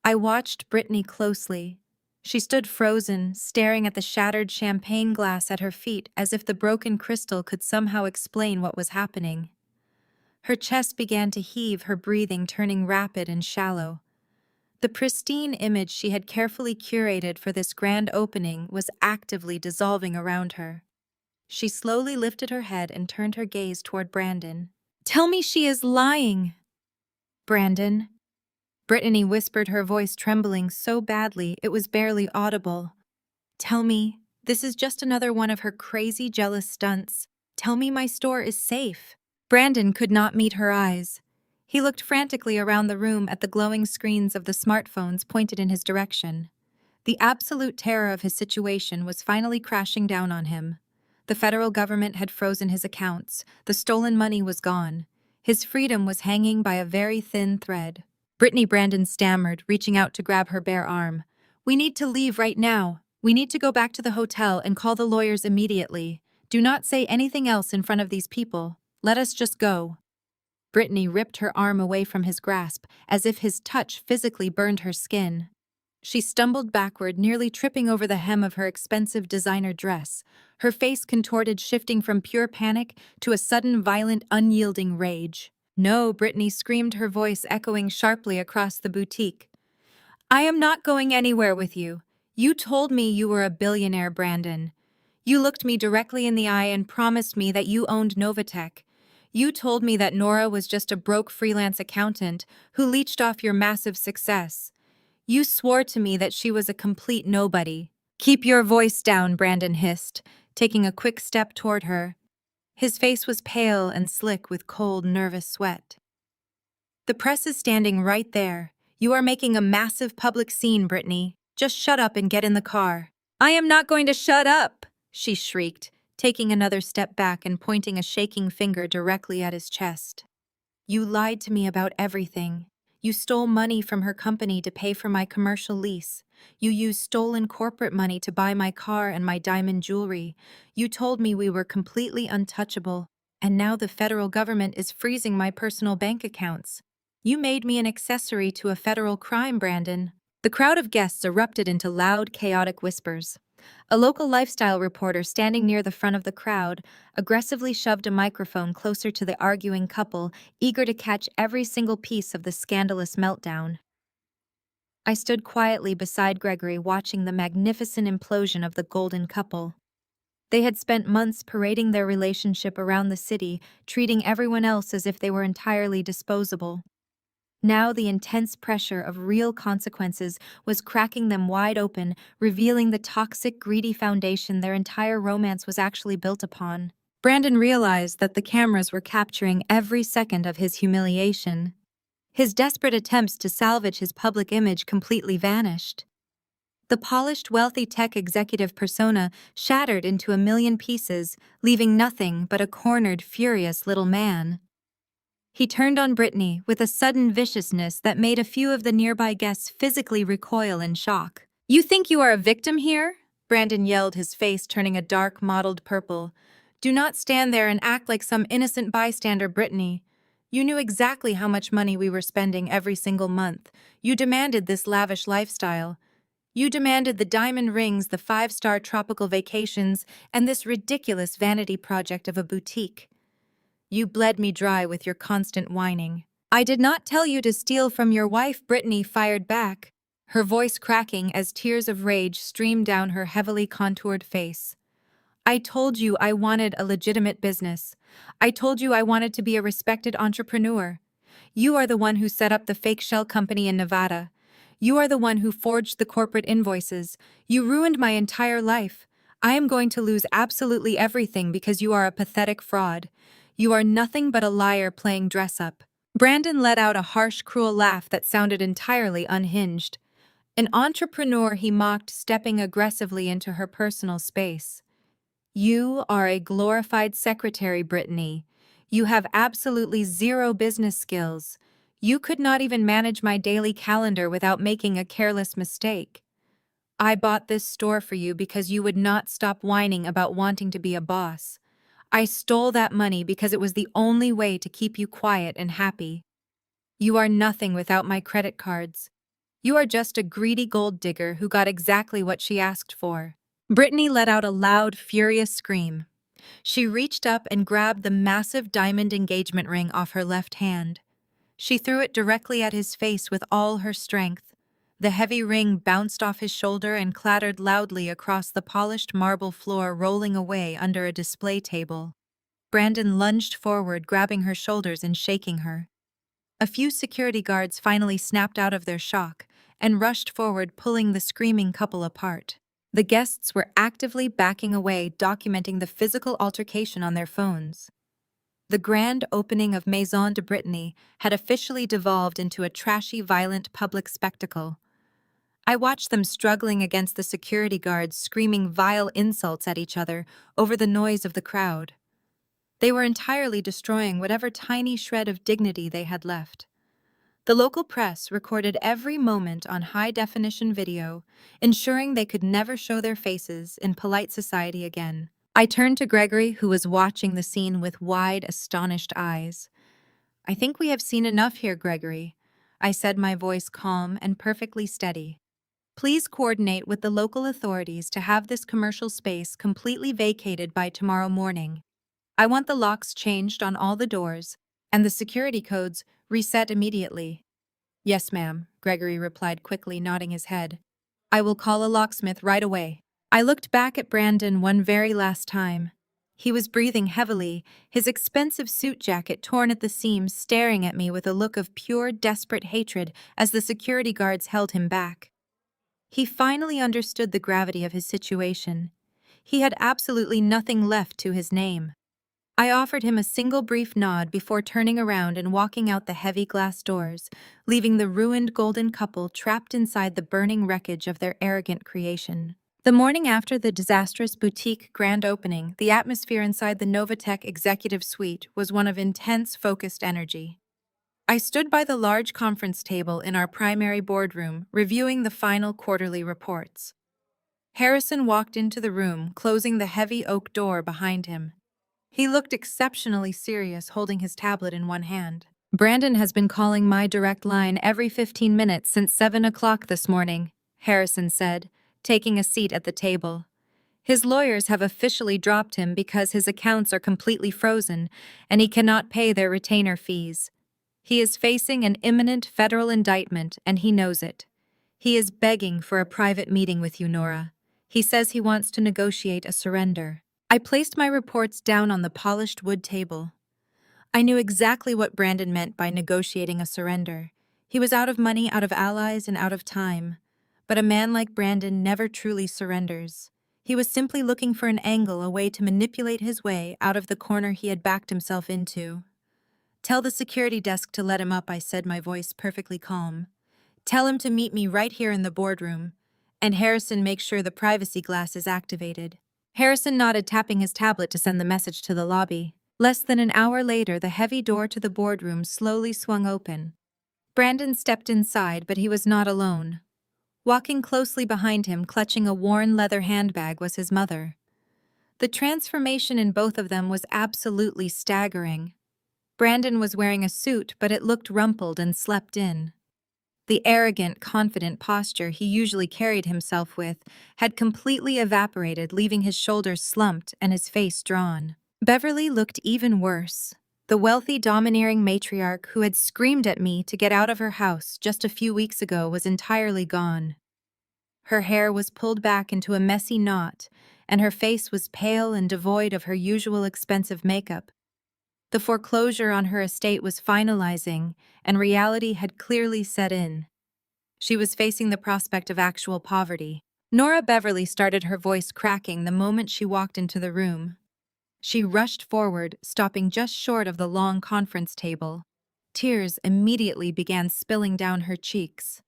I watched Brittany closely. She stood frozen, staring at the shattered champagne glass at her feet as if the broken crystal could somehow explain what was happening. Her chest began to heave, her breathing turning rapid and shallow. The pristine image she had carefully curated for this grand opening was actively dissolving around her. She slowly lifted her head and turned her gaze toward Brandon. "Tell me she is lying!" "Brandon?" Brittany whispered, her voice trembling so badly it was barely audible. "Tell me, this is just another one of her crazy, jealous stunts. Tell me my store is safe." Brandon could not meet her eyes. He looked frantically around the room at the glowing screens of the smartphones pointed in his direction. The absolute terror of his situation was finally crashing down on him. The federal government had frozen his accounts. The stolen money was gone. His freedom was hanging by a very thin thread. Brittany, Brandon stammered, reaching out to grab her bare arm. "We need to leave right now. We need to go back to the hotel and call the lawyers immediately. Do not say anything else in front of these people. Let us just go." Brittany ripped her arm away from his grasp, as if his touch physically burned her skin. She stumbled backward, nearly tripping over the hem of her expensive designer dress, her face contorted, shifting from pure panic to a sudden, violent, unyielding rage. "No," Brittany screamed, her voice echoing sharply across the boutique. "I am not going anywhere with you. You told me you were a billionaire, Brandon. You looked me directly in the eye and promised me that you owned Novatech. You told me that Nora was just a broke freelance accountant who leached off your massive success. You swore to me that she was a complete nobody." "Keep your voice down," Brandon hissed, taking a quick step toward her. His face was pale and slick with cold, nervous sweat. "The press is standing right there. You are making a massive public scene, Brittany. Just shut up and get in the car." "I am not going to shut up!" she shrieked, taking another step back and pointing a shaking finger directly at his chest. "You lied to me about everything. You stole money from her company to pay for my commercial lease. You used stolen corporate money to buy my car and my diamond jewelry. You told me we were completely untouchable, and now the federal government is freezing my personal bank accounts. You made me an accessory to a federal crime, Brandon." The crowd of guests erupted into loud, chaotic whispers. A local lifestyle reporter standing near the front of the crowd aggressively shoved a microphone closer to the arguing couple, eager to catch every single piece of the scandalous meltdown. I stood quietly beside Gregory, watching the magnificent implosion of the golden couple. They had spent months parading their relationship around the city, treating everyone else as if they were entirely disposable. Now the intense pressure of real consequences was cracking them wide open, revealing the toxic, greedy foundation their entire romance was actually built upon. Brandon realized that the cameras were capturing every second of his humiliation. His desperate attempts to salvage his public image completely vanished. The polished, wealthy tech executive persona shattered into a million pieces, leaving nothing but a cornered, furious little man. He turned on Brittany with a sudden viciousness that made a few of the nearby guests physically recoil in shock. "You think you are a victim here?" Brandon yelled, his face turning a dark, mottled purple. Do not stand there and act like some innocent bystander, Brittany. You knew exactly how much money we were spending every single month. You demanded this lavish lifestyle. You demanded the diamond rings, the five-star tropical vacations, and this ridiculous vanity project of a boutique. You bled me dry with your constant whining. I did not tell you to steal from your wife, Brittany fired back, her voice cracking as tears of rage streamed down her heavily contoured face. I told you I wanted a legitimate business. I told you I wanted to be a respected entrepreneur. You are the one who set up the fake shell company in Nevada. You are the one who forged the corporate invoices. You ruined my entire life. I am going to lose absolutely everything because you are a pathetic fraud. You are nothing but a liar playing dress-up. Brandon let out a harsh, cruel laugh that sounded entirely unhinged. An entrepreneur, he mocked, stepping aggressively into her personal space. You are a glorified secretary, Brittany. You have absolutely zero business skills. You could not even manage my daily calendar without making a careless mistake. I bought this store for you because you would not stop whining about wanting to be a boss. I stole that money because it was the only way to keep you quiet and happy. You are nothing without my credit cards. You are just a greedy gold digger who got exactly what she asked for. Brittany let out a loud, furious scream. She reached up and grabbed the massive diamond engagement ring off her left hand. She threw it directly at his face with all her strength. The heavy ring bounced off his shoulder and clattered loudly across the polished marble floor, rolling away under a display table. Brandon lunged forward, grabbing her shoulders and shaking her. A few security guards finally snapped out of their shock and rushed forward, pulling the screaming couple apart. The guests were actively backing away, documenting the physical altercation on their phones. The grand opening of Maison de Brittany had officially devolved into a trashy, violent public spectacle. I watched them struggling against the security guards, screaming vile insults at each other over the noise of the crowd. They were entirely destroying whatever tiny shred of dignity they had left. The local press recorded every moment on high-definition video, ensuring they could never show their faces in polite society again. I turned to Gregory, who was watching the scene with wide, astonished eyes. "I think we have seen enough here, Gregory," I said, my voice calm and perfectly steady. "Please coordinate with the local authorities to have this commercial space completely vacated by tomorrow morning. I want the locks changed on all the doors and the security codes reset immediately." "Yes, ma'am," Gregory replied quickly, nodding his head. "I will call a locksmith right away." I looked back at Brandon one very last time. He was breathing heavily, his expensive suit jacket torn at the seams, staring at me with a look of pure, desperate hatred as the security guards held him back. He finally understood the gravity of his situation. He had absolutely nothing left to his name. I offered him a single brief nod before turning around and walking out the heavy glass doors, leaving the ruined golden couple trapped inside the burning wreckage of their arrogant creation. The morning after the disastrous boutique grand opening, the atmosphere inside the Novatech executive suite was one of intense, focused energy. I stood by the large conference table in our primary boardroom, reviewing the final quarterly reports. Harrison walked into the room, closing the heavy oak door behind him. He looked exceptionally serious, holding his tablet in one hand. "Brandon has been calling my direct line every 15 minutes since 7 o'clock this morning," Harrison said, taking a seat at the table. "His lawyers have officially dropped him because his accounts are completely frozen and he cannot pay their retainer fees. He is facing an imminent federal indictment and he knows it. He is begging for a private meeting with you, Nora. He says he wants to negotiate a surrender." I placed my reports down on the polished wood table. I knew exactly what Brandon meant by negotiating a surrender. He was out of money, out of allies, and out of time. But a man like Brandon never truly surrenders. He was simply looking for an angle, a way to manipulate his way out of the corner he had backed himself into. "Tell the security desk to let him up," I said, my voice perfectly calm. "Tell him to meet me right here in the boardroom. And Harrison, make sure the privacy glass is activated." Harrison nodded, tapping his tablet to send the message to the lobby. Less than an hour later, the heavy door to the boardroom slowly swung open. Brandon stepped inside, but he was not alone. Walking closely behind him, clutching a worn leather handbag, was his mother. The transformation in both of them was absolutely staggering. Brandon was wearing a suit, but it looked rumpled and slept in. The arrogant, confident posture he usually carried himself with had completely evaporated, leaving his shoulders slumped and his face drawn. Beverly looked even worse. The wealthy, domineering matriarch who had screamed at me to get out of her house just a few weeks ago was entirely gone. Her hair was pulled back into a messy knot, and her face was pale and devoid of her usual expensive makeup. The foreclosure on her estate was finalizing, and reality had clearly set in. She was facing the prospect of actual poverty. Nora Beverly started, her voice cracking the moment she walked into the room. She rushed forward, stopping just short of the long conference table. Tears immediately began spilling down her cheeks.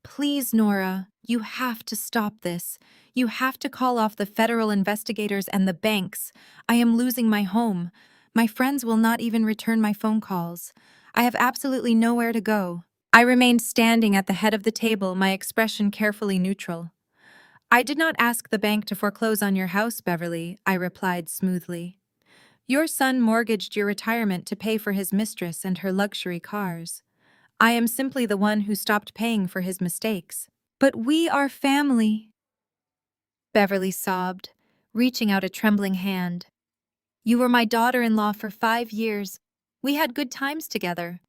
"Please, Nora, you have to stop this. You have to call off the federal investigators and the banks. I am losing my home. My friends will not even return my phone calls. I have absolutely nowhere to go." I remained standing at the head of the table, my expression carefully neutral. "I did not ask the bank to foreclose on your house, Beverly," I replied smoothly. "Your son mortgaged your retirement to pay for his mistress and her luxury cars. I am simply the one who stopped paying for his mistakes." "But we are family," Beverly sobbed, reaching out a trembling hand. "You were my daughter-in-law for 5 years. We had good times together.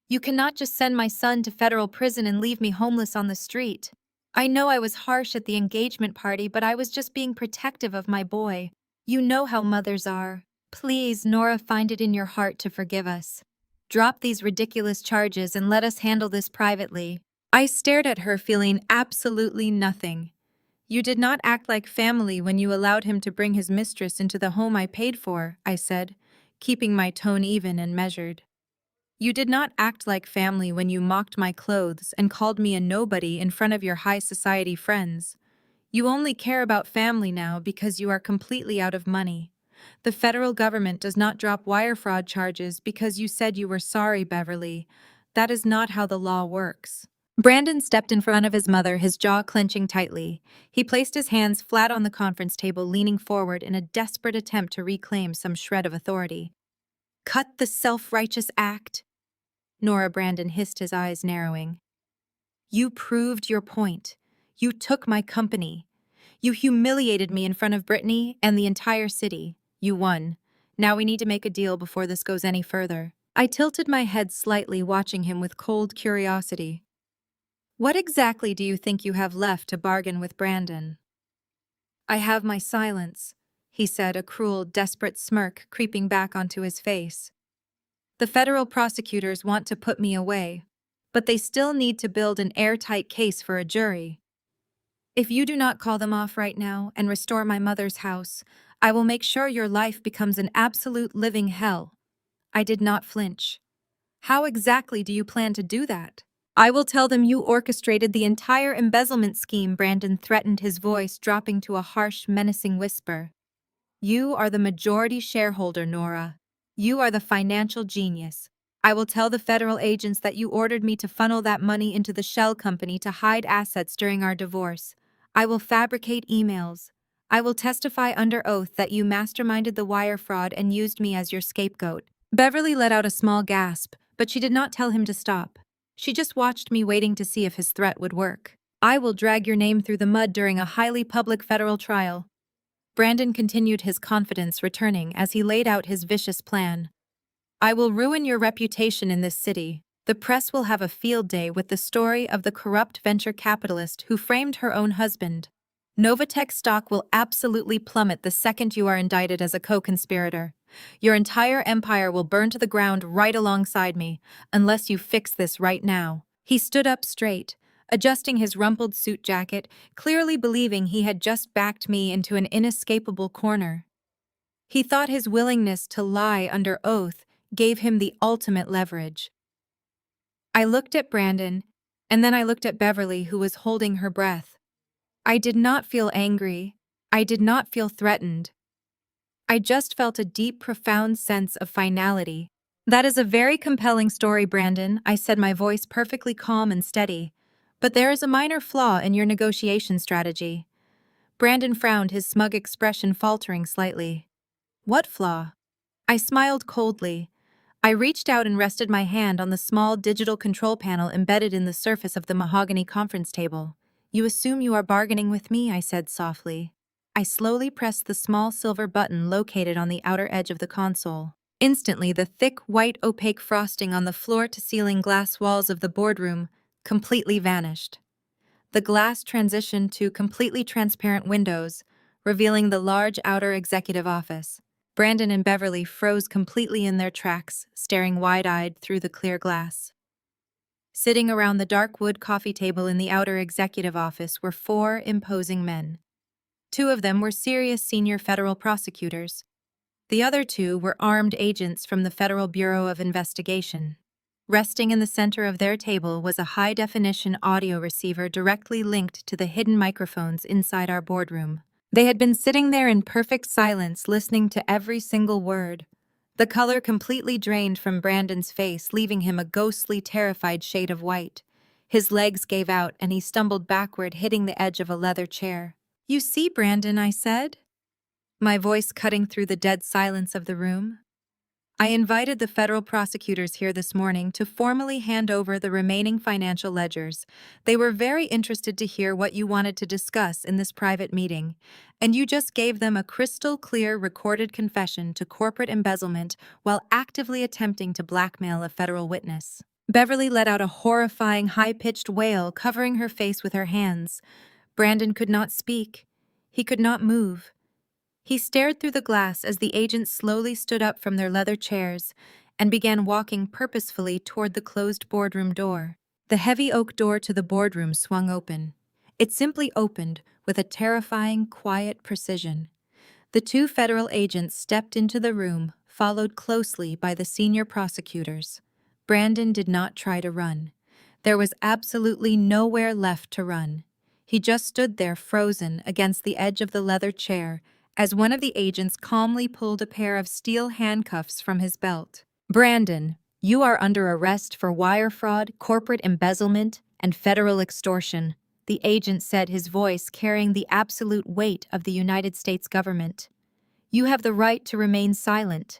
You cannot just send my son to federal prison and leave me homeless on the street. I know I was harsh at the engagement party, but I was just being protective of my boy. You know how mothers are. Please, Nora, find it in your heart to forgive us. Drop these ridiculous charges and let us handle this privately." I stared at her, feeling absolutely nothing. "You did not act like family when you allowed him to bring his mistress into the home I paid for," I said, keeping my tone even and measured. "You did not act like family when you mocked my clothes and called me a nobody in front of your high society friends. You only care about family now because you are completely out of money. The federal government does not drop wire fraud charges because you said you were sorry, Beverly. That is not how the law works." Brandon stepped in front of his mother, his jaw clenching tightly. He placed his hands flat on the conference table, leaning forward in a desperate attempt to reclaim some shred of authority. "Cut the self-righteous act," Nora Brandon hissed, his eyes narrowing. "You proved your point. You took my company. You humiliated me in front of Brittany and the entire city. You won. Now we need to make a deal before this goes any further." I tilted my head slightly, watching him with cold curiosity. "What exactly do you think you have left to bargain with Brandon?" "I have my silence," he said, a cruel, desperate smirk creeping back onto his face. "The federal prosecutors want to put me away, but they still need to build an airtight case for a jury. If you do not call them off right now and restore my mother's house, I will make sure your life becomes an absolute living hell." I did not flinch. "How exactly do you plan to do that?" "I will tell them you orchestrated the entire embezzlement scheme," Brandon threatened, his voice dropping to a harsh, menacing whisper. "You are the majority shareholder, Nora. You are the financial genius. I will tell the federal agents that you ordered me to funnel that money into the shell company to hide assets during our divorce. I will fabricate emails. I will testify under oath that you masterminded the wire fraud and used me as your scapegoat." Beverly let out a small gasp, but she did not tell him to stop. She just watched me, waiting to see if his threat would work. "I will drag your name through the mud during a highly public federal trial." Brandon continued, his confidence returning as he laid out his vicious plan. "I will ruin your reputation in this city. The press will have a field day with the story of the corrupt venture capitalist who framed her own husband. Novatech stock will absolutely plummet the second you are indicted as a co-conspirator. Your entire empire will burn to the ground right alongside me, unless you fix this right now." He stood up straight, adjusting his rumpled suit jacket, clearly believing he had just backed me into an inescapable corner. He thought his willingness to lie under oath gave him the ultimate leverage. I looked at Brandon, and then I looked at Beverly, who was holding her breath. I did not feel angry. I did not feel threatened. I just felt a deep, profound sense of finality. "That is a very compelling story, Brandon," I said, my voice perfectly calm and steady. "But there is a minor flaw in your negotiation strategy. Brandon frowned, his smug expression faltering slightly. What flaw? I smiled coldly. I reached out and rested my hand on the small digital control panel embedded in the surface of the mahogany conference table. You assume you are bargaining with me, I said softly. I slowly pressed the small silver button located on the outer edge of the console. Instantly, the thick, white, opaque frosting on the floor-to-ceiling glass walls of the boardroom completely vanished. The glass transitioned to completely transparent windows, revealing the large outer executive office. Brandon and Beverly froze completely in their tracks, staring wide-eyed through the clear glass. Sitting around the dark wood coffee table in the outer executive office were four imposing men. Two of them were serious senior federal prosecutors. The other two were armed agents from the Federal Bureau of Investigation. Resting in the center of their table was a high-definition audio receiver directly linked to the hidden microphones inside our boardroom. They had been sitting there in perfect silence, listening to every single word. The color completely drained from Brandon's face, leaving him a ghostly, terrified shade of white. His legs gave out, and he stumbled backward, hitting the edge of a leather chair. "You see, Brandon," I said, my voice cutting through the dead silence of the room. "I invited the federal prosecutors here this morning to formally hand over the remaining financial ledgers. They were very interested to hear what you wanted to discuss in this private meeting, and you just gave them a crystal-clear recorded confession to corporate embezzlement while actively attempting to blackmail a federal witness." Beverly let out a horrifying, high-pitched wail, covering her face with her hands. Brandon could not speak. He could not move. He stared through the glass as the agents slowly stood up from their leather chairs and began walking purposefully toward the closed boardroom door. The heavy oak door to the boardroom swung open. It simply opened with a terrifying, quiet precision. The two federal agents stepped into the room, followed closely by the senior prosecutors. Brandon did not try to run. There was absolutely nowhere left to run. He just stood there frozen against the edge of the leather chair as one of the agents calmly pulled a pair of steel handcuffs from his belt. "Brandon, you are under arrest for wire fraud, corporate embezzlement, and federal extortion," the agent said, his voice carrying the absolute weight of the United States government. "You have the right to remain silent.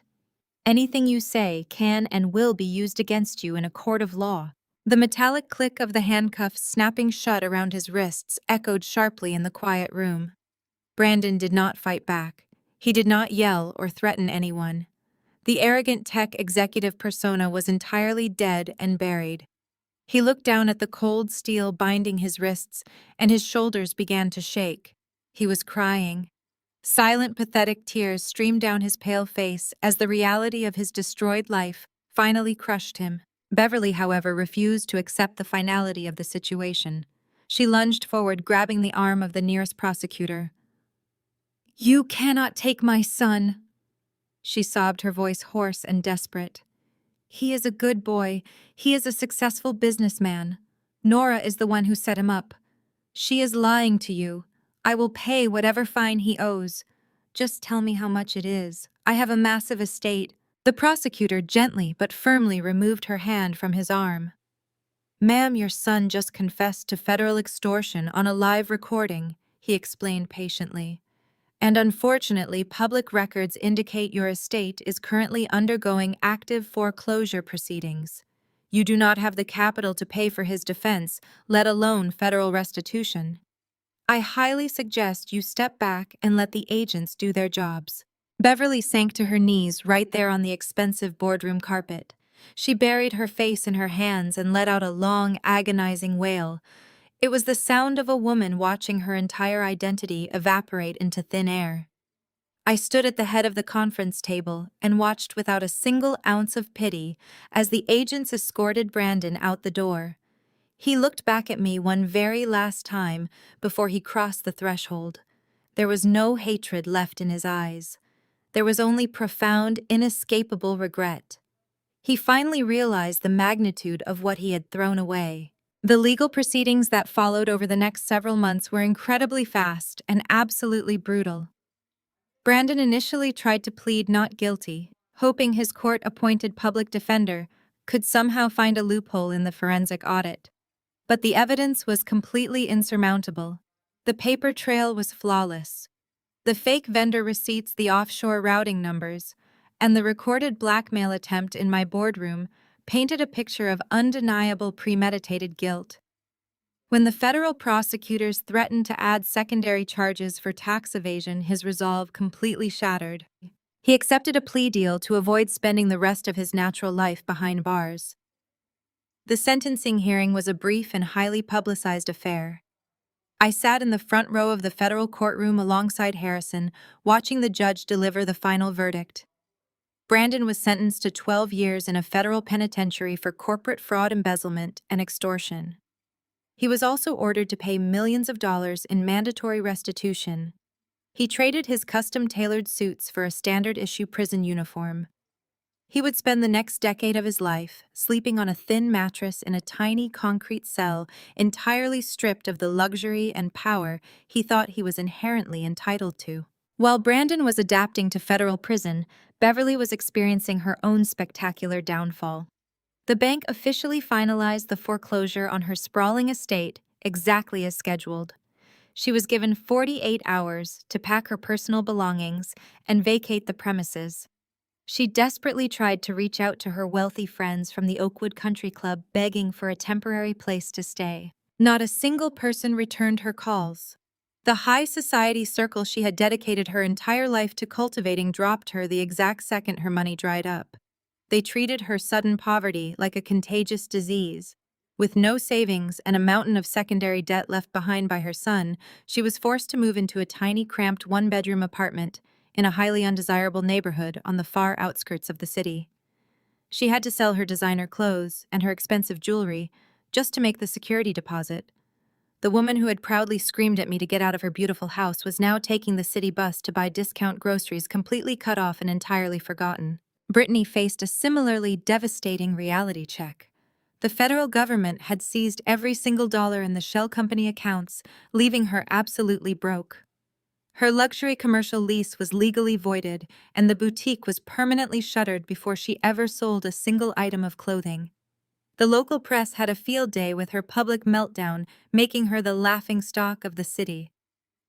Anything you say can and will be used against you in a court of law." The metallic click of the handcuffs snapping shut around his wrists echoed sharply in the quiet room. Brandon did not fight back. He did not yell or threaten anyone. The arrogant tech executive persona was entirely dead and buried. He looked down at the cold steel binding his wrists, and his shoulders began to shake. He was crying. Silent, pathetic tears streamed down his pale face as the reality of his destroyed life finally crushed him. Beverly, however, refused to accept the finality of the situation. She lunged forward, grabbing the arm of the nearest prosecutor. "You cannot take my son," she sobbed, her voice hoarse and desperate. "He is a good boy. He is a successful businessman. Nora is the one who set him up. She is lying to you. I will pay whatever fine he owes. Just tell me how much it is. I have a massive estate." The prosecutor gently but firmly removed her hand from his arm. "Ma'am, your son just confessed to federal extortion on a live recording," he explained patiently. "And unfortunately, public records indicate your estate is currently undergoing active foreclosure proceedings. You do not have the capital to pay for his defense, let alone federal restitution. I highly suggest you step back and let the agents do their jobs." Beverly sank to her knees right there on the expensive boardroom carpet. She buried her face in her hands and let out a long, agonizing wail. It was the sound of a woman watching her entire identity evaporate into thin air. I stood at the head of the conference table and watched without a single ounce of pity as the agents escorted Brandon out the door. He looked back at me one very last time before he crossed the threshold. There was no hatred left in his eyes. There was only profound, inescapable regret. He finally realized the magnitude of what he had thrown away. The legal proceedings that followed over the next several months were incredibly fast and absolutely brutal. Brandon initially tried to plead not guilty, hoping his court-appointed public defender could somehow find a loophole in the forensic audit. But the evidence was completely insurmountable. The paper trail was flawless. The fake vendor receipts, the offshore routing numbers, and the recorded blackmail attempt in my boardroom painted a picture of undeniable premeditated guilt. When the federal prosecutors threatened to add secondary charges for tax evasion, his resolve completely shattered. He accepted a plea deal to avoid spending the rest of his natural life behind bars. The sentencing hearing was a brief and highly publicized affair. I sat in the front row of the federal courtroom alongside Harrison, watching the judge deliver the final verdict. Brandon was sentenced to 12 years in a federal penitentiary for corporate fraud, embezzlement, and extortion. He was also ordered to pay millions of dollars in mandatory restitution. He traded his custom-tailored suits for a standard-issue prison uniform. He would spend the next decade of his life sleeping on a thin mattress in a tiny concrete cell, entirely stripped of the luxury and power he thought he was inherently entitled to. While Brandon was adapting to federal prison, Beverly was experiencing her own spectacular downfall. The bank officially finalized the foreclosure on her sprawling estate exactly as scheduled. She was given 48 hours to pack her personal belongings and vacate the premises. She desperately tried to reach out to her wealthy friends from the Oakwood Country Club, begging for a temporary place to stay. Not a single person returned her calls. The high society circle she had dedicated her entire life to cultivating dropped her the exact second her money dried up. They treated her sudden poverty like a contagious disease. With no savings and a mountain of secondary debt left behind by her son, she was forced to move into a tiny, cramped one-bedroom apartment in a highly undesirable neighborhood on the far outskirts of the city. She had to sell her designer clothes and her expensive jewelry just to make the security deposit. The woman who had proudly screamed at me to get out of her beautiful house was now taking the city bus to buy discount groceries, completely cut off and entirely forgotten. Brittany faced a similarly devastating reality check. The federal government had seized every single dollar in the shell company accounts, leaving her absolutely broke. Her luxury commercial lease was legally voided, and the boutique was permanently shuttered before she ever sold a single item of clothing. The local press had a field day with her public meltdown, making her the laughingstock of the city.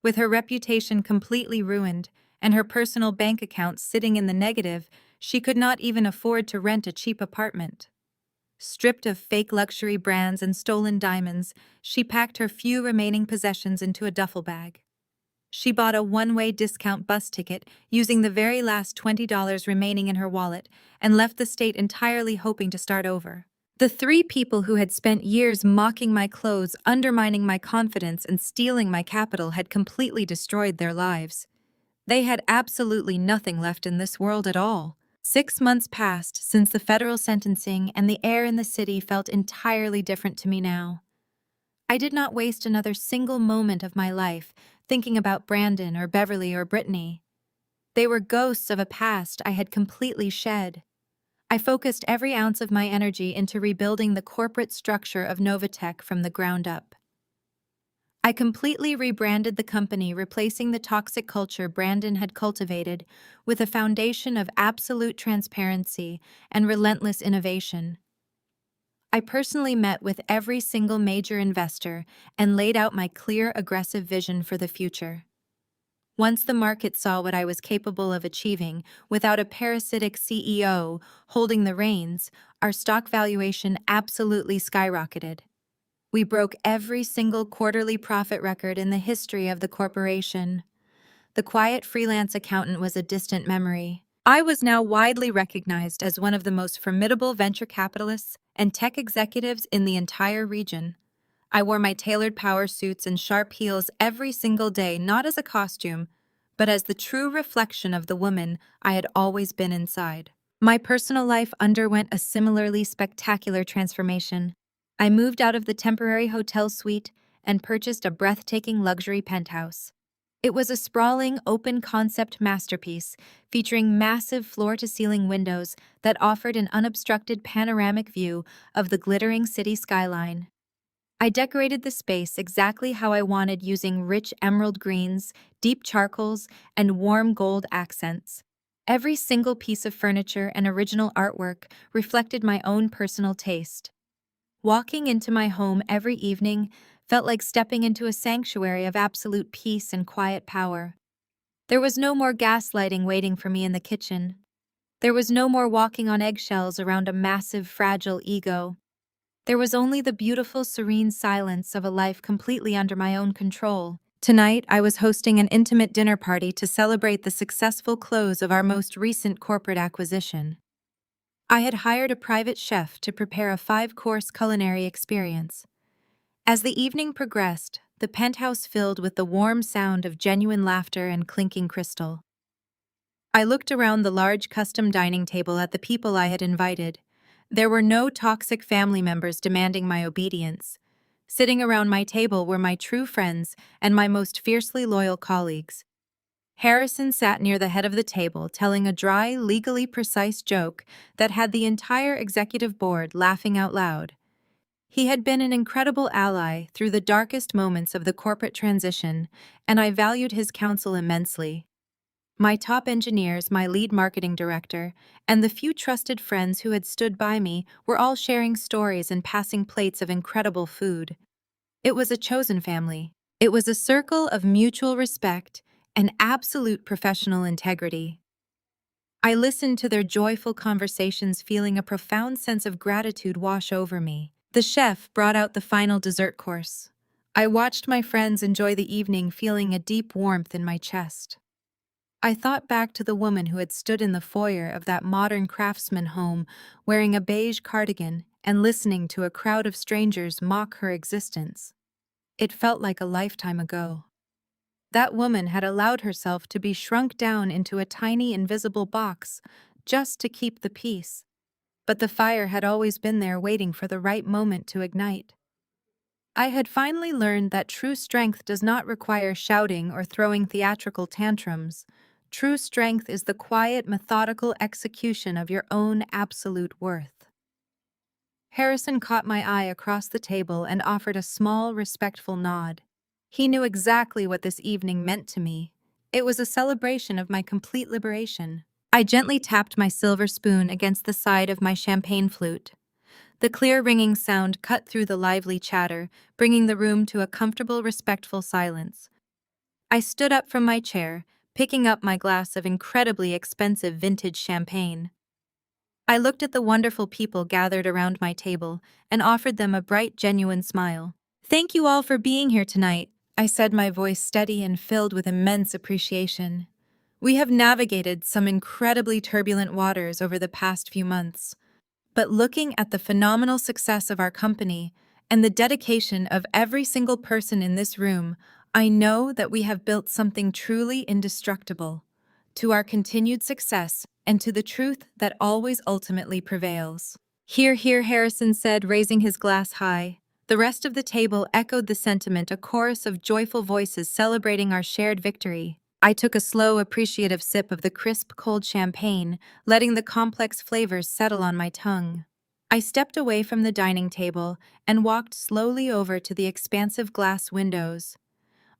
With her reputation completely ruined and her personal bank accounts sitting in the negative, she could not even afford to rent a cheap apartment. Stripped of fake luxury brands and stolen diamonds, she packed her few remaining possessions into a duffel bag. She bought a one-way discount bus ticket using the very last $20 remaining in her wallet and left the state entirely hoping to start over. The three people who had spent years mocking my clothes, undermining my confidence, and stealing my capital had completely destroyed their lives. They had absolutely nothing left in this world at all. 6 months passed since the federal sentencing, and the air in the city felt entirely different to me now. I did not waste another single moment of my life thinking about Brandon or Beverly or Brittany. They were ghosts of a past I had completely shed. I focused every ounce of my energy into rebuilding the corporate structure of Novatech from the ground up. I completely rebranded the company, replacing the toxic culture Brandon had cultivated with a foundation of absolute transparency and relentless innovation. I personally met with every single major investor and laid out my clear, aggressive vision for the future. Once the market saw what I was capable of achieving without a parasitic CEO holding the reins, our stock valuation absolutely skyrocketed. We broke every single quarterly profit record in the history of the corporation. The quiet freelance accountant was a distant memory. I was now widely recognized as one of the most formidable venture capitalists and tech executives in the entire region. I wore my tailored power suits and sharp heels every single day, not as a costume, but as the true reflection of the woman I had always been inside. My personal life underwent a similarly spectacular transformation. I moved out of the temporary hotel suite and purchased a breathtaking luxury penthouse. It was a sprawling, open-concept masterpiece featuring massive floor-to-ceiling windows that offered an unobstructed panoramic view of the glittering city skyline. I decorated the space exactly how I wanted, using rich emerald greens, deep charcoals, and warm gold accents. Every single piece of furniture and original artwork reflected my own personal taste. Walking into my home every evening felt like stepping into a sanctuary of absolute peace and quiet power. There was no more gaslighting waiting for me in the kitchen. There was no more walking on eggshells around a massive, fragile ego. There was only the beautiful, serene silence of a life completely under my own control. Tonight, I was hosting an intimate dinner party to celebrate the successful close of our most recent corporate acquisition. I had hired a private chef to prepare a 5-course culinary experience. As the evening progressed, the penthouse filled with the warm sound of genuine laughter and clinking crystal. I looked around the large custom dining table at the people I had invited. There were no toxic family members demanding my obedience. Sitting around my table were my true friends and my most fiercely loyal colleagues. Harrison sat near the head of the table, telling a dry, legally precise joke that had the entire executive board laughing out loud. He had been an incredible ally through the darkest moments of the corporate transition, and I valued his counsel immensely. My top engineers, my lead marketing director, and the few trusted friends who had stood by me were all sharing stories and passing plates of incredible food. It was a chosen family. It was a circle of mutual respect and absolute professional integrity. I listened to their joyful conversations, feeling a profound sense of gratitude wash over me. The chef brought out the final dessert course. I watched my friends enjoy the evening, feeling a deep warmth in my chest. I thought back to the woman who had stood in the foyer of that modern craftsman home, wearing a beige cardigan and listening to a crowd of strangers mock her existence. It felt like a lifetime ago. That woman had allowed herself to be shrunk down into a tiny invisible box just to keep the peace. But the fire had always been there, waiting for the right moment to ignite. I had finally learned that true strength does not require shouting or throwing theatrical tantrums. True strength is the quiet, methodical execution of your own absolute worth. Harrison caught my eye across the table and offered a small, respectful nod. He knew exactly what this evening meant to me. It was a celebration of my complete liberation. I gently tapped my silver spoon against the side of my champagne flute. The clear ringing sound cut through the lively chatter, bringing the room to a comfortable, respectful silence. I stood up from my chair, picking up my glass of incredibly expensive vintage champagne. I looked at the wonderful people gathered around my table and offered them a bright, genuine smile. "Thank you all for being here tonight," I said, my voice steady and filled with immense appreciation. "We have navigated some incredibly turbulent waters over the past few months. But looking at the phenomenal success of our company and the dedication of every single person in this room, I know that we have built something truly indestructible. To our continued success and to the truth that always ultimately prevails." "Hear, hear," Harrison said, raising his glass high. The rest of the table echoed the sentiment, a chorus of joyful voices celebrating our shared victory. I took a slow, appreciative sip of the crisp, cold champagne, letting the complex flavors settle on my tongue. I stepped away from the dining table and walked slowly over to the expansive glass windows.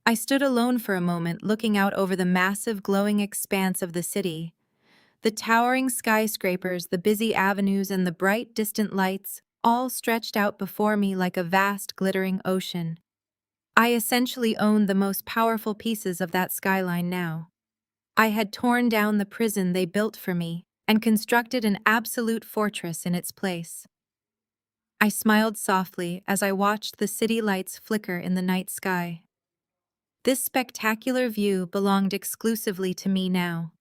I stood alone for a moment, looking out over the massive, glowing expanse of the city. The towering skyscrapers, the busy avenues, and the bright, distant lights all stretched out before me like a vast, glittering ocean. I essentially owned the most powerful pieces of that skyline now. I had torn down the prison they built for me and constructed an absolute fortress in its place. I smiled softly as I watched the city lights flicker in the night sky. This spectacular view belonged exclusively to me now.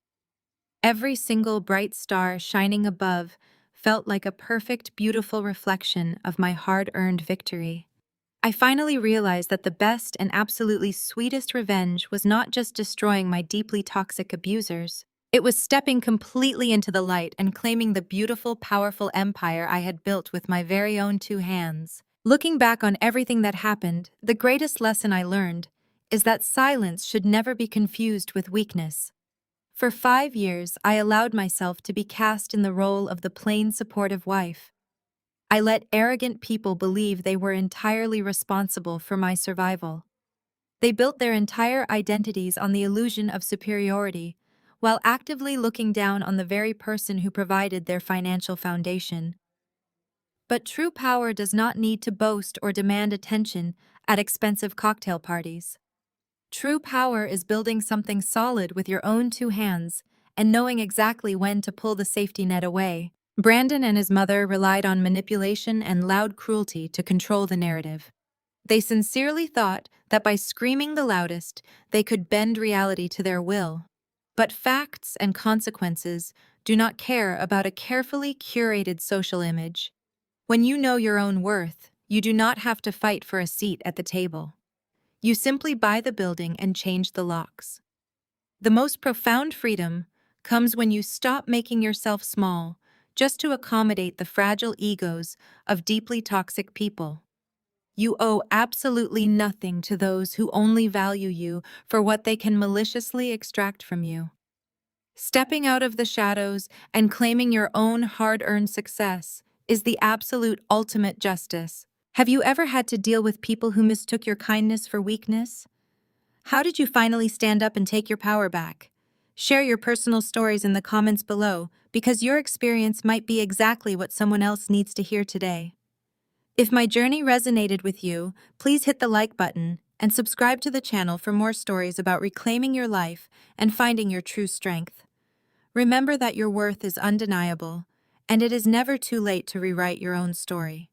Every single bright star shining above felt like a perfect, beautiful reflection of my hard-earned victory. I finally realized that the best and absolutely sweetest revenge was not just destroying my deeply toxic abusers. It was stepping completely into the light and claiming the beautiful, powerful empire I had built with my very own 2 hands. Looking back on everything that happened, the greatest lesson I learned is that silence should never be confused with weakness. For 5 years, I allowed myself to be cast in the role of the plain, supportive wife. I let arrogant people believe they were entirely responsible for my survival. They built their entire identities on the illusion of superiority, while actively looking down on the very person who provided their financial foundation. But true power does not need to boast or demand attention at expensive cocktail parties. True power is building something solid with your own two hands and knowing exactly when to pull the safety net away. Brandon and his mother relied on manipulation and loud cruelty to control the narrative. They sincerely thought that by screaming the loudest, they could bend reality to their will. But facts and consequences do not care about a carefully curated social image. When you know your own worth, you do not have to fight for a seat at the table. You simply buy the building and change the locks. The most profound freedom comes when you stop making yourself small just to accommodate the fragile egos of deeply toxic people. You owe absolutely nothing to those who only value you for what they can maliciously extract from you. Stepping out of the shadows and claiming your own hard-earned success is the absolute ultimate justice. Have you ever had to deal with people who mistook your kindness for weakness? How did you finally stand up and take your power back? Share your personal stories in the comments below because your experience might be exactly what someone else needs to hear today. If my journey resonated with you, please hit the like button and subscribe to the channel for more stories about reclaiming your life and finding your true strength. Remember that your worth is undeniable, and it is never too late to rewrite your own story.